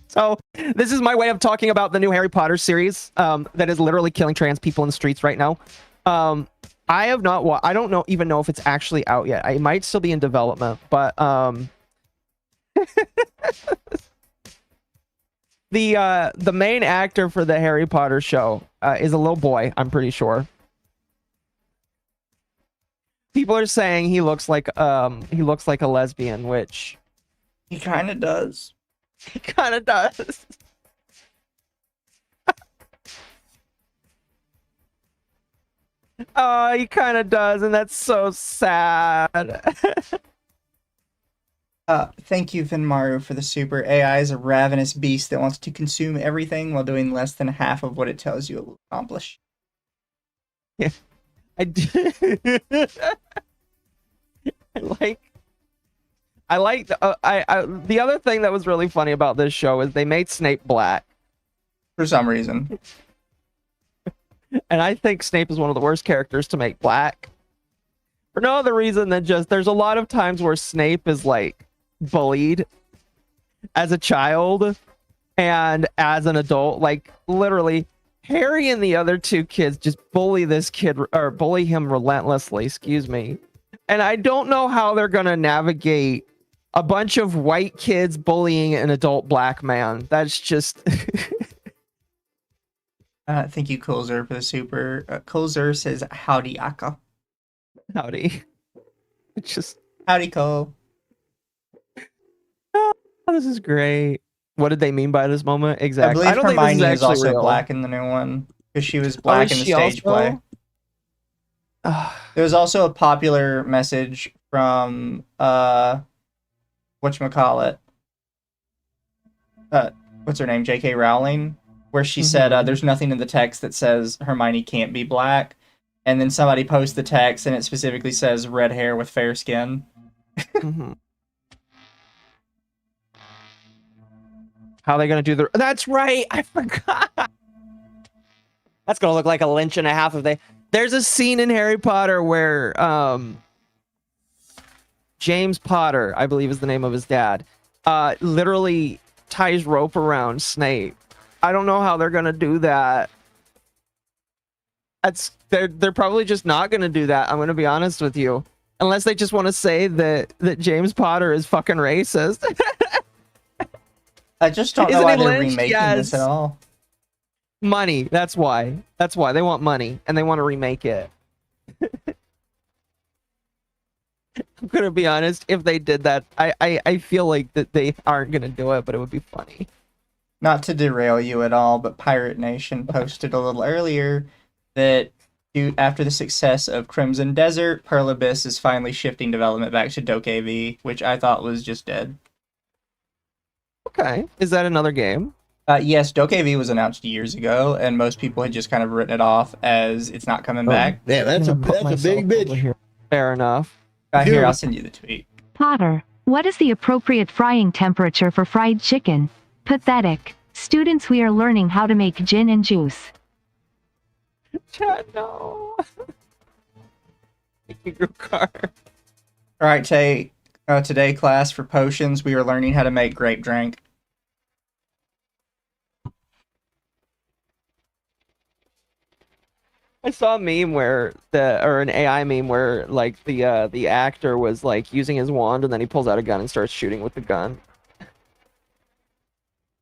So this is my way of talking about the new Harry Potter series that is literally killing trans people in the streets right now. I have not I don't even know if it's actually out yet. It might still be in development, but the main actor for the Harry Potter show is a little boy, I'm pretty sure. People are saying he looks like a lesbian, which He kind of does. he kind of does. Oh, he kind of does, and that's so sad. Thank you, Vinmaru, for the super. AI is a ravenous beast that wants to consume everything while doing less than half of what it tells you it will accomplish. Yeah, I do. I like the other thing that was really funny about this show is they made Snape black For some reason. and I think Snape is one of the worst characters to make black for no other reason than just there's a lot of times where Snape is like bullied as a child and as an adult. Like literally Harry and the other two kids just bully this kid or bully him relentlessly, excuse me. And I don't know how they're gonna navigate a bunch of white kids bullying an adult black man. That's just Thank you, Colzer, for the super. Colzer says, howdy, Akka. howdy. It's just Howdy, Cole. oh, this is great. What did they mean by this moment? Exactly. I don't believe think this Hermione is is actually also real. black in the new one, because she was black is in the she stage play. also? There was also a popular message from, whatchamacallit? What's her name? J.K. Rowling, where she said, there's nothing in the text that says Hermione can't be black. And then somebody posts the text and it specifically says red hair with fair skin. Mhm. How are they gonna do the? That's right. I forgot. That's gonna look like a lynch and a half if they. There's a scene in Harry Potter where James Potter, I believe is the name of his dad, literally ties rope around Snape. I don't know how they're gonna do that. They're probably just not gonna do that. I'm gonna be honest with you, unless they just want to say that James Potter is fucking racist. I just don't know Isn't why he they're lynched? remaking this at Yes. all. Money. That's why. That's why they want money and they want to remake it. I'm gonna be honest. If they did that, I feel like that they aren't gonna do it, but it would be funny. Not to derail you at all, but Pirate Nation posted a little earlier that after the success of Crimson Desert, Pearl Abyss is finally shifting development back to DokeV, which I thought was just dead. Okay, is that another game? Yes, DokeV was announced years ago, and most people had just kind of written it off as it's not coming back. Yeah, that's a big bitch. Fair enough. Here, I'll send you the tweet. Potter, what is the appropriate frying temperature for fried chicken? Pathetic. Students, we are learning how to make gin and juice. Chat, no. Thank you, group car. All right, today class for potions, we are learning how to make grape drink. I saw a meme where an AI meme where like the actor was like using his wand and then he pulls out a gun and starts shooting with the gun.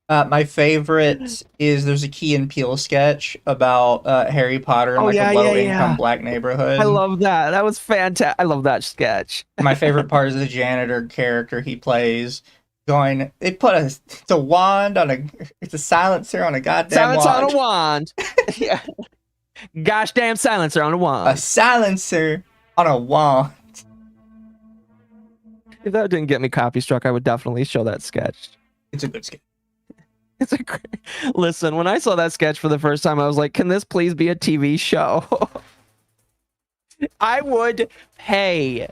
My favorite is there's a Key and Peele sketch about Harry Potter in a low-income black neighborhood. I love that. That was fantastic. I love that sketch. My favorite part is the janitor character he plays going, they put it's a wand on it's a silencer on a goddamn Silencer wand. on a wand. Yeah. Gosh damn silencer on a wand. A silencer on a wand. If that didn't get me copy struck, I would definitely show that sketch. It's a good sketch. It's a great... Listen, when I saw that sketch for the first time, I was like, can this please be a TV show? I would pay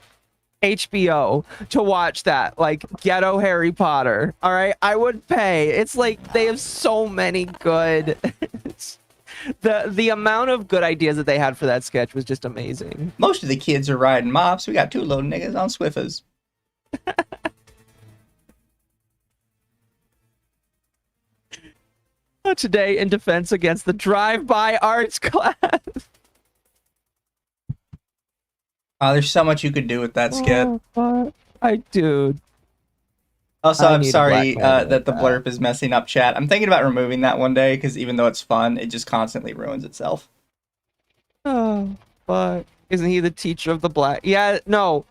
HBO to watch that, like ghetto Harry Potter. All right, I would pay. It's like they have so many good. The amount of good ideas that they had for that sketch was just amazing. Most of the kids are riding mops. We got two little niggas on Swiffers. Today in defense against the drive-by arts class. There's so much you could do with that skit. Dude. Also, I'm need a sorry black man that the like blurb is messing up chat. I'm thinking about removing that one day because even though it's fun, it just constantly ruins itself. Oh, fuck. Isn't he the teacher of the black? Yeah, no.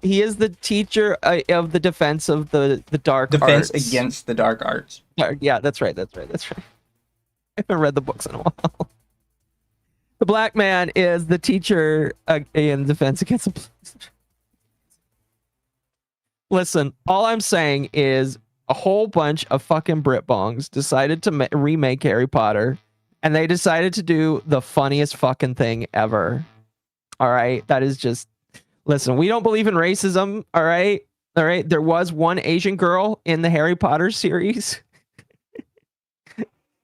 He is the teacher of the defense of the dark Defense arts. against the dark arts. Yeah, that's right. I haven't read the books in a while. The black man is the teacher in defense against the... Listen, all I'm saying is a whole bunch of fucking Britbongs decided to remake Harry Potter, and they decided to do the funniest fucking thing ever. All right? That is just... Listen, we don't believe in racism, all right? All right? There was one Asian girl in the Harry Potter series.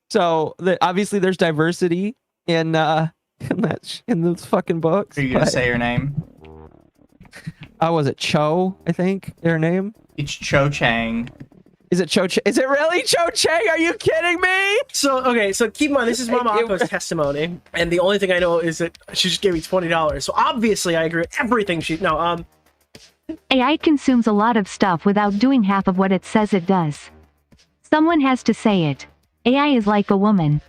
So, obviously there's diversity in those fucking books. Are you going to say her name? Was it Cho, I think, their name? It's Cho Chang. Is it Cho Chang? Is it really Cho Chang? Are you kidding me? So keep in mind, this is Mama Akko's testimony, and the only thing I know is that she just gave me $20. So obviously I agree with everything AI consumes a lot of stuff without doing half of what it says it does. Someone has to say it. AI is like a woman.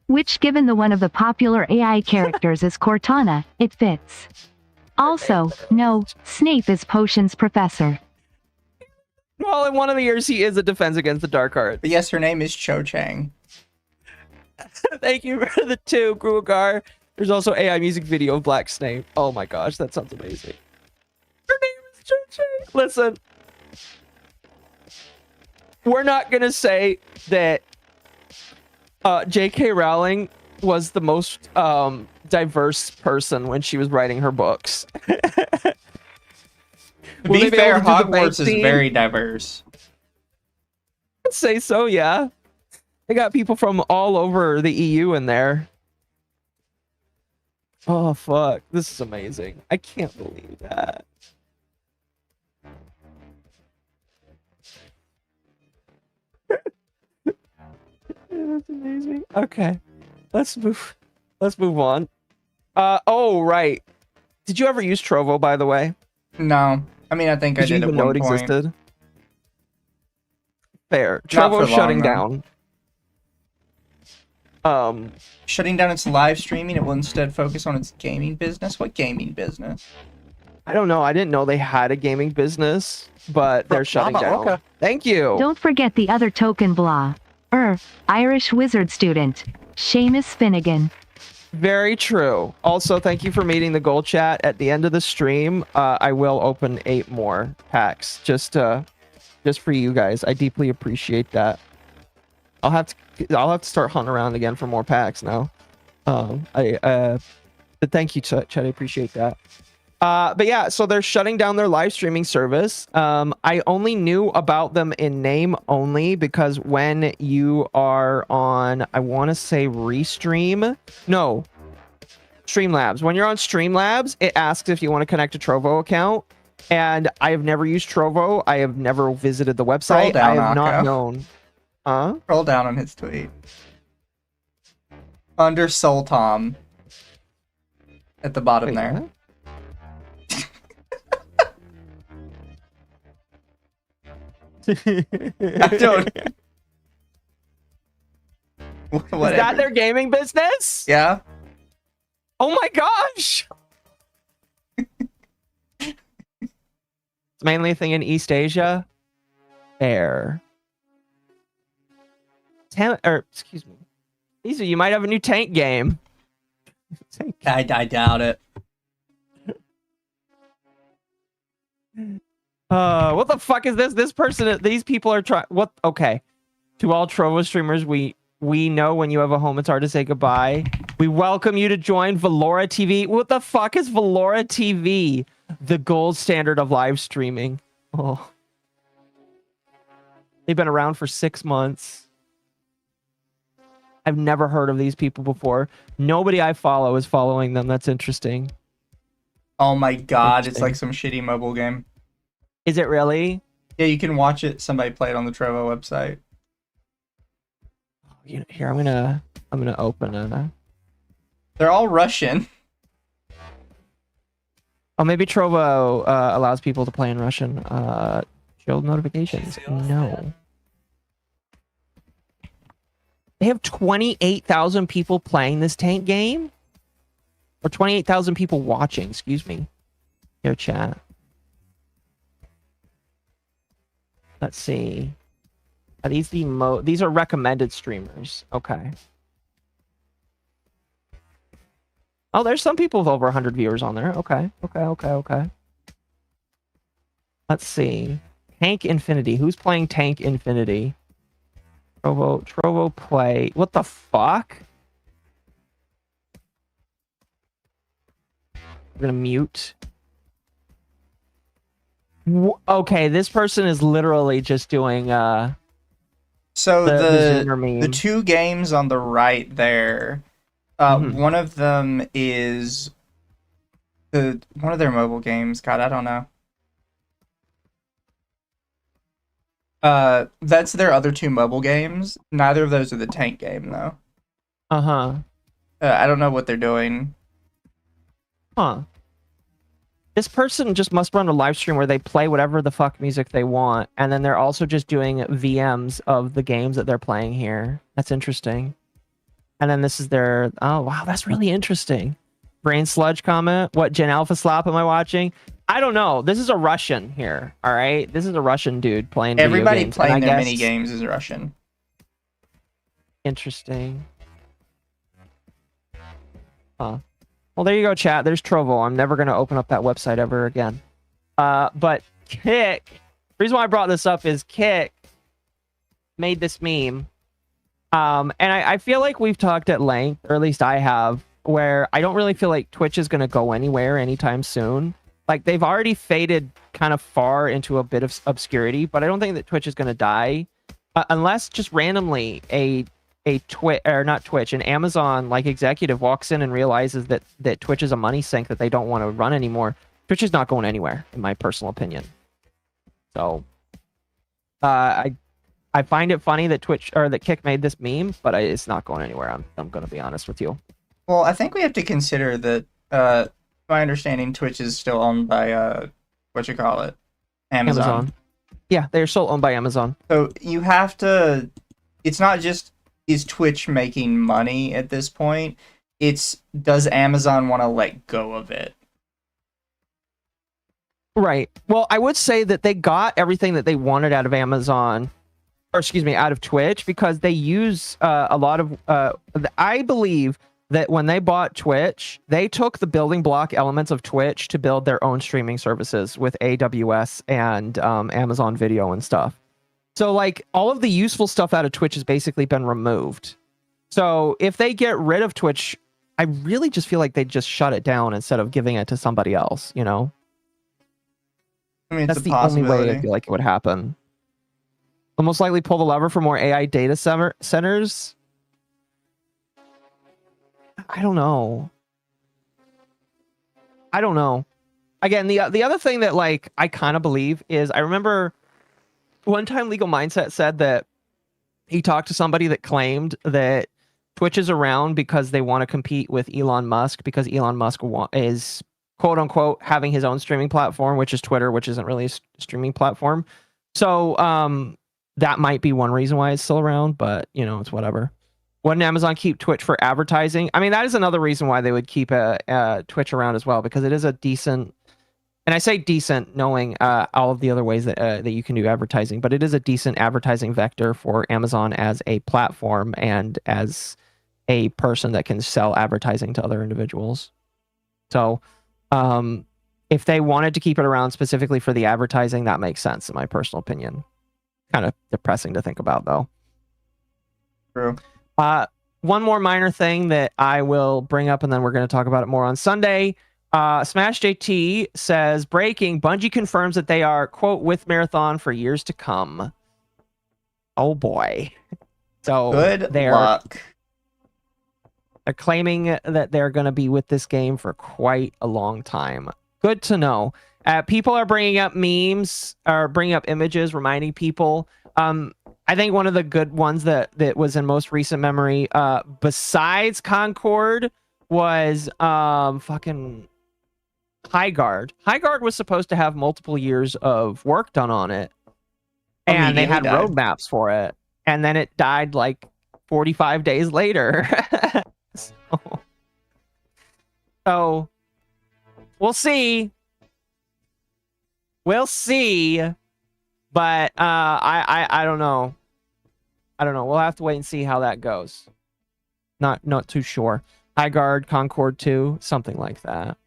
Which, given the one of the popular AI characters is Cortana, it fits. Also, no, Snape is Potion's professor. Well, in one of the years, he is a defense against the dark arts. But yes, her name is Cho Chang. Thank you for the 2, Gruagar. There's also AI music video of Black Snape. Oh my gosh, that sounds amazing. Her name is Cho Chang. Listen, we're not gonna say that J.K. Rowling was the most diverse person when she was writing her books. To be fair, Hogwarts is very diverse. I'd say so, yeah. They got people from all over the EU in there. Oh, fuck. This is amazing. I can't believe that. That's amazing. Okay. Let's move on. Oh, right. Did you ever use Trovo, by the way? No. I mean, I think I Did you did at even know one it point. existed? Fair. Not for Trovo's shutting long, down. Shutting down its live streaming, it will instead focus on its gaming business. What gaming business? I don't know. I didn't know they had a gaming business, but they're shutting down. Okay. Thank you. Don't forget the other token blah. Irish wizard student. Seamus Finnegan. Very true. Also, thank you for meeting the goal chat. At the end of the stream, I will open 8 more packs just for you guys. I deeply appreciate that. I'll have to start hunting around again for more packs now. But thank you, Chet. I appreciate that. But yeah, so they're shutting down their live streaming service. I only knew about them in name only because when you are on, I want to say Restream. No, Streamlabs. When you're on Streamlabs, it asks if you want to connect a Trovo account. And I have never used Trovo. I have never visited the website. I have not known. Scroll down on his tweet. Under Soul Tom. At the bottom there. What? I don't. Is that their gaming business? Yeah. Oh my gosh! It's mainly a thing in East Asia. Fair. Excuse me. These you might have a new tank game. I doubt it. What the fuck is this? This person, these people are trying. What? Okay. To all Trovo streamers, we know when you have a home, it's hard to say goodbye. We welcome you to join Valora TV. What the fuck is Valora TV? The gold standard of live streaming. Oh. They've been around for 6 months. I've never heard of these people before. Nobody I follow is following them. That's interesting. Oh my god, it's like some shitty mobile game. Is it really? Yeah, you can watch it. Somebody play it on the Trovo website. Here, I'm gonna open it. They're all Russian. Oh, maybe Trovo allows people to play in Russian. Shield notifications. No. They have 28,000 people playing this tank game? Or 28,000 people watching, excuse me. Yo, chat. Let's see. Are these these are recommended streamers. Okay. Oh, there's some people with over 100 viewers on there. Okay. Let's see. Tank Infinity. Who's playing Tank Infinity? Trovo play. What the fuck? I'm gonna mute. Okay, this person is literally just doing So the the two games on the right there, one of them is one of their mobile games. God, I don't know. That's their other two mobile games. Neither of those are the tank game though. I don't know what they're doing. Huh. This person just must run a live stream where they play whatever the fuck music they want, and then they're also just doing VMs of the games that they're playing here. That's interesting. And then this is their... Oh, wow, that's really interesting. Brain Sludge comment. What Gen Alpha Slop am I watching? I don't know. This is a Russian here, all right? This is a Russian dude playing video Everybody games, playing their mini games is Russian. Interesting. Huh. Well, there you go, chat. There's Trovo. I'm never going to open up that website ever again. But Kick, the reason why I brought this up is Kick made this meme. And I feel like we've talked at length, or at least I have, where I don't really feel like Twitch is going to go anywhere anytime soon. Like, they've already faded kind of far into a bit of obscurity, but I don't think that Twitch is going to die. Unless just randomly an Amazon like executive walks in and realizes that Twitch is a money sink that they don't want to run anymore. Twitch is not going anywhere, in my personal opinion. So, I find it funny that that Kick made this meme, but it's not going anywhere. I'm going to be honest with you. Well, I think we have to consider that, my understanding, Twitch is still owned by, what you call it? Amazon. Yeah, they're still owned by Amazon. So you have to, it's not just, is Twitch making money at this point? It's, does Amazon want to let go of it? Right. Well, I would say that they got everything that they wanted out of Amazon, or excuse me, out of Twitch, because they use a lot of, I believe that when they bought Twitch, they took the building block elements of Twitch to build their own streaming services with AWS and Amazon Video and stuff. So like all of the useful stuff out of Twitch has basically been removed. So if they get rid of Twitch, I really just feel like they just shut it down instead of giving it to somebody else, you know? I mean, That's the only way I feel like it would happen. They'll most likely pull the lever for more AI data centers. I don't know. Again, the other thing that like I kind of believe is, I remember one time Legal Mindset said that he talked to somebody that claimed that Twitch is around because they want to compete with Elon Musk, because Elon Musk is quote unquote having his own streaming platform, which is Twitter, which isn't really a streaming platform. So that might be one reason why it's still around, but you know, it's whatever. Wouldn't Amazon keep Twitch for advertising? I mean, that is another reason why they would keep Twitch around as well, because it is a decent, and I say decent knowing all of the other ways that you can do advertising, but it is a decent advertising vector for Amazon as a platform and as a person that can sell advertising to other individuals. So if they wanted to keep it around specifically for the advertising, that makes sense in my personal opinion. Kind of depressing to think about, though. True. One more minor thing that I will bring up, and then we're going to talk about it more on Sunday. Smash JT says, breaking, Bungie confirms that they are, quote, with Marathon for years to come. Oh boy. So good luck. They're claiming that they're going to be with this game for quite a long time. Good to know. People are bringing up memes, or bringing up images, reminding people. I think one of the good ones that was in most recent memory, besides Concord, was fucking High Guard. High Guard was supposed to have multiple years of work done on it, and they had roadmaps for it, and then it died like 45 days later. So we'll see. But I don't know. We'll have to wait and see how that goes. Not too sure. High Guard, Concord 2, something like that.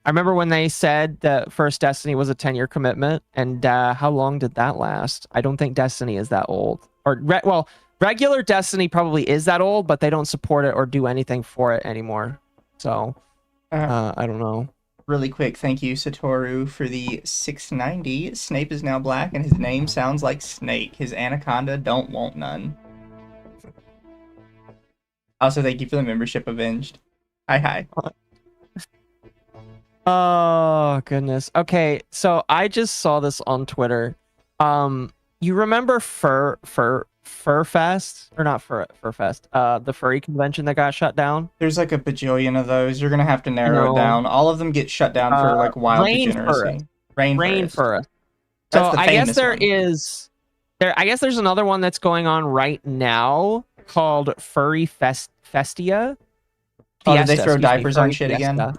I remember when they said that first Destiny was a 10-year commitment, and how long did that last? I don't think Destiny is that old. Well, regular Destiny probably is that old, but they don't support it or do anything for it anymore. So, I don't know. Really quick, thank you, Satoru, for the 690. Snape is now black, and his name sounds like Snake. His anaconda don't want none. Also, thank you for the membership, Avenged. Hi. Oh, goodness. Okay, so I just saw this on Twitter. You remember Furfest? Or not Furfest. The furry convention that got shut down? There's like a bajillion of those. You're going to have to narrow it down. All of them get shut down for like wild degeneracy. Rainforest. So I guess I guess there's another one that's going on right now called Furry Festia. Oh, did they throw diapers on shit again?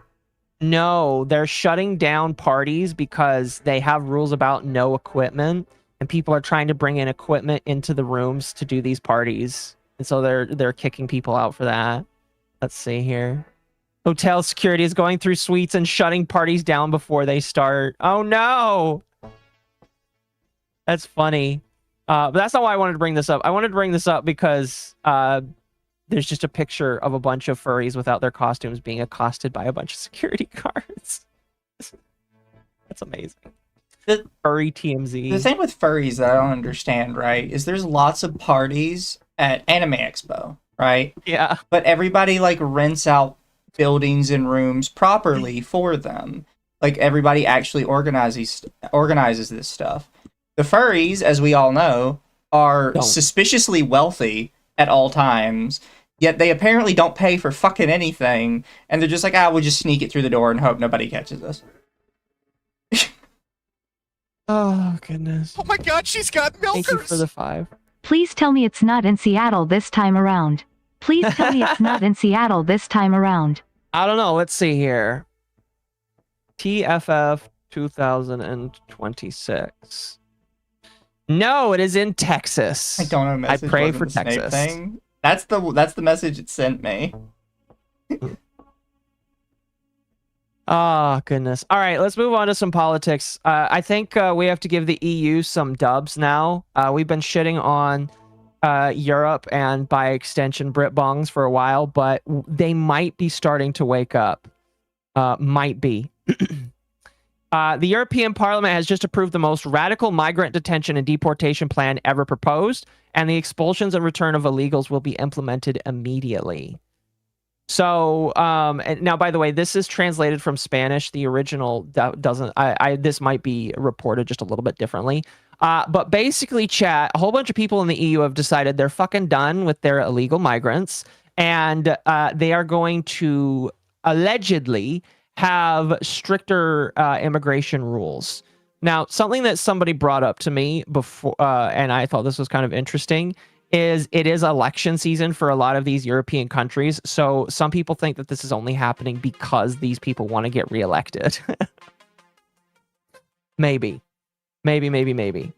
No, they're shutting down parties because they have rules about no equipment, and people are trying to bring in equipment into the rooms to do these parties, and so they're kicking people out for that. Let's see here. Hotel security is going through suites and shutting parties down before they start. Oh no! That's funny. But that's not why I wanted to bring this up. I wanted to bring this up because there's just a picture of a bunch of furries without their costumes being accosted by a bunch of security guards. That's amazing. Furry TMZ. The thing with furries that I don't understand, right, is there's lots of parties at Anime Expo, right? Yeah. But everybody like rents out buildings and rooms properly for them. Like everybody actually organizes this stuff. The furries, as we all know, are suspiciously wealthy at all times, Yet they apparently don't pay for fucking anything, and they're just like, we'll just sneak it through the door and hope nobody catches us. Oh, goodness. Oh my god, she's got milkers! Thank you for the 5. Please tell me it's not in Seattle this time around. Please tell me it's not in Seattle this time around. I don't know. Let's see here. TFF 2026. No, it is in Texas. I don't know. I pray for Texas. Thing. That's the message it sent me. Oh, goodness. All right, let's move on to some politics. I think we have to give the EU some dubs now. We've been shitting on Europe and by extension Brit-bongs for a while, but they might be starting to wake up. Might be. The European Parliament has just approved the most radical migrant detention and deportation plan ever proposed, and the expulsions and return of illegals will be implemented immediately. So, and now, by the way, this is translated from Spanish. The original doesn't. This might be reported just a little bit differently. But basically, chat, a whole bunch of people in the EU have decided they're fucking done with their illegal migrants, and they are going to allegedly have stricter immigration rules. Now, something that somebody brought up to me before, and I thought this was kind of interesting, is it is election season for a lot of these European countries. So some people think that this is only happening because these people want to get reelected. Maybe. They're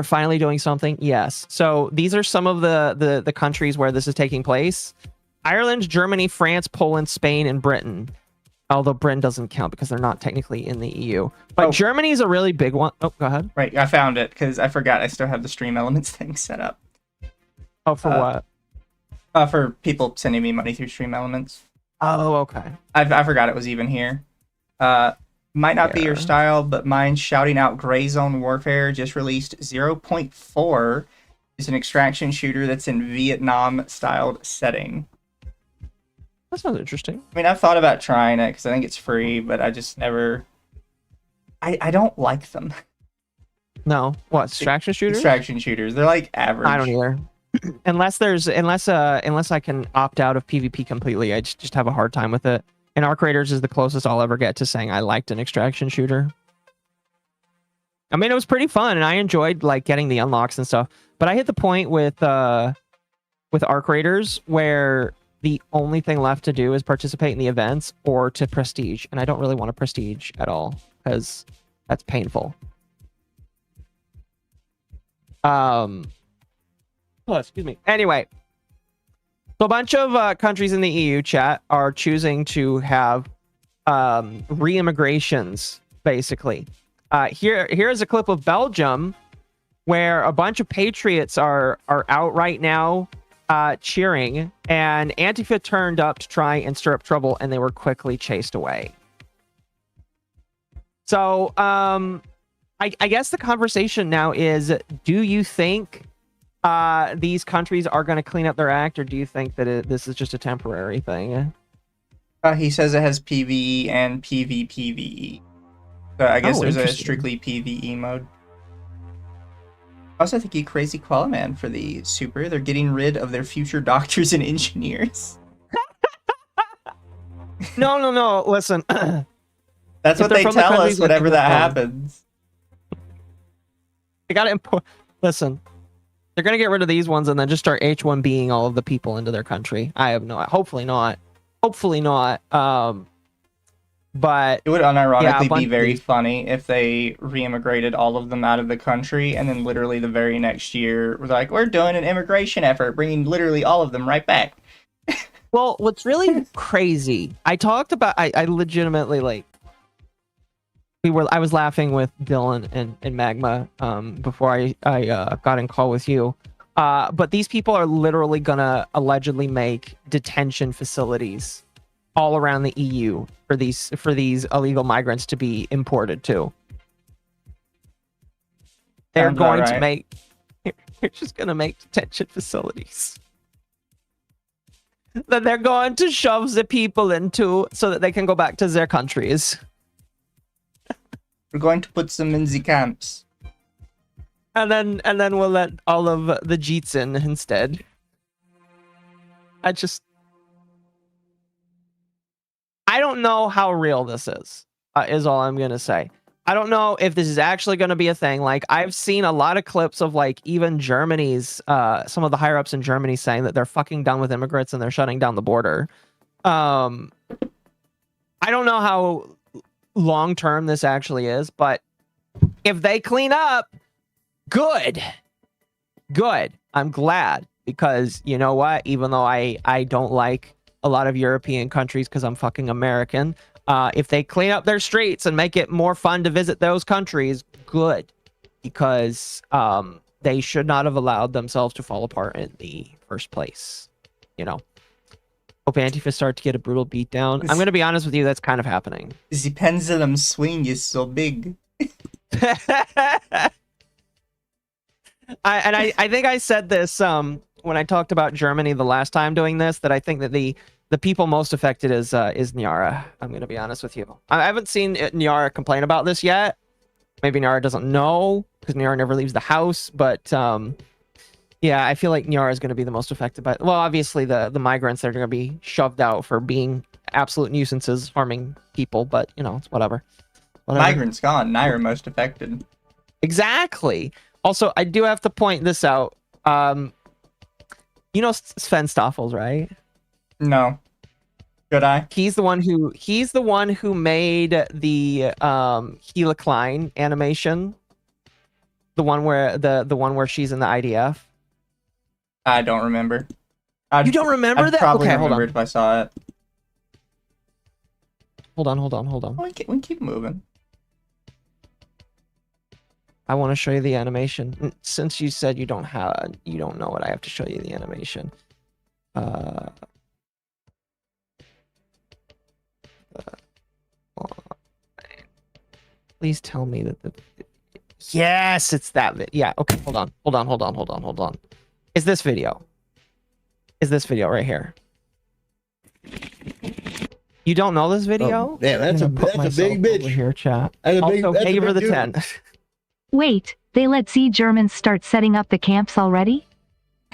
finally doing something? Yes. So these are some of the countries where this is taking place. Ireland, Germany, France, Poland, Spain, and Britain. Although Britain doesn't count because they're not technically in the EU. But Germany is a really big one. Oh, go ahead. Right, I found it because I forgot I still have the Stream Elements thing set up. Oh, for what? For people sending me money through Stream Elements. Oh, okay. I forgot it was even here. Might not be your style, but mine's shouting out Gray Zone Warfare just released 0.4. It's an extraction shooter that's in Vietnam-styled setting. That sounds interesting. I mean, I've thought about trying it because I think it's free, but I just never... I don't like them. No. What, extraction shooters? Extraction shooters. They're like average. I don't either. unless I can opt out of PvP completely, I just have a hard time with it. And Arc Raiders is the closest I'll ever get to saying I liked an extraction shooter. I mean, it was pretty fun, and I enjoyed like getting the unlocks and stuff. But I hit the point with Arc Raiders where the only thing left to do is participate in the events or to prestige, and I don't really want to prestige at all because that's painful. Oh, excuse me. Anyway, so a bunch of countries in the EU chat are choosing to have re-immigrations, basically. Here's a clip of Belgium where a bunch of patriots are out right now cheering, and Antifa turned up to try and stir up trouble, and they were quickly chased away. So I guess the conversation now is, do you think these countries are going to clean up their act, or do you think that this is just a temporary thing? He says it has PvE and PvPvE. So I guess there's a strictly PvE mode. Also, thank you, Crazy Koala Man, for the super. They're getting rid of their future doctors and engineers. No. Listen. That's what they tell us whenever that happens. They gotta listen. They're gonna get rid of these ones and then just start H1Bing all of the people into their country. I have no. Hopefully not. But it would unironically be very funny if they re-immigrated all of them out of the country, and then literally the very next year was like, we're doing an immigration effort, bringing literally all of them right back. Well, what's really crazy, I talked about, I legitimately, like, I was laughing with Dylan and Magma before I got in call with you. But these people are literally gonna allegedly make detention facilities all around the EU for these illegal migrants to be imported to. They're going to make. They're just going to make detention facilities that they're going to shove the people into so that they can go back to their countries. We're going to put them in the camps, and then we'll let all of the Jeets in instead. I don't know how real this is all I'm going to say. I don't know if this is actually going to be a thing. Like, I've seen a lot of clips of, like, even Germany's, some of the higher ups in Germany saying that they're fucking done with immigrants and they're shutting down the border. I don't know how long-term this actually is, but if they clean up, good. I'm glad, because you know what? Even though I don't like a lot of European countries because I'm fucking American, if they clean up their streets and make it more fun to visit those countries, good. Because they should not have allowed themselves to fall apart in the first place. You know? Hope Antifa start to get a brutal beatdown. I'm going to be honest with you, that's kind of happening. The pendulum swing is so big. I think I said this when I talked about Germany the last time doing this, that I think that the people most affected is Nyara. I'm going to be honest with you. I haven't seen Nyara complain about this yet. Maybe Nyara doesn't know, because Nyara never leaves the house. But yeah, I feel like Nyara is going to be the most affected by. Well, obviously the migrants that are going to be shoved out for being absolute nuisances, harming people. But you know, it's whatever. Migrants gone. Nyara most affected. Exactly. Also, I do have to point this out. You know Sven Stoffels, right? No. Should I? He's the one who made the Gila Klein animation. The one where she's in the IDF. I don't remember. You don't remember I'd that? Probably okay, remember it if I saw it. Hold on. We can keep moving. I want to show you the animation. Since you said you don't know it, I have to show you the animation. Please tell me that yes, it's that yeah, okay, hold on. Is this video right here? You don't know this video? Oh, yeah, that's a big bitch. Over here, chat. Also, thank you for the 10. Wait, they let Z Germans start setting up the camps already?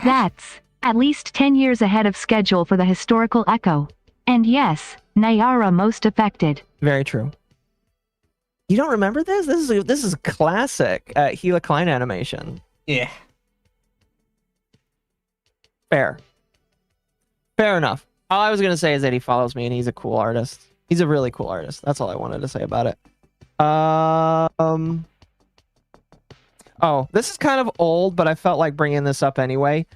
That's at least 10 years ahead of schedule for the historical echo. And yes, Nyara most affected. Very true. You don't remember this? This is a classic Gila Klein animation. Yeah. Fair enough. All I was gonna say is that he follows me and he's a cool artist. He's a really cool artist. That's all I wanted to say about it. Oh, this is kind of old, but I felt like bringing this up anyway.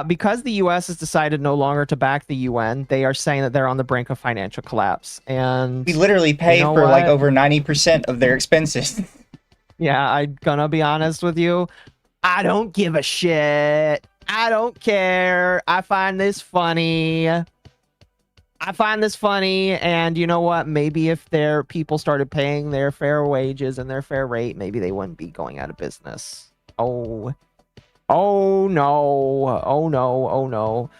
Because the U.S. has decided no longer to back the UN, they are saying that they're on the brink of financial collapse. And we literally pay for like over 90% of their expenses. Yeah, I'm gonna be honest with you. I don't give a shit. I don't care. I find this funny. And you know what? Maybe if their people started paying their fair wages and their fair rate, maybe they wouldn't be going out of business. Oh no.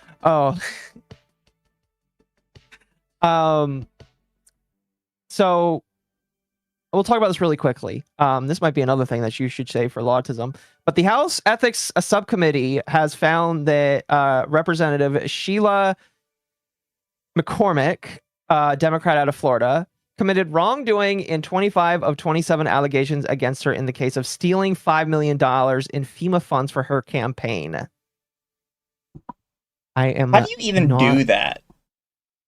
So we'll talk about this really quickly. This might be another thing that you should say for autism. But the House Ethics Subcommittee has found that Representative Sheila McCormick, Democrat out of Florida, committed wrongdoing in 25 of 27 allegations against her in the case of stealing $5 million in FEMA funds for her campaign. How do you even do that?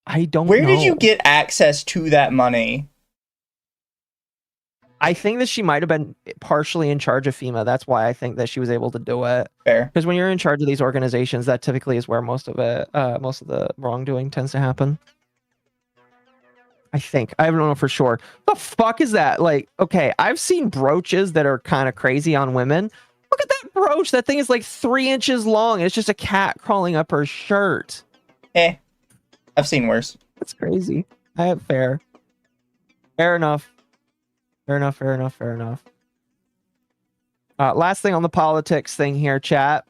I don't know. Where did you get access to that money? I think that she might have been partially in charge of FEMA. That's why I think that she was able to do it. Fair. Because when you're in charge of these organizations, that typically is where most of the wrongdoing tends to happen. I think. I don't know for sure. What the fuck is that? Like, okay, I've seen brooches that are kind of crazy on women. Look at that brooch. That thing is like 3 inches long. It's just a cat crawling up her shirt. I've seen worse. That's crazy. Fair enough. Last thing on the politics thing here, chat.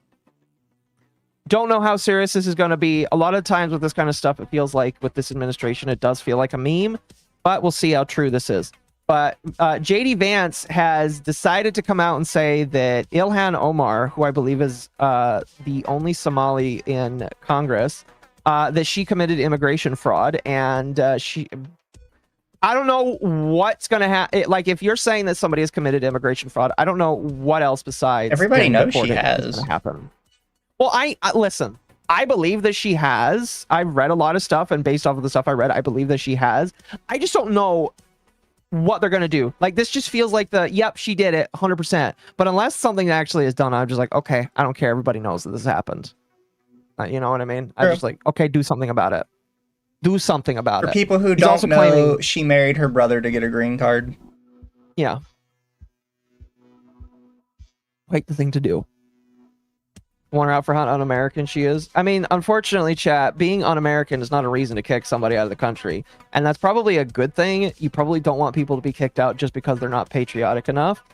Don't know how serious this is going to be. A lot of times with this kind of stuff, it feels like with this administration, it does feel like a meme, but we'll see how true this is. But JD Vance has decided to come out and say that Ilhan Omar, who I believe is the only Somali in Congress, that she committed immigration fraud, and I don't know what's gonna happen. Like, if you're saying that somebody has committed immigration fraud, I don't know what else besides Everybody getting knows she deported is has. gonna happen. Well, I listen. I believe that she has. I've read a lot of stuff, and based off of the stuff I read, I believe that she has. I just don't know what they're gonna do. Like, this just feels like yep, she did it 100%. But unless something actually is done, I'm just like, okay, I don't care. Everybody knows that this happened. You know what I mean? I'm just like, okay, do something about it. Do something about it. For people who He's don't also know, claiming- she married her brother to get a green card. Yeah. Quite the thing to do. Wonder out for how un-American she is. I mean, unfortunately, chat, being un-American is not a reason to kick somebody out of the country. And that's probably a good thing. You probably don't want people to be kicked out just because they're not patriotic enough.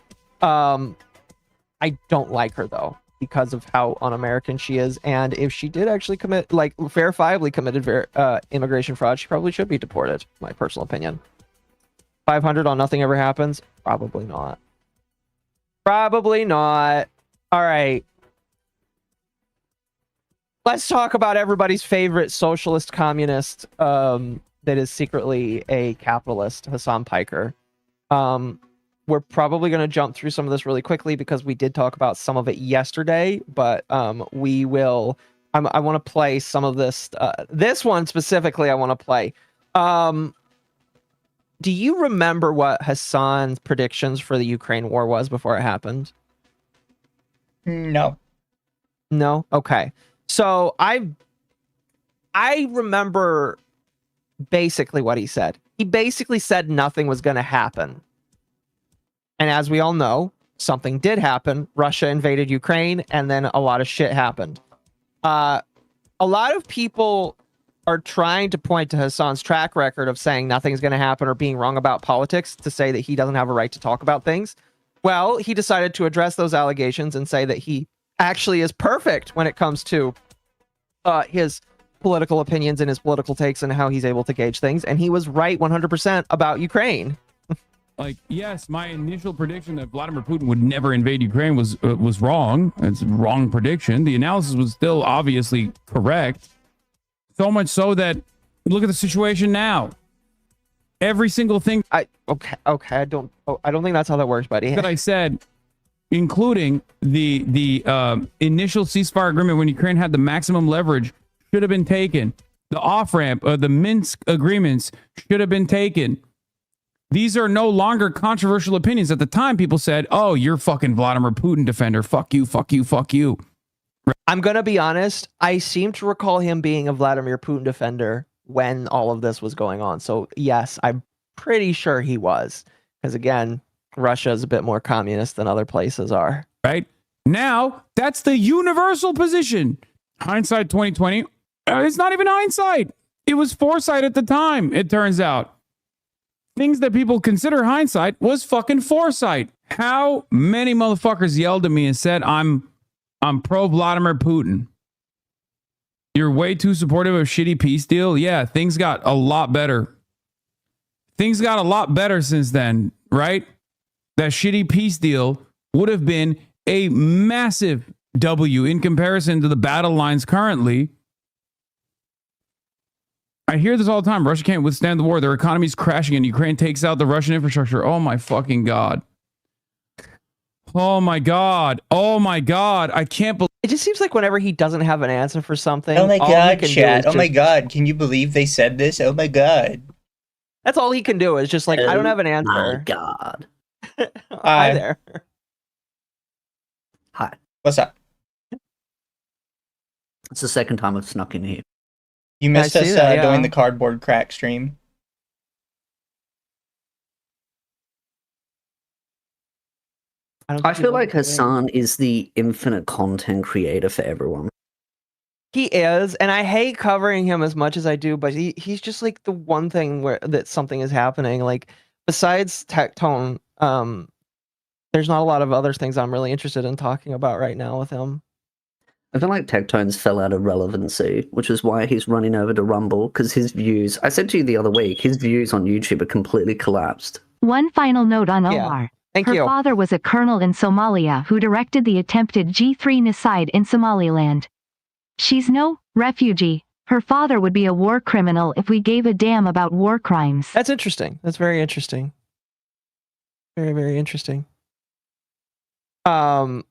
I don't like her, though, because of how un-American she is. And if she did actually commit, like, verifiably committed immigration fraud, she probably should be deported, my personal opinion. 500 on nothing ever happens? Probably not. Probably not. All right. Let's talk about everybody's favorite socialist communist that is secretly a capitalist, Hassan Piker. We're probably going to jump through some of this really quickly because we did talk about some of it yesterday, but we will... I want to play some of this. This one specifically I want to play. Do you remember what Hassan's predictions for the Ukraine war was before it happened? No. No? Okay. So I remember basically what he said. He basically said nothing was going to happen. And as we all know, something did happen. Russia invaded Ukraine, and then a lot of shit happened. A lot of people are trying to point to Hassan's track record of saying nothing's going to happen or being wrong about politics to say that he doesn't have a right to talk about things. Well, he decided to address those allegations and say that he actually is perfect when it comes to his political opinions and his political takes and how he's able to gauge things. And he was right 100% about Ukraine. Like, yes, my initial prediction that Vladimir Putin would never invade Ukraine was wrong. It's a wrong prediction. The analysis was still obviously correct. So much so that look at the situation now. Every single thing Okay. I don't think that's how that works, buddy. that I said, including the initial ceasefire agreement when Ukraine had the maximum leverage, should have been taken. The off-ramp of the Minsk agreements should have been taken. These are no longer controversial opinions. At the time, people said, oh, you're fucking Vladimir Putin defender. Fuck you, fuck you, fuck you. I'm going to be honest. I seem to recall him being a Vladimir Putin defender when all of this was going on. So, yes, I'm pretty sure he was. Because, again, Russia is a bit more communist than other places are. Right? Now, that's the universal position. Hindsight 2020. It's not even hindsight. It was foresight at the time, it turns out. Things that people consider hindsight was fucking foresight. How many motherfuckers yelled at me and said, I'm pro Vladimir Putin. You're way too supportive of shitty peace deal. Yeah, things got a lot better. Things got a lot better since then, right? That shitty peace deal would have been a massive W in comparison to the battle lines currently. I hear this all the time. Russia can't withstand the war. Their economy's crashing and Ukraine takes out the Russian infrastructure. Oh my fucking God. Oh my God. Oh my God. I can't believe It just seems like whenever he doesn't have an answer for something. Oh my all he God, can do chat. is Oh my just- God. Can you believe they said this? Oh my God. That's all he can do is just like, I don't have an My answer. God. Hi there. Hi. What's up? It's the second time I've snuck in here. You missed I us see that, yeah. doing the cardboard crack stream. I feel like Hassan is the infinite content creator for everyone. He is, and I hate covering him as much as I do, but he's just like the one thing where that something is happening. Like besides Tectone, there's not a lot of other things I'm really interested in talking about right now with him. I feel like Tectones fell out of relevancy, which is why he's running over to Rumble, because his views, I said to you the other week, his views on YouTube are completely collapsed. One final note on Yeah. Omar. Thank Her you. father was a colonel in Somalia who directed the attempted G3 genocide in Somaliland. She's no refugee, Her father would be a war criminal if we gave a damn about war crimes. That's interesting. That's very interesting. Very, very interesting. No,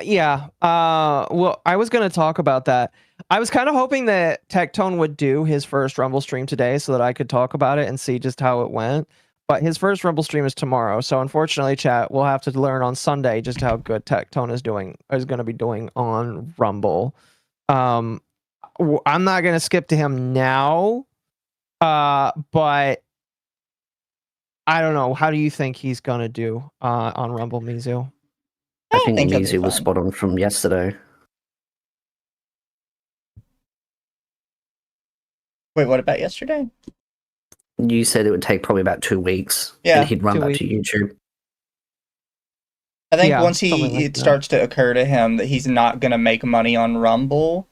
yeah. Well, I was going to talk about that. I was kind of hoping that Tectone would do his first Rumble stream today so that I could talk about it and see just how it went. But his first Rumble stream is tomorrow. So unfortunately, chat, we'll have to learn on Sunday just how good Tectone is going to be doing on Rumble. I'm not going to skip to him now. But I don't know. How do you think he's going to do on Rumble, Mizu? I think he'll be Mizu was fine. spot on from yesterday. Wait, what about yesterday? You said it would take probably about 2 weeks. Yeah, And he'd run 2 back to YouTube. I think Yeah, once something like it that. starts to occur to him that he's not gonna make money on Rumble,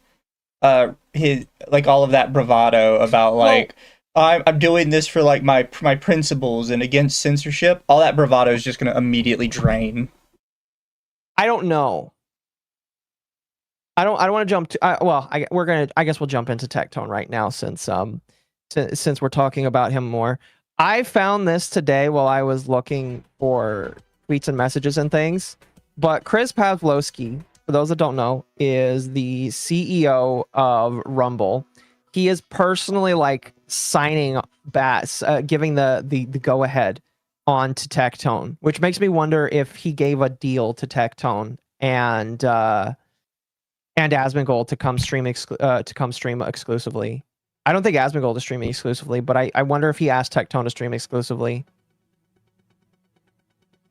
his like all of that bravado about like I'm doing this for like my principles and against censorship, all that bravado is just gonna immediately drain. I don't know. I don't want to jump to I guess we'll jump into Tectone right now since we're talking about him more. I found this today while I was looking for tweets and messages and things. But Chris Pavlovsky, for those that don't know, is the CEO of Rumble. He is personally like signing bats, giving the go ahead on to Tectone, which makes me wonder if he gave a deal to Tectone and Asmongold to come stream exclusively. I don't think Asmongold is streaming exclusively, but I wonder if he asked Tectone to stream exclusively.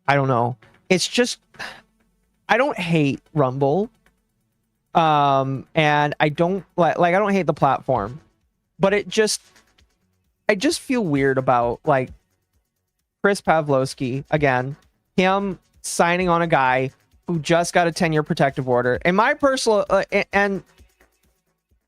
I don't know. It's just I don't hate Rumble. And I don't I don't hate the platform, but I just feel weird about like Chris Pavlovsky, again, him signing on a guy who just got a 10-year protective order. And my personal, and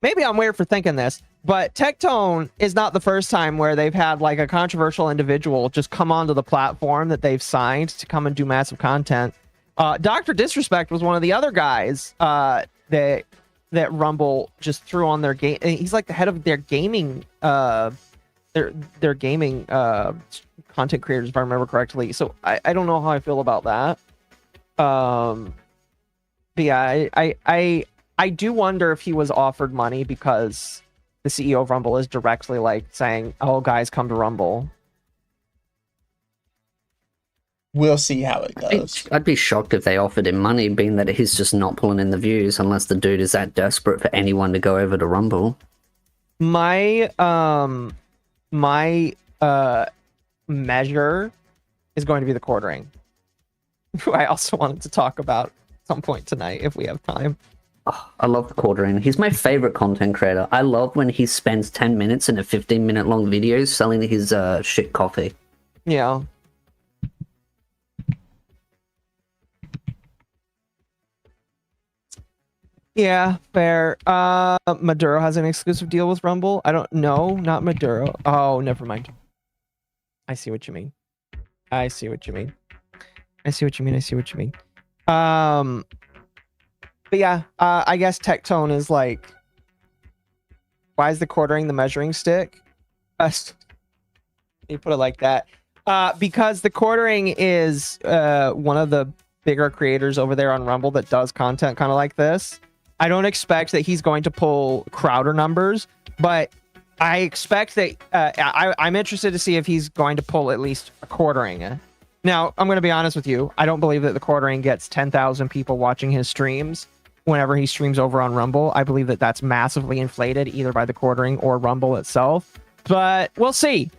maybe I'm weird for thinking this, but Tectone is not the first time where they've had like a controversial individual just come onto the platform that they've signed to come and do massive content. Dr. Disrespect was one of the other guys that Rumble just threw on their game. He's like the head of their gaming, their gaming content creators, if I remember correctly. So I don't know how I feel about that. But yeah, I do wonder if he was offered money because the CEO of Rumble is directly like saying, "Oh, guys, come to Rumble." We'll see how it goes. I'd be shocked if they offered him money, being that he's just not pulling in the views unless the dude is that desperate for anyone to go over to Rumble. My measure is going to be the quartering, who I also wanted to talk about at some point tonight if we have time. Oh, I love the quartering. He's my favorite content creator. I love when he spends 10 minutes in a 15-minute long video selling his shit coffee. Yeah. Yeah, fair. Maduro has an exclusive deal with Rumble. I don't know, not Maduro. Oh, never mind. I see what you mean. I see what you mean. But yeah, I guess Tectone is like, why is the quartering the measuring stick? You put it like that. Because the quartering is one of the bigger creators over there on Rumble that does content kind of like this. I don't expect that he's going to pull Crowder numbers, but I expect that I'm interested to see if he's going to pull at least a quartering. Now, I'm going to be honest with you. I don't believe that the quartering gets 10,000 people watching his streams whenever he streams over on Rumble. I believe that that's massively inflated either by the quartering or Rumble itself. But we'll see.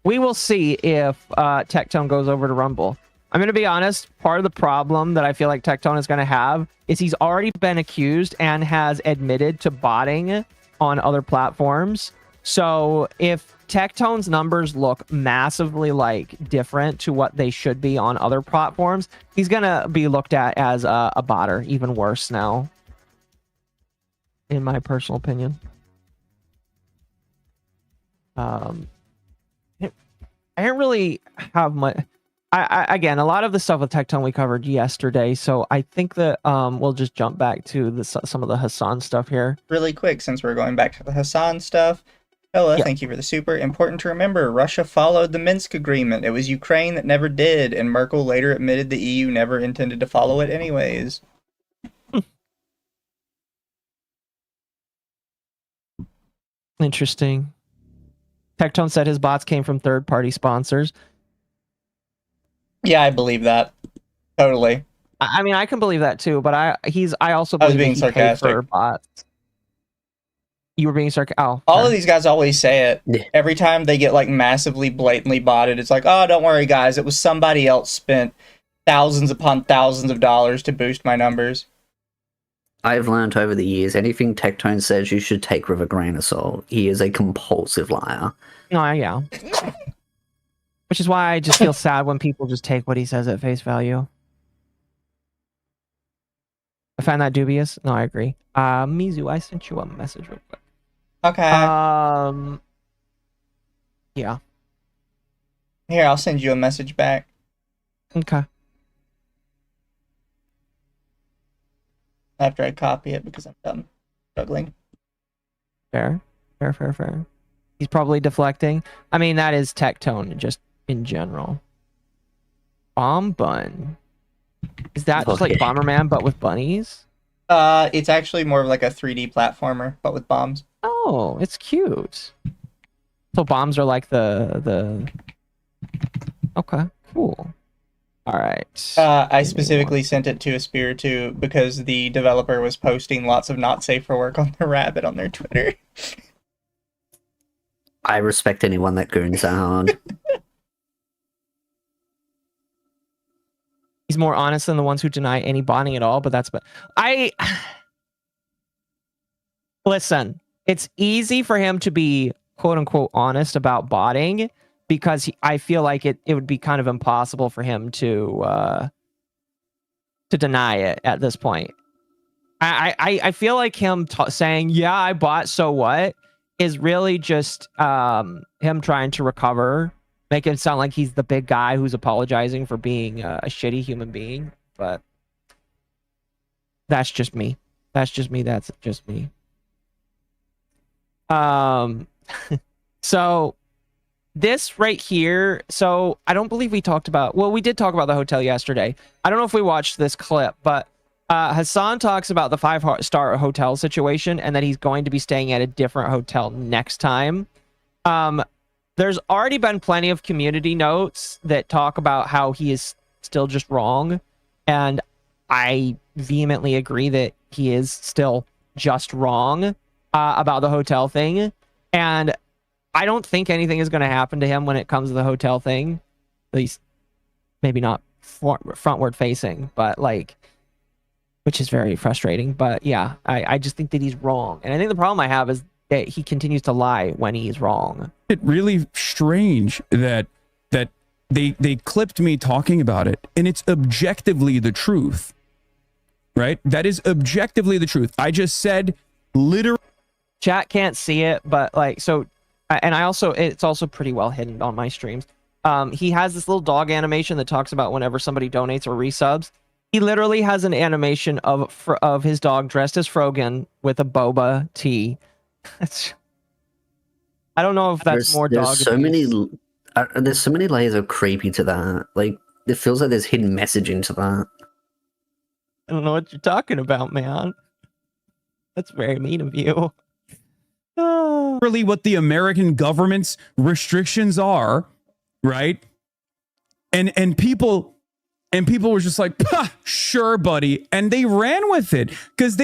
We will see if Tectone goes over to Rumble. I'm going to be honest. Part of the problem that I feel like Tectone is going to have is he's already been accused and has admitted to botting on other platforms. So if Tectone's numbers look massively like different to what they should be on other platforms, he's going to be looked at as a botter, even worse now, in my personal opinion. I don't really have much. Again, a lot of the stuff with Tectone we covered yesterday, so I think that we'll just jump back to some of the Hassan stuff here. Really quick, since we're going back to the Hassan stuff. Bella, Yep. thank you for the super. Important to remember, Russia followed the Minsk agreement. It was Ukraine that never did, and Merkel later admitted the EU never intended to follow it anyways. Interesting. Tectone said his bots came from third-party sponsors. Yeah, I believe that. Totally. I mean, I can believe that too, but I also I was believe being that he paid sarcastic. for bots. You were being sarcastic. Oh, All fair. of these guys always say it. Yeah. Every time they get like massively blatantly botted, it's like, oh, don't worry, guys. It was somebody else spent thousands upon thousands of dollars to boost my numbers. I've learned over the years, anything Tectone says you should take with a grain of salt. He is a compulsive liar. No, yeah. Which is why I just feel sad when people just take what he says at face value. I find that dubious. No, I agree. Mizu, I sent you a message real quick. Okay. Yeah. Here, I'll send you a message back. Okay. After I copy it because I'm done struggling. Fair. He's probably deflecting. I mean, that is Tectone just in general. Bomb Bun. Is that just like Okay. Bomberman but with bunnies? It's actually more of like a 3D platformer, but with bombs. Oh, it's cute. So bombs are like the. Okay, cool. All right. I specifically sent it to Espiritu because the developer was posting lots of not safe for work on the rabbit on their Twitter. I respect anyone that goons that hard. He's more honest than the ones who deny any botting at all, but listen, it's easy for him to be quote unquote honest about botting because I feel like it would be kind of impossible for him to deny it at this point. I feel like him saying, yeah, I bought, so what, is really just him trying to recover, make it sound like he's the big guy who's apologizing for being a shitty human being. But that's just me. That's just me. So this right here, so I don't believe we talked about, well, we did talk about the hotel yesterday. I don't know if we watched this clip, but Hassan talks about the 5-star hotel situation and that he's going to be staying at a different hotel next time. There's already been plenty of community notes that talk about how he is still just wrong. And I vehemently agree that he is still just wrong about the hotel thing. And I don't think anything is going to happen to him when it comes to the hotel thing. At least maybe not frontward facing, but like, which is very frustrating. But yeah, I just think that he's wrong. And I think the problem I have is that he continues to lie when he's wrong. It's really strange that they clipped me talking about it, and it's objectively the truth, right? That is objectively the truth. I just said literally. Chat can't see it, but like, so, and it's also pretty well hidden on my streams. He has this little dog animation that talks about whenever somebody donates or resubs. He literally has an animation of his dog dressed as Frogan with a boba tea. I don't know if that's more dog abuse. There's so many layers of creepy to that. Like, it feels like there's hidden messaging to that. I don't know what you're talking about, man. That's very mean of you. Really what the American government's restrictions are, right? And people were just like, sure, buddy, and they ran with it because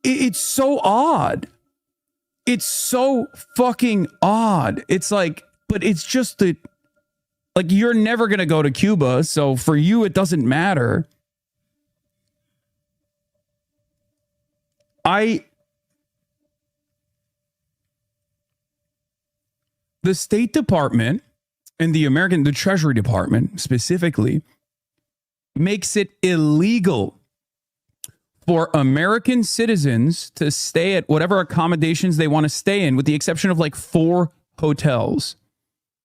it's so odd. It's so fucking odd. It's like, but it's just that, like, you're never gonna go to Cuba, so for you it doesn't matter. The State Department and the Treasury Department specifically makes it illegal for American citizens to stay at whatever accommodations they want to stay in, with the exception of like 4 hotels.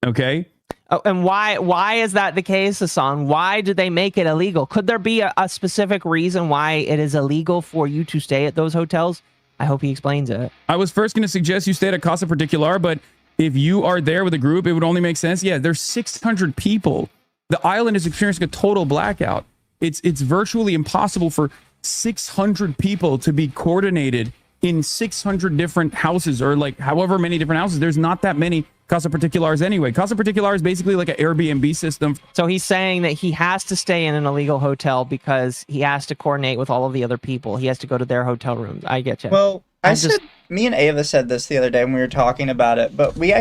Okay? Oh, and why is that the case, Hassan? Why did they make it illegal? Could there be a specific reason why it is illegal for you to stay at those hotels? I hope he explains it. I was first going to suggest you stay at a Casa Particular, but if you are there with a group, it would only make sense. Yeah, there's 600 people. The island is experiencing a total blackout. It's virtually impossible for 600 people to be coordinated in 600 different houses, or like however many different houses. There's not that many Casa Particulars anyway. Casa Particular is basically like an Airbnb system. So he's saying that he has to stay in an illegal hotel because he has to coordinate with all of the other people. He has to go to their hotel rooms. I get you. Well, me and Ava said this the other day when we were talking about it, but we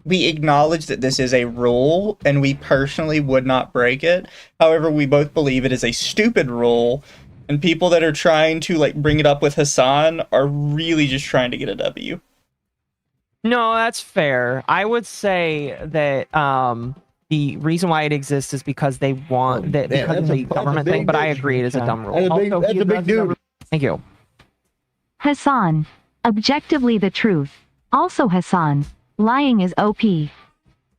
acknowledge that this is a rule and we personally would not break it. However, we both believe it is a stupid rule, and people that are trying to like bring it up with Hassan are really just trying to get a W. No, that's fair. I would say that the reason why it exists is because they want that because of the government thing. But I agree, it is a dumb rule. That's a big dude. Thank you. Hassan. Objectively the truth. Also Hassan. Lying is OP.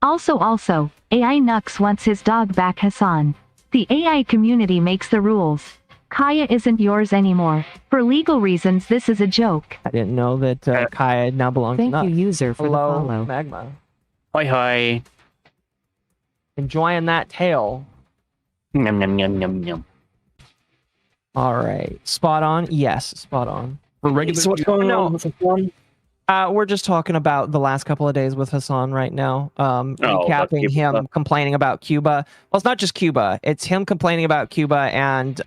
Also, AI Nux wants his dog back, Hassan. The AI community makes the rules. Kaya isn't yours anymore. For legal reasons, this is a joke. I didn't know that Kaya now belongs to Nux. Thank you, user, for Hello, the follow. Magma. Hi, hi. Enjoying that tail. Yum, yum, yum, yum, yum. All right. Spot on? Yes, spot on. For regular So what's going on with the forum? We're just talking about the last couple of days with Hassan right now. Recapping him complaining about Cuba. Well, it's not just Cuba. It's him complaining about Cuba, and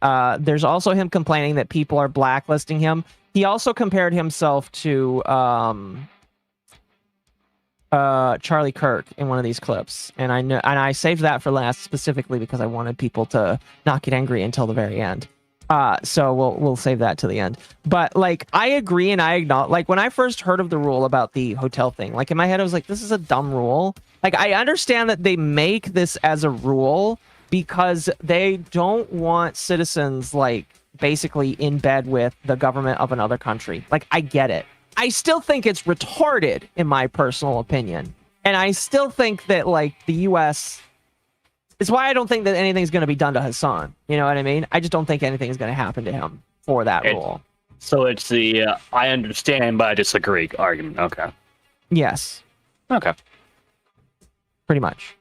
there's also him complaining that people are blacklisting him. He also compared himself to Charlie Kirk in one of these clips, and I saved that for last specifically because I wanted people to not get angry until the very end. So we'll save that to the end. But like, I agree, and I acknowledge, like, when I first heard of the rule about the hotel thing, like in my head I was like, this is a dumb rule. Like, I understand that they make this as a rule because they don't want citizens like basically in bed with the government of another country. Like, I get it. I still think it's retarded in my personal opinion, and I still think that like the US. It's why I don't think that anything's going to be done to Hassan. You know what I mean? I just don't think anything is going to happen to him for that rule. So it's the I understand but I disagree argument. Okay. Yes. Okay. Pretty much.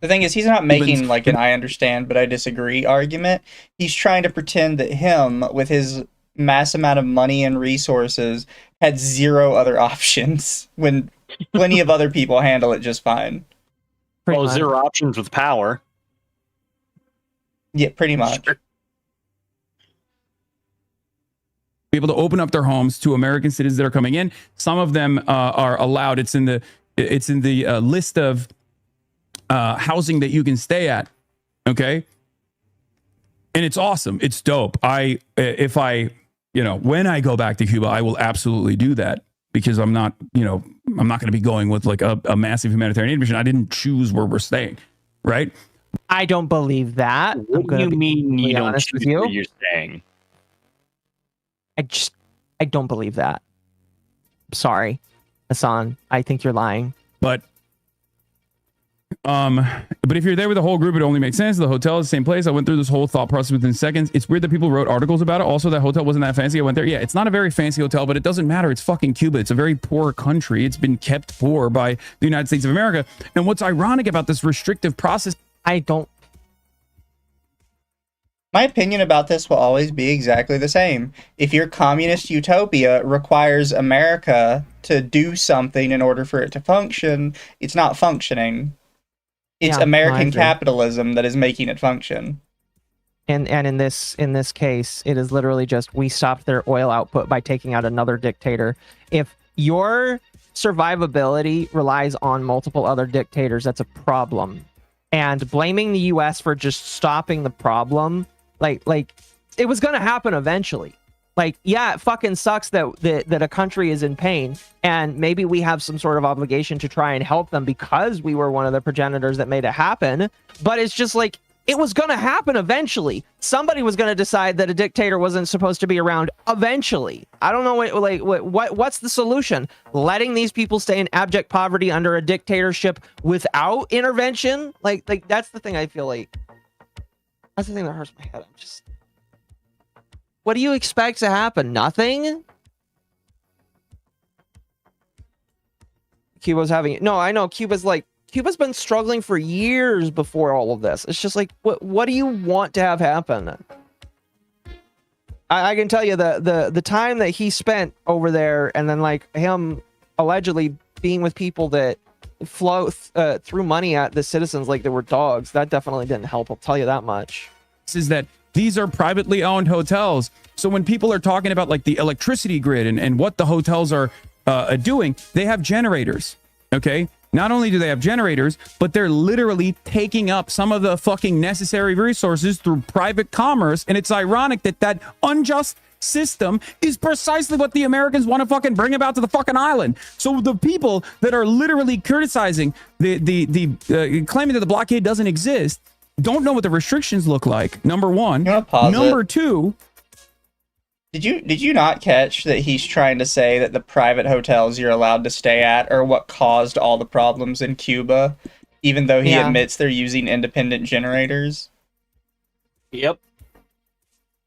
The thing is, he's not making like an I understand but I disagree argument. He's trying to pretend that him, with his mass amount of money and resources, had zero other options when plenty of other people handle it just fine. Well, zero options with power. Yeah, pretty much. Be able to open up their homes to American citizens that are coming in. Some of them are allowed. It's in the list of housing that you can stay at. Okay, and it's awesome. It's dope. When I go back to Cuba, I will absolutely do that. Because I'm not going to be going with like a massive humanitarian mission. I didn't choose where we're staying, right? I don't believe that. What do you mean you don't choose where you're staying? I don't believe that. Sorry, Hassan. I think you're lying. But if you're there with the whole group, it only makes sense. The hotel is the same place. I went through this whole thought process within seconds. It's weird that people wrote articles about it. Also, that hotel wasn't that fancy. I went there. Yeah, it's not a very fancy hotel, but it doesn't matter. It's fucking Cuba. It's a very poor country. It's been kept poor by the United States of America. And what's ironic about this restrictive process, my opinion about this will always be exactly the same. If your communist utopia requires America to do something in order for it to function, it's not functioning. It's American capitalism that is making it function. And in this case, it is literally just we stopped their oil output by taking out another dictator. If your survivability relies on multiple other dictators, that's a problem. And blaming the US for just stopping the problem, like it was going to happen eventually. Like, yeah, it fucking sucks that a country is in pain, and maybe we have some sort of obligation to try and help them because we were one of the progenitors that made it happen. But it's just like, It was going to happen eventually. Somebody was going to decide that a dictator wasn't supposed to be around eventually. I don't know what's the solution? Letting these people stay in abject poverty under a dictatorship without intervention? Like that's the thing I feel like. That's the thing that hurts my head. I'm just, what do you expect to happen? Nothing? Cuba's having it. No, I know Cuba's been struggling for years before all of this. It's just like, what do you want to have happen? I can tell you the time that he spent over there, and then like him allegedly being with people that threw money at the citizens like they were dogs. That definitely didn't help. I'll tell you that much. Is that these are privately owned hotels. So when people are talking about like the electricity grid and what the hotels are doing, they have generators. Okay. Not only do they have generators, but they're literally taking up some of the fucking necessary resources through private commerce. And it's ironic that that unjust system is precisely what the Americans want to fucking bring about to the fucking island. So the people that are literally criticizing the claiming that the blockade doesn't exist don't know what the restrictions look like. Number one. Number two. Did you not catch that he's trying to say that the private hotels you're allowed to stay at are what caused all the problems in Cuba, even though he admits they're using independent generators? Yep.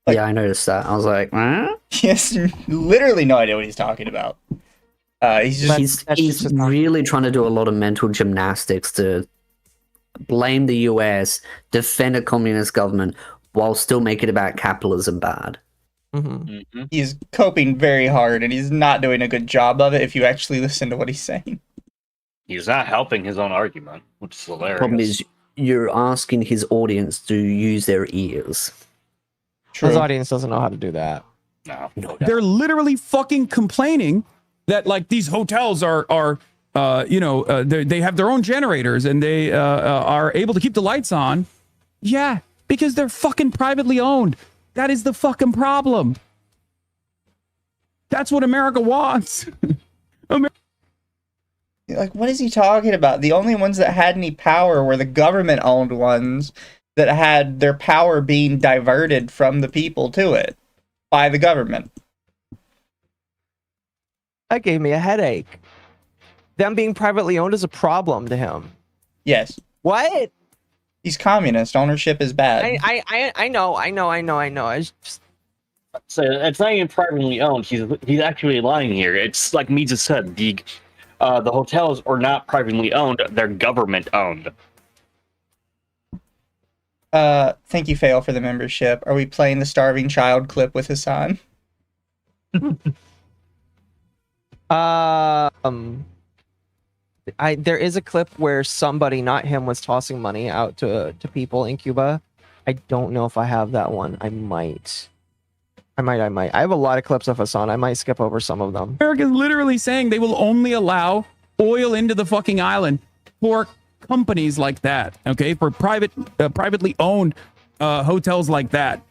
Yeah, I noticed that. I was like, huh? He has literally no idea what he's talking about. He's really trying to do a lot of mental gymnastics to blame the US, defend a communist government, while still make it about capitalism bad. He's coping very hard, and he's not doing a good job of it if you actually listen to what he's saying. He's not helping his own argument, which is hilarious. Problem is, you're asking his audience to use their ears. True. His audience doesn't know how to do that. No. They're literally fucking complaining that like these hotels are they have their own generators and they are able to keep the lights on. Yeah, because they're fucking privately owned. That is the fucking problem. That's what America wants. Like, what is he talking about? The only ones that had any power were the government-owned ones that had their power being diverted from the people to it by the government. That gave me a headache. Them being privately owned is a problem to him. Yes. What? He's communist. Ownership is bad. I know. I just... So it's not even privately owned. He's actually lying here. It's like Mizu said. The hotels are not privately owned. They're government owned. Thank you, Fail, for the membership. Are we playing the starving child clip with Hassan? There is a clip where somebody, not him, was tossing money out to people in Cuba. I don't know if I have that one. I might. I have a lot of clips of Hassan. I might skip over some of them. America's literally saying they will only allow oil into the fucking island for companies like that. Okay, for privately owned hotels like that.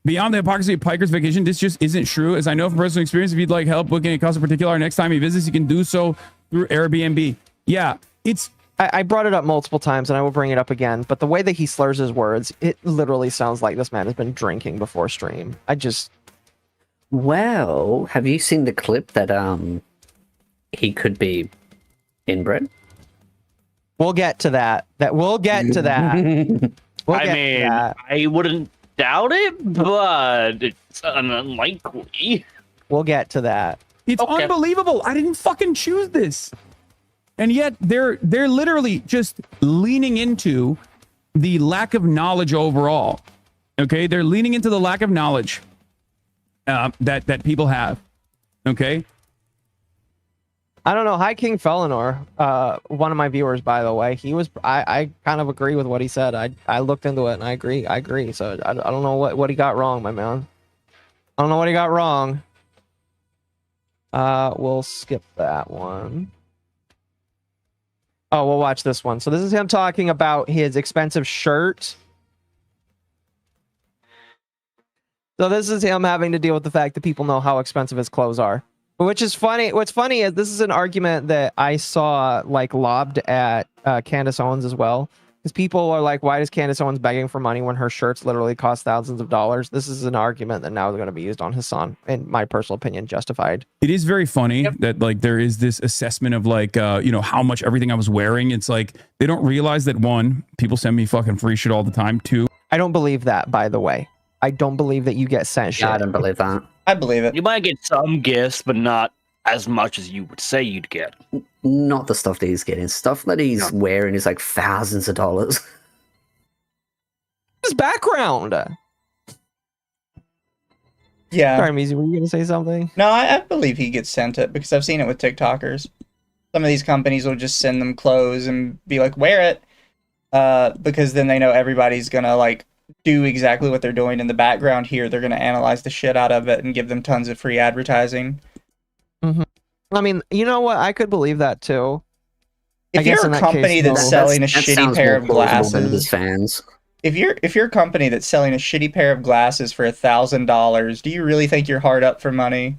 Beyond the hypocrisy of Piker's vacation, this just isn't true. As I know from personal experience, if you'd like help booking a cost in particular next time he visits, you can do so through Airbnb. Yeah, it's... I brought it up multiple times, and I will bring it up again, but the way that he slurs his words, it literally sounds like this man has been drinking before stream. Well, have you seen the clip that he could be inbred? We'll get to that. We'll get to that. I wouldn't doubt it, but it's unlikely. We'll get to that. It's unbelievable. I didn't fucking choose this. And yet they're literally just leaning into the lack of knowledge overall. Okay, they're leaning into the lack of knowledge that people have. Okay. I don't know. Hi, King Felinor. One of my viewers, by the way, I kind of agree with what he said. I looked into it and I agree. So I don't know what he got wrong, my man. I don't know what he got wrong. We'll skip that one. Oh, we'll watch this one. So this is him talking about his expensive shirt. So this is him having to deal with the fact that people know how expensive his clothes are. Which is funny. What's funny is this is an argument that I saw like lobbed at Candace Owens as well. Because people are like, why does Candace Owens begging for money when her shirts literally cost thousands of dollars? This is an argument that now is going to be used on Hassan, in my personal opinion, justified. It is very funny that like there is this assessment of like how much everything I was wearing. It's like they don't realize that one, people send me fucking free shit all the time. Two, I don't believe that, by the way. I don't believe that you get sent shit. Yeah, I don't believe that. I believe it. You might get some gifts, but not as much as you would say you'd get. Not the stuff that he's getting. Stuff that he's wearing is like thousands of dollars. His background. Yeah. Sorry, Mizu, were you going to say something? No, I believe he gets sent it because I've seen it with TikTokers. Some of these companies will just send them clothes and be like, wear it. Because then they know everybody's going to like do exactly what they're doing in the background here. They're going to analyze the shit out of it and give them tons of free advertising. Mm-hmm. I mean, you know what? I could believe that too. If you're a company that's selling a shitty pair of glasses, fans. If you're a company that's selling a shitty pair of glasses for $1,000, do you really think you're hard up for money?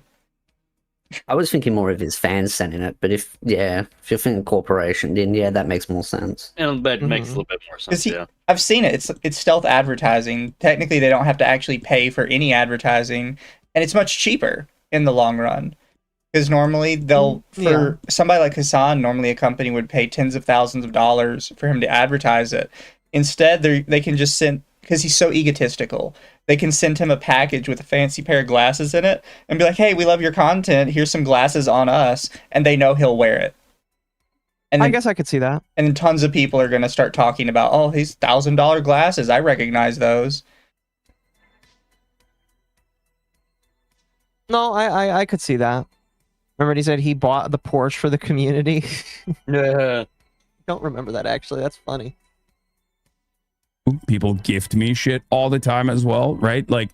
I was thinking more of his fans sending it, but if you're thinking corporation, then yeah, that makes more sense. And that makes a little bit more sense. Yeah, I've seen it. It's stealth advertising. Technically, they don't have to actually pay for any advertising, and it's much cheaper in the long run. Because normally for somebody like Hassan, normally a company would pay tens of thousands of dollars for him to advertise it. Instead, they can just send, because he's so egotistical, they can send him a package with a fancy pair of glasses in it and be like, hey, we love your content. Here's some glasses on us. And they know he'll wear it. And then, I guess I could see that. And then tons of people are going to start talking about, oh, these $1,000 glasses. I recognize those. No, I could see that. Remember when he said he bought the Porsche for the community? Yeah. Don't remember that, actually. That's funny. people gift me shit all the time as well, right? Like,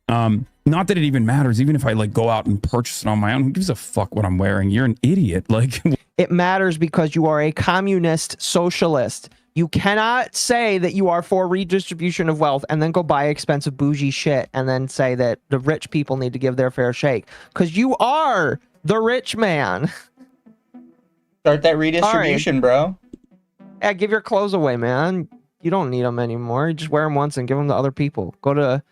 not that it even matters. Even if I like go out and purchase it on my own, who gives a fuck what I'm wearing? You're an idiot. Like, it matters because you are a communist socialist. You cannot say that you are for redistribution of wealth and then go buy expensive bougie shit and then say that the rich people need to give their fair shake, because you are the rich man. Start that redistribution, bro. Yeah, give your clothes away, man. You don't need them anymore. You just wear them once and give them to other people. Go to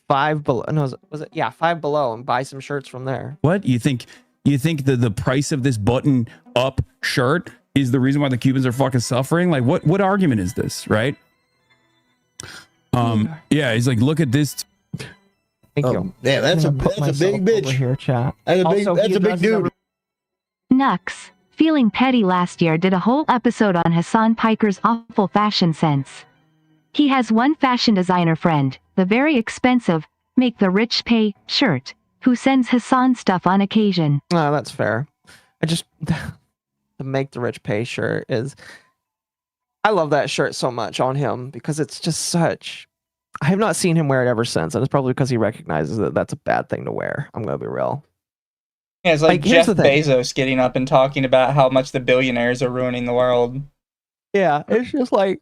Five Below. No, was it? Yeah, Five Below and buy some shirts from there. what you think the price of this button up shirt is the reason why the Cubans are fucking suffering? Like, what argument is this, right? Yeah, he's like, look at this. Thank you. Yeah, that's a big bitch. Here, chat. That's a big dude. Nux, feeling petty last year, did a whole episode on Hassan Piker's awful fashion sense. He has one fashion designer friend, the very expensive, make the rich pay shirt, who sends Hassan stuff on occasion. Oh, that's fair. I just... the make the rich pay shirt is... I love that shirt so much on him because it's just such... I have not seen him wear it ever since, and it's probably because he recognizes that that's a bad thing to wear. I'm going to be real. Yeah, it's like Jeff Bezos getting up and talking about how much the billionaires are ruining the world. Yeah, it's just like,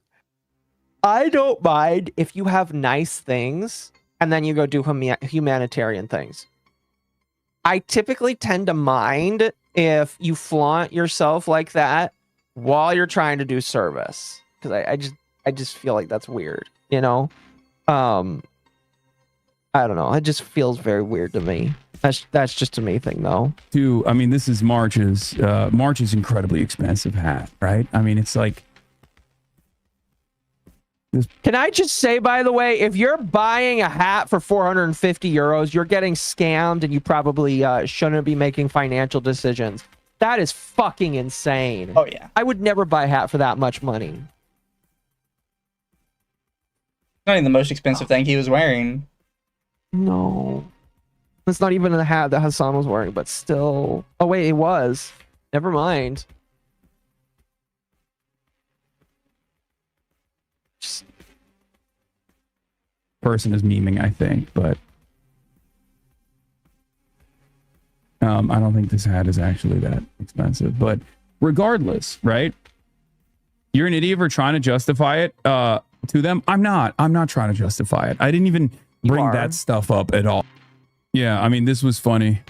I don't mind if you have nice things and then you go do humanitarian things. I typically tend to mind if you flaunt yourself like that while you're trying to do service, because I just feel like that's weird, you know. I don't know. It just feels very weird to me. That's just a me thing, though. I mean, this is March's incredibly expensive hat, right? I mean, it's like. Can I just say, by the way, if you're buying a hat for 450 euros, you're getting scammed and you probably shouldn't be making financial decisions. That is fucking insane. Oh, yeah. I would never buy a hat for that much money. Not even the most expensive thing he was wearing. No. It's not even the hat that Hassan was wearing, but still. Oh, wait, it was. Never mind. Person is memeing, I think, but I don't think this hat is actually that expensive. But regardless, right? You're an idiot for trying to justify it to them. I'm not trying to justify it. I didn't even bring that stuff up at all. Yeah, I mean, this was funny.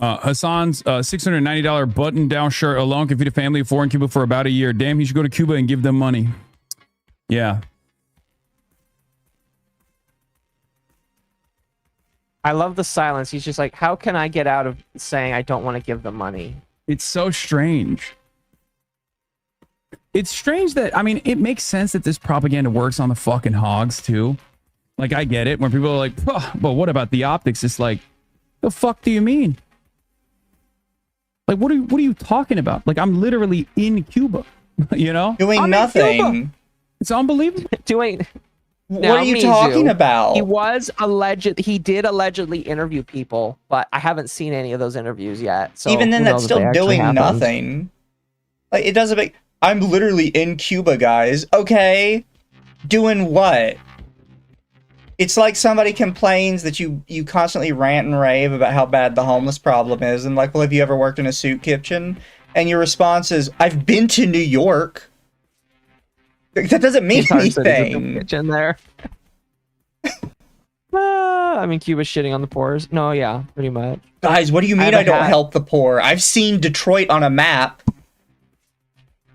Hassan's $690 button-down shirt alone can feed a family of 4 in Cuba for about a year. Damn, he should go to Cuba and give them money. Yeah. I love the silence. He's just like, how can I get out of saying I don't want to give them money? It's so strange. It's strange that, I mean, it makes sense that this propaganda works on the fucking hogs too. Like, I get it when people are like, oh, but what about the optics? It's like, the fuck do you mean? Like, what are you talking about? Like, I'm literally in Cuba, you know? Doing nothing. It's unbelievable. What are you talking about? He did allegedly interview people, but I haven't seen any of those interviews yet. So even then, who that's knows if still they actually doing happened. nothing. Like, it doesn't make. I'm literally in Cuba, guys. Okay, doing what? It's like somebody complains that you constantly rant and rave about how bad the homeless problem is, and like, well, have you ever worked in a soup kitchen? And your response is, I've been to New York. That doesn't mean anything. Kitchen there. I mean, Cuba's shitting on the poors. No, yeah, pretty much. Guys, what do you mean I don't help the poor? I've seen Detroit on a map.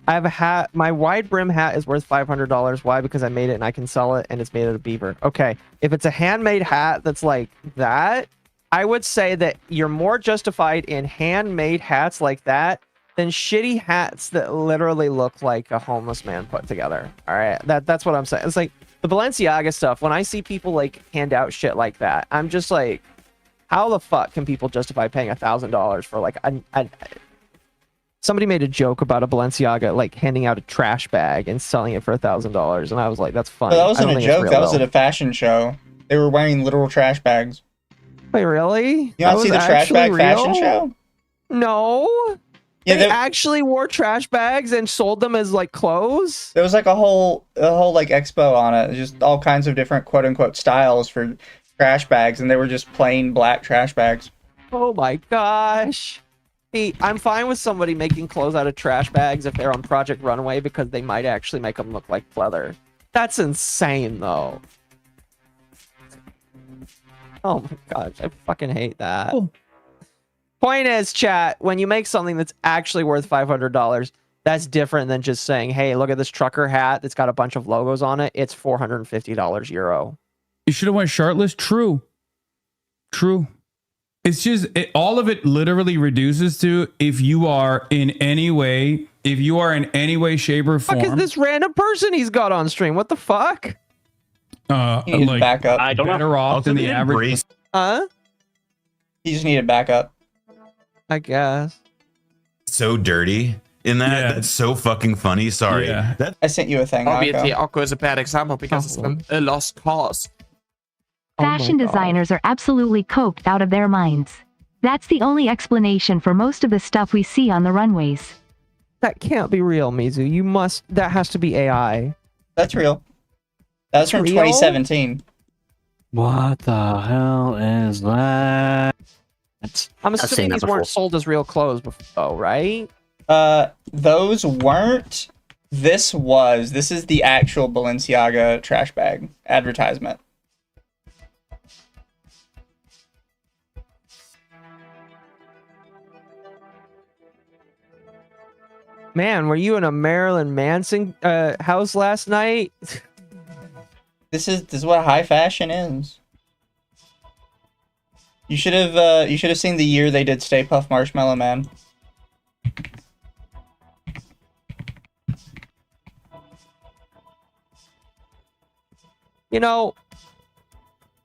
I have a hat. My wide brim hat is worth $500. Why? Because I made it and I can sell it, and it's made out of beaver. Okay, if it's a handmade hat that's like that, I would say that you're more justified in handmade hats like that than shitty hats that literally look like a homeless man put together. All right, that's what I'm saying. It's like the Balenciaga stuff. When I see people like hand out shit like that, I'm just like, how the fuck can people justify paying $1,000 for like somebody made a joke about a Balenciaga like handing out a trash bag and selling it for $1,000, and I was like, that's funny. But that wasn't a joke. That was at a fashion show. They were wearing literal trash bags. Wait, really? You not see the trash bag fashion show? No. Yeah, they actually wore trash bags and sold them as like clothes. There was like a whole like expo on it, just all kinds of different quote unquote styles for trash bags, and they were just plain black trash bags. Oh my gosh. Hey, I'm fine with somebody making clothes out of trash bags if they're on Project Runway because they might actually make them look like leather. That's insane though. Oh my gosh, I fucking hate that. Oh. Point is, chat, when you make something that's actually worth $500, that's different than just saying, hey, look at this trucker hat that's got a bunch of logos on it. It's $450 euro. You should have went shirtless. True. It's just, all of it literally reduces to if you are in any way, shape, or form. Fuck is this random person he's got on stream? What the fuck? Like backup. I don't better know. off than the average. He just needed backup. I guess. So dirty in that. Yeah. That's so fucking funny. Sorry. Yeah. I sent you a thing. Obviously, Akko is a bad example because it's a lost cause. Fashion designers are absolutely coked out of their minds. That's the only explanation for most of the stuff we see on the runways. That can't be real, Mizu. That has to be AI. That's real. That's from 2017. What the hell is that? I'm assuming these weren't sold as real clothes before, right? Those weren't. This was. This is the actual Balenciaga trash bag advertisement. Man, were you in a Marilyn Manson house last night? This is what high fashion is. You should have seen the year they did Stay Puft Marshmallow Man. You know,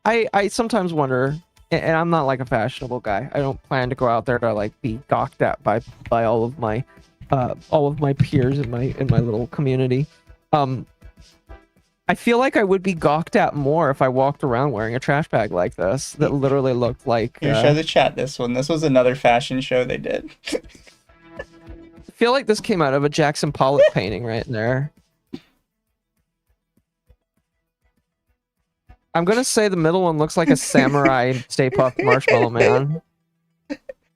I sometimes wonder, and I'm not like a fashionable guy. I don't plan to go out there to like be gawked at by all of my peers in my little community. I feel like I would be gawked at more if I walked around wearing a trash bag like this that literally looked like... Here, show the chat this one. This was another fashion show they did. I feel like this came out of a Jackson Pollock painting right in there. I'm going to say the middle one looks like a samurai Stay Puft Marshmallow Man.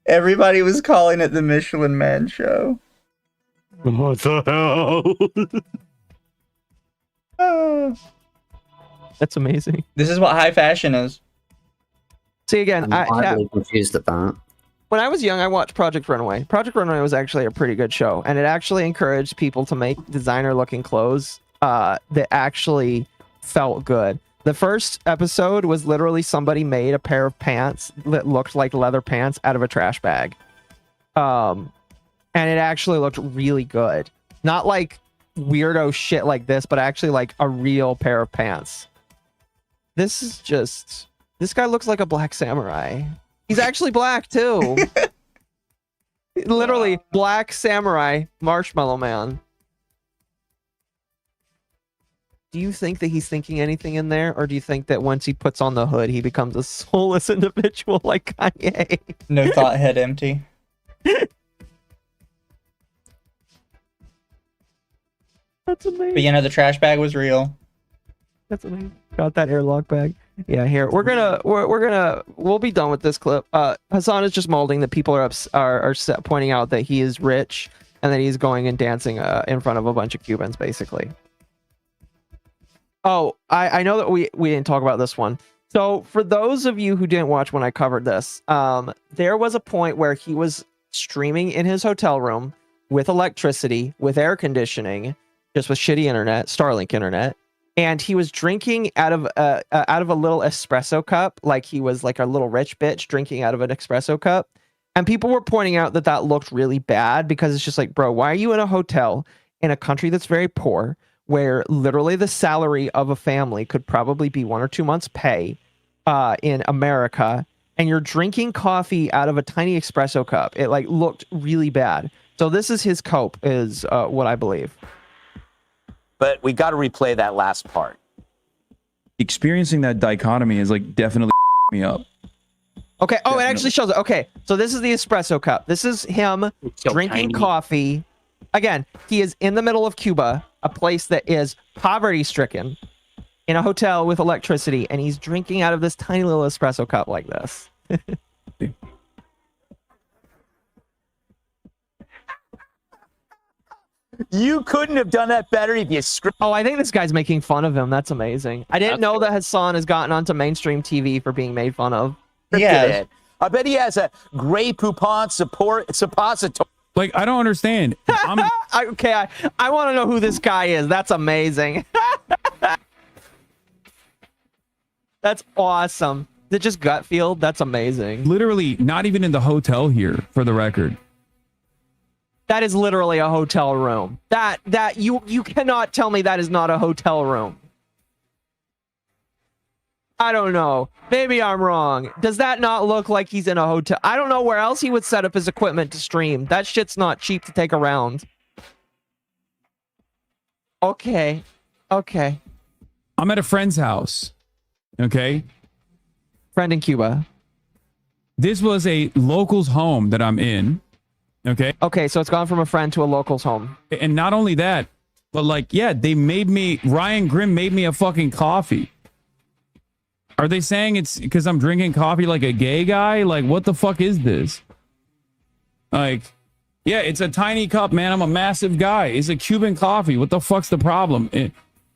Everybody was calling it the Michelin Man show. What the hell? That's amazing. This is what high fashion is. See, again, I'm confused at that. When I was young, I watched Project Runway. Project Runway was actually a pretty good show, and it actually encouraged people to make designer-looking clothes that actually felt good. The first episode was literally somebody made a pair of pants that looked like leather pants out of a trash bag. And it actually looked really good. Not like weirdo shit like this, but actually like a real pair of pants. This guy looks like a black samurai. He's actually black too. Literally black samurai marshmallow man. Do you think that he's thinking anything in there, or do you think that once he puts on the hood, he becomes a soulless individual like Kanye? No thought, head empty. That's amazing. But you know, the trash bag was real. That's amazing. Got that airlock bag. Yeah, here we'll be done with this clip. Hassan is just molding that people are pointing out that he is rich and that he's going and dancing in front of a bunch of Cubans, basically. Oh, I know that we didn't talk about this one. So for those of you who didn't watch when I covered this, there was a point where he was streaming in his hotel room with electricity, with air conditioning, just with shitty internet, Starlink internet. And he was drinking out of a little espresso cup, like he was like a little rich bitch drinking out of an espresso cup. And people were pointing out that that looked really bad because it's just like, bro, why are you in a hotel in a country that's very poor, where literally the salary of a family could probably be 1 or 2 months' pay in America, and you're drinking coffee out of a tiny espresso cup? It like looked really bad. So this is his cope, is what I believe. But we got to replay that last part. Experiencing that dichotomy is like definitely me up. Okay. Oh, it actually shows it. Okay. So this is the espresso cup. This is him drinking coffee. Again, he is in the middle of Cuba, a place that is poverty stricken, in a hotel with electricity, and he's drinking out of this tiny little espresso cup like this. You couldn't have done that better if you scripted. Oh, I think this guy's making fun of him. That's amazing. I didn't know that Hassan has gotten onto mainstream TV for being made fun of. Yeah. I bet he has a Grey Poupon suppository. Like, I don't understand. Okay, I want to know who this guy is. That's amazing. That's awesome. Is it just gut feel? That's amazing. Literally, not even in the hotel here, for the record. That is literally a hotel room. That you cannot tell me that is not a hotel room. I don't know. Maybe I'm wrong. Does that not look like he's in a hotel? I don't know where else he would set up his equipment to stream. That shit's not cheap to take around. Okay. Okay. I'm at a friend's house. Okay. Friend in Cuba. This was a local's home that I'm in. Okay. Okay, so it's gone from a friend to a local's home. And not only that, but like, yeah, Ryan Grimm made me a fucking coffee. Are they saying it's because I'm drinking coffee like a gay guy? Like, what the fuck is this? Like, yeah, it's a tiny cup, man. I'm a massive guy. It's a Cuban coffee. What the fuck's the problem?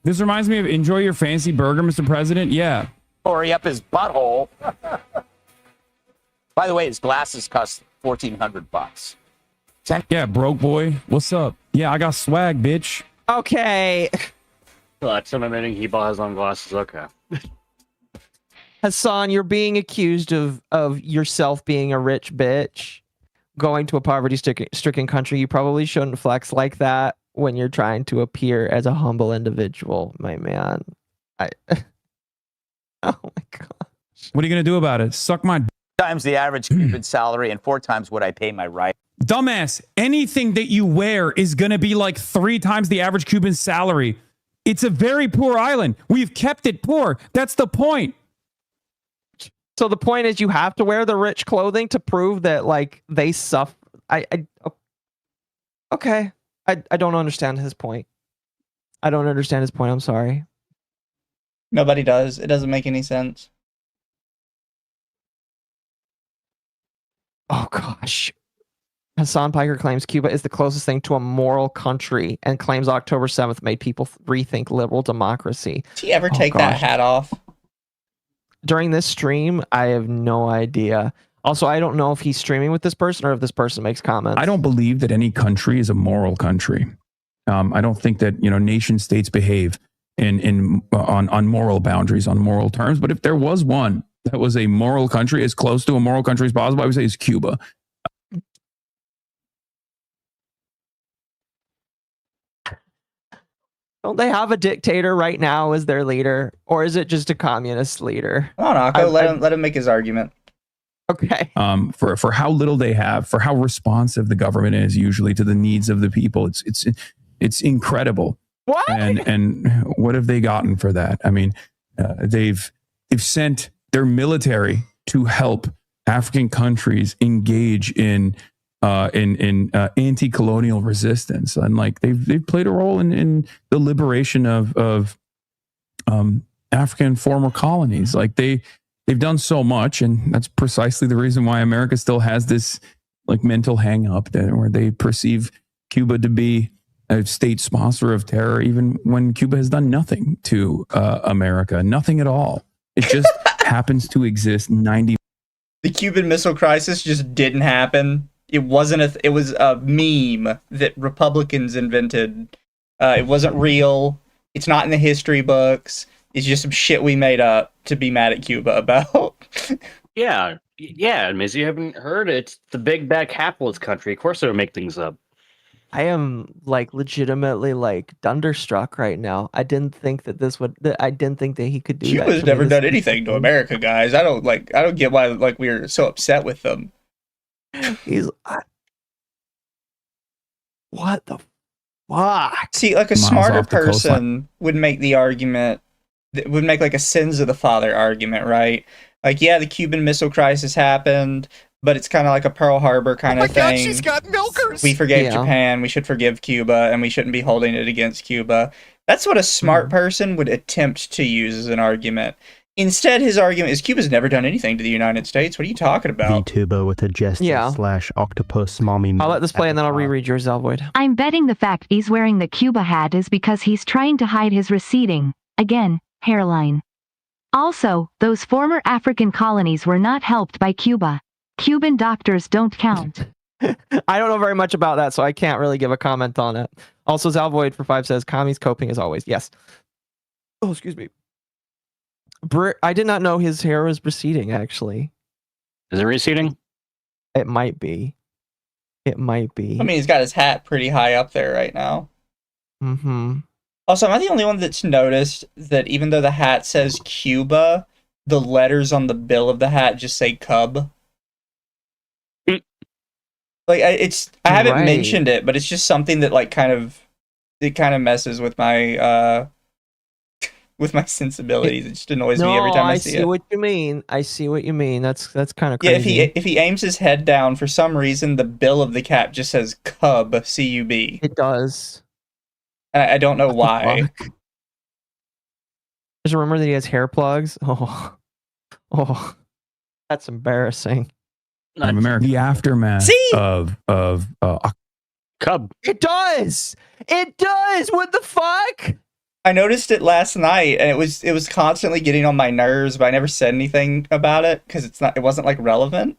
This reminds me of enjoy your fancy burger, Mr. President. Yeah. Hurry up his butthole. By the way, his glasses cost $1,400. Yeah, broke boy. What's up? Yeah, I got swag, bitch. Okay. That's admitting he bought his own glasses. Okay. Hassan, you're being accused of yourself being a rich bitch, going to a poverty-stricken country. You probably shouldn't flex like that when you're trying to appear as a humble individual, my man. Oh my gosh. What are you gonna do about it? Suck my times the average Cuban salary and 4 times what I pay my right. Dumbass, anything that you wear is going to be like 3 times the average Cuban salary. It's a very poor island. We've kept it poor. That's the point. So the point is you have to wear the rich clothing to prove that like they suffer. Okay. I don't understand his point. I don't understand his point. I'm sorry. Nobody does. It doesn't make any sense. Oh gosh. Hassan Piker claims Cuba is the closest thing to a moral country and claims October 7th made people rethink liberal democracy. Did he ever take that hat off? During this stream, I have no idea. Also, I don't know if he's streaming with this person or if this person makes comments. I don't believe that any country is a moral country. I don't think that nation states behave on moral boundaries, on moral terms. But if there was one that was a moral country, as close to a moral country as possible, I would say is Cuba. Don't they have a dictator right now as their leader, or is it just a communist leader? Come on, Akko, let him make his argument. Okay. For how little they have, for how responsive the government is usually to the needs of the people, it's incredible. What? And what have they gotten for that? I mean, they've sent their military to help African countries engage in anti-colonial resistance, and like they've played a role in the liberation of African former colonies. Like they've done so much, and that's precisely the reason why America still has this like mental hang up where they perceive Cuba to be a state sponsor of terror, even when Cuba has done nothing to America, nothing at all. It just happens to exist. The Cuban Missile Crisis just didn't happen. It wasn't it was a meme that Republicans invented. It wasn't real. It's not in the history books. It's just some shit we made up to be mad at Cuba about. Yeah, Miz, you haven't heard it. It's the big bad capitalist country. Of course, they would make things up. I am like legitimately like thunderstruck right now. I didn't think that I didn't think that he could do that. Cuba's never done anything to America, guys. I don't get why like we're so upset with them. What the fuck? See, like a smarter person would make the argument, would make like a sins of the father argument, right? Like, yeah, the Cuban Missile Crisis happened, but it's kind of like a Pearl Harbor kind of thing. Oh my God, she's got milkers! We forgave Japan, we should forgive Cuba, and we shouldn't be holding it against Cuba. That's what a smart person would attempt to use as an argument. Instead, his argument is Cuba's never done anything to the United States. What are you talking about? VTuber with a jester / octopus mommy. I'll let this play and then I'll reread yours, Zalvoid. I'm betting the fact he's wearing the Cuba hat is because he's trying to hide his receding, again, hairline. Also, those former African colonies were not helped by Cuba. Cuban doctors don't count. I don't know very much about that, so I can't really give a comment on it. Also, Zalvoid for 5 says, Kami's coping as always. Yes. Oh, excuse me. I did not know his hair was receding, actually. Is it receding? It might be. It might be. I mean, he's got his hat pretty high up there right now. Mm-hmm. Also, am I the only one that's noticed that even though the hat says Cuba, the letters on the bill of the hat just say Cub? Like, I haven't mentioned it, but it's just something that like kind of messes with my sensibilities. It just annoys me every time I see it. I see what you mean. I see what you mean. That's kind of crazy. Yeah, if he aims his head down, for some reason the bill of the cap just says Cub, C-U-B. It does. I don't know why. There's a rumor that he has hair plugs. Oh, that's embarrassing. America. The aftermath of Cub. It does. It does. What the fuck? I noticed it last night, and it was constantly getting on my nerves, but I never said anything about it because it wasn't like relevant.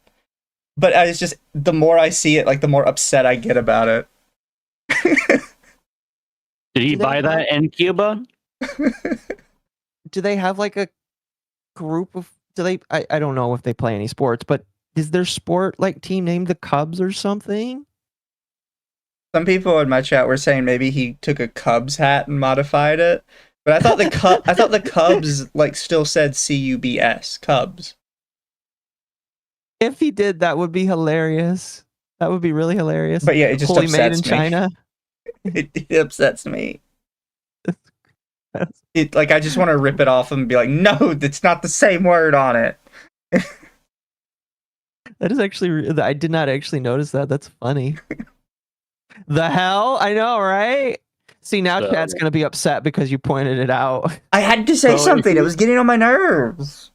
But I was just, the more I see it, like the more upset I get about it. Did he buy that in Cuba? Do they have like a group of? I don't know if they play any sports, but is their sport like team named the Cubs or something? Some people in my chat were saying maybe he took a Cubs hat and modified it, but I thought the Cubs like still said CUBS, Cubs. If he did, that would be hilarious. That would be really hilarious. But yeah, it just Fully made in upsets me. China. It upsets me. Like I just want to rip it off and be like, no, that's not the same word on it. That is actually, I did not actually notice that. That's funny. The hell? I know, right? See, now chat's going to be upset because you pointed it out. I had to say something. It was getting on my nerves.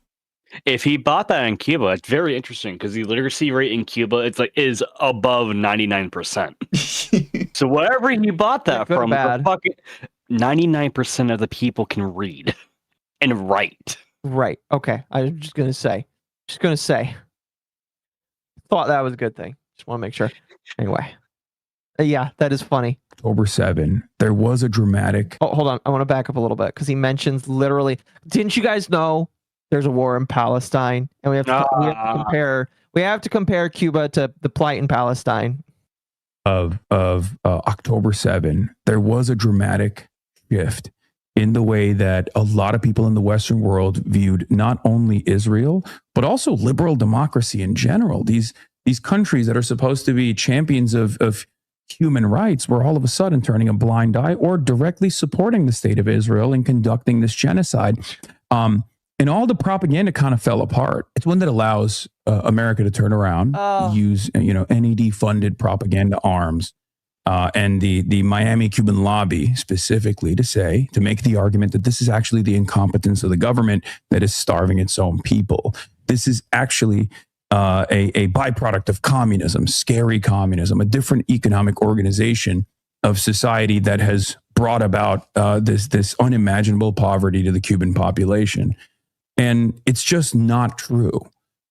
If he bought that in Cuba, it's very interesting because the literacy rate in Cuba is above 99%. So wherever he bought that from, the fucking 99% of the people can read and write. Right. Okay. I'm just gonna say. Thought that was a good thing. Just want to make sure. Anyway. Yeah, that is funny. October 7, there was a dramatic. Oh, hold on. I want to back up a little bit because he mentions literally. Didn't you guys know there's a war in Palestine, and we have to compare. We have to compare Cuba to the plight in Palestine. Of October 7, there was a dramatic shift in the way that a lot of people in the Western world viewed not only Israel, but also liberal democracy in general. These countries that are supposed to be champions of human rights were all of a sudden turning a blind eye or directly supporting the state of Israel and conducting this genocide. And all the propaganda kind of fell apart. It's one that allows America to turn around, use NED funded propaganda arms, and the Miami Cuban lobby specifically to make the argument that this is actually the incompetence of the government that is starving its own people. This is actually a byproduct of communism, scary communism, a different economic organization of society that has brought about this unimaginable poverty to the Cuban population. And it's just not true.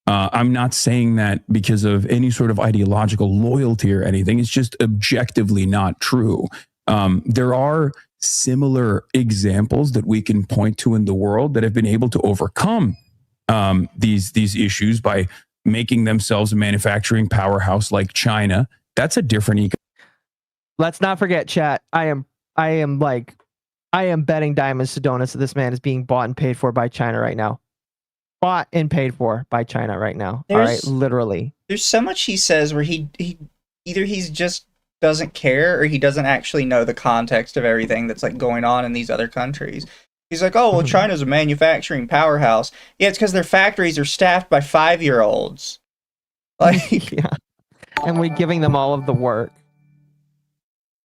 I'm not saying that because of any sort of ideological loyalty or anything. It's just objectively not true. There are similar examples that we can point to in the world that have been able to overcome these issues by making themselves a manufacturing powerhouse like China. That's a different Let's not forget, chat. I am betting diamonds to donuts that this man is being bought and paid for by China right now. Bought and paid for by China right now. All right, literally. There's so much he says where he either he's just doesn't care or he doesn't actually know the context of everything that's like going on in these other countries. He's like, oh, well, China's a manufacturing powerhouse. Yeah, it's because their factories are staffed by 5-year-olds. Like, yeah. And we're giving them all of the work.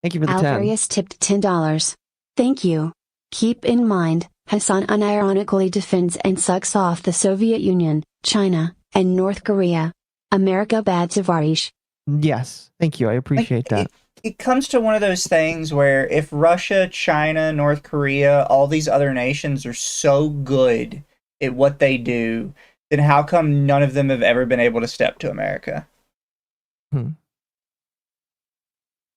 Thank you for the 10. Alvarius tipped $10. Thank you. Keep in mind, Hassan unironically defends and sucks off the Soviet Union, China, and North Korea. America bad Savarish. Yes, thank you. I appreciate that. It comes to one of those things where if Russia, China, North Korea, all these other nations are so good at what they do, then how come none of them have ever been able to step to America?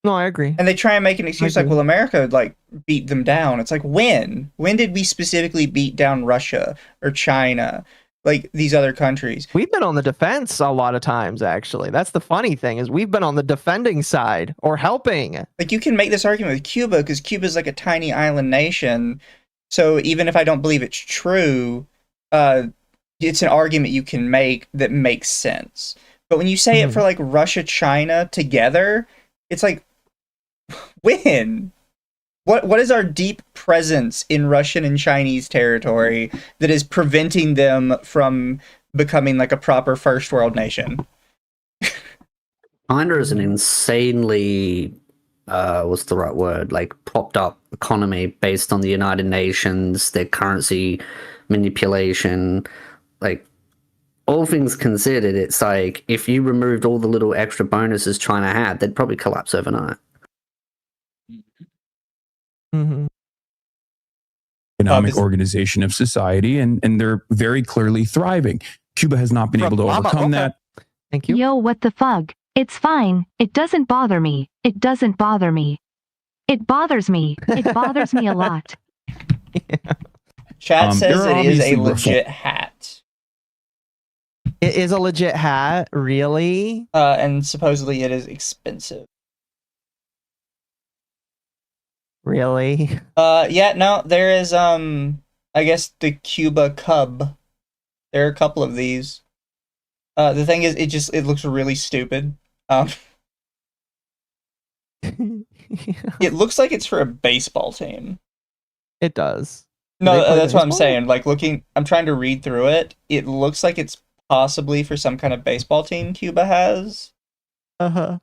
No, I agree. And they try and make an excuse like, well, America like beat them down. It's like, when? When did we specifically beat down Russia or China? Like these other countries. We've been on the defense a lot of times, actually. That's the funny thing, is we've been on the defending side or helping. Like you can make this argument with Cuba because Cuba's like a tiny island nation. So even if I don't believe it's true, it's an argument you can make that makes sense. But when you say it for like Russia, China together, it's like, when? What is our deep presence in Russian and Chinese territory that is preventing them from becoming like a proper first world nation? China is an insanely, what's the right word? Like propped up economy based on the United Nations, their currency manipulation. Like all things considered, it's like if you removed all the little extra bonuses China had, they'd probably collapse overnight. Economic organization of society, and they're very clearly thriving. Cuba has not been able to overcome that. Thank you. Yo, what the fuck? It's fine. It doesn't bother me. It doesn't bother me. It bothers me. It bothers me a lot. Chat says it is a legit hat. It is a legit hat? Really? And supposedly it is expensive. Really? Yeah, no, there is, I guess the Cuba Cub. There are a couple of these. The thing is, it looks really stupid. It looks like it's for a baseball team. It does. No, that's what I'm saying. Like, I'm trying to read through it. It looks like it's possibly for some kind of baseball team Cuba has. But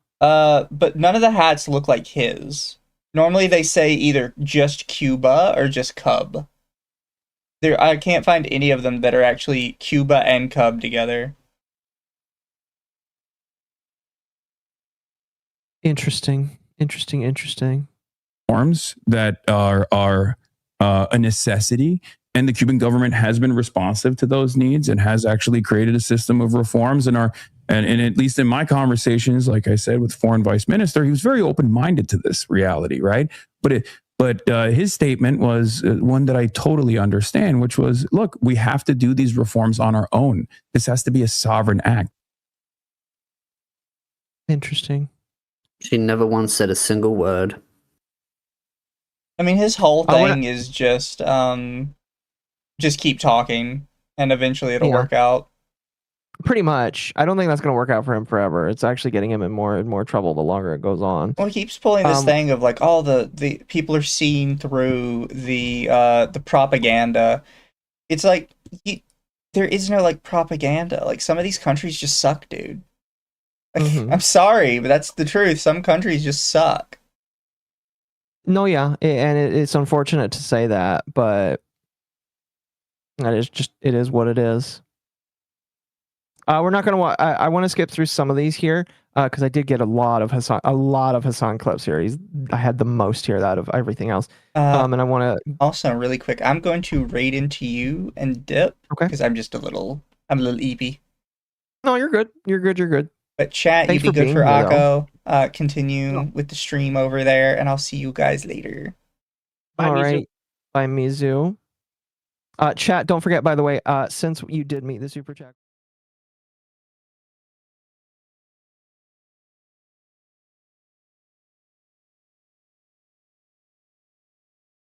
none of the hats look like his. Normally they say either just Cuba or just Cub. I can't find any of them that are actually Cuba and Cub together. Interesting. Forms that are a necessity, and the Cuban government has been responsive to those needs and has actually created a system of reforms and are And at least in my conversations, like I said, with foreign vice minister, he was very open-minded to this reality, right? But his statement was one that I totally understand, which was, look, we have to do these reforms on our own. This has to be a sovereign act. Interesting. She never once said a single word. I mean, his whole thing is just keep talking, and eventually it'll work out. Pretty much. I don't think that's going to work out for him forever. It's actually getting him in more and more trouble the longer it goes on. Well, he keeps pulling this thing of like, all the people are seeing through the propaganda. It's like there is no like propaganda. Like some of these countries just suck, dude. Like, I'm sorry, but that's the truth. Some countries just suck. No, yeah, it's unfortunate to say that, but it is what it is. We're not gonna. I want to skip through some of these here because I did get a lot of Hassan clips here. I had the most here out of everything else. And I want to also really quick. I'm going to raid into you and dip. Okay. Because I'm a little eepy. No, you're good. You're good. But chat, you be good for Akko. Continue with the stream over there, and I'll see you guys later. Bye, all right. Bye, Mizu. Chat, don't forget, by the way, since you did meet the super chat.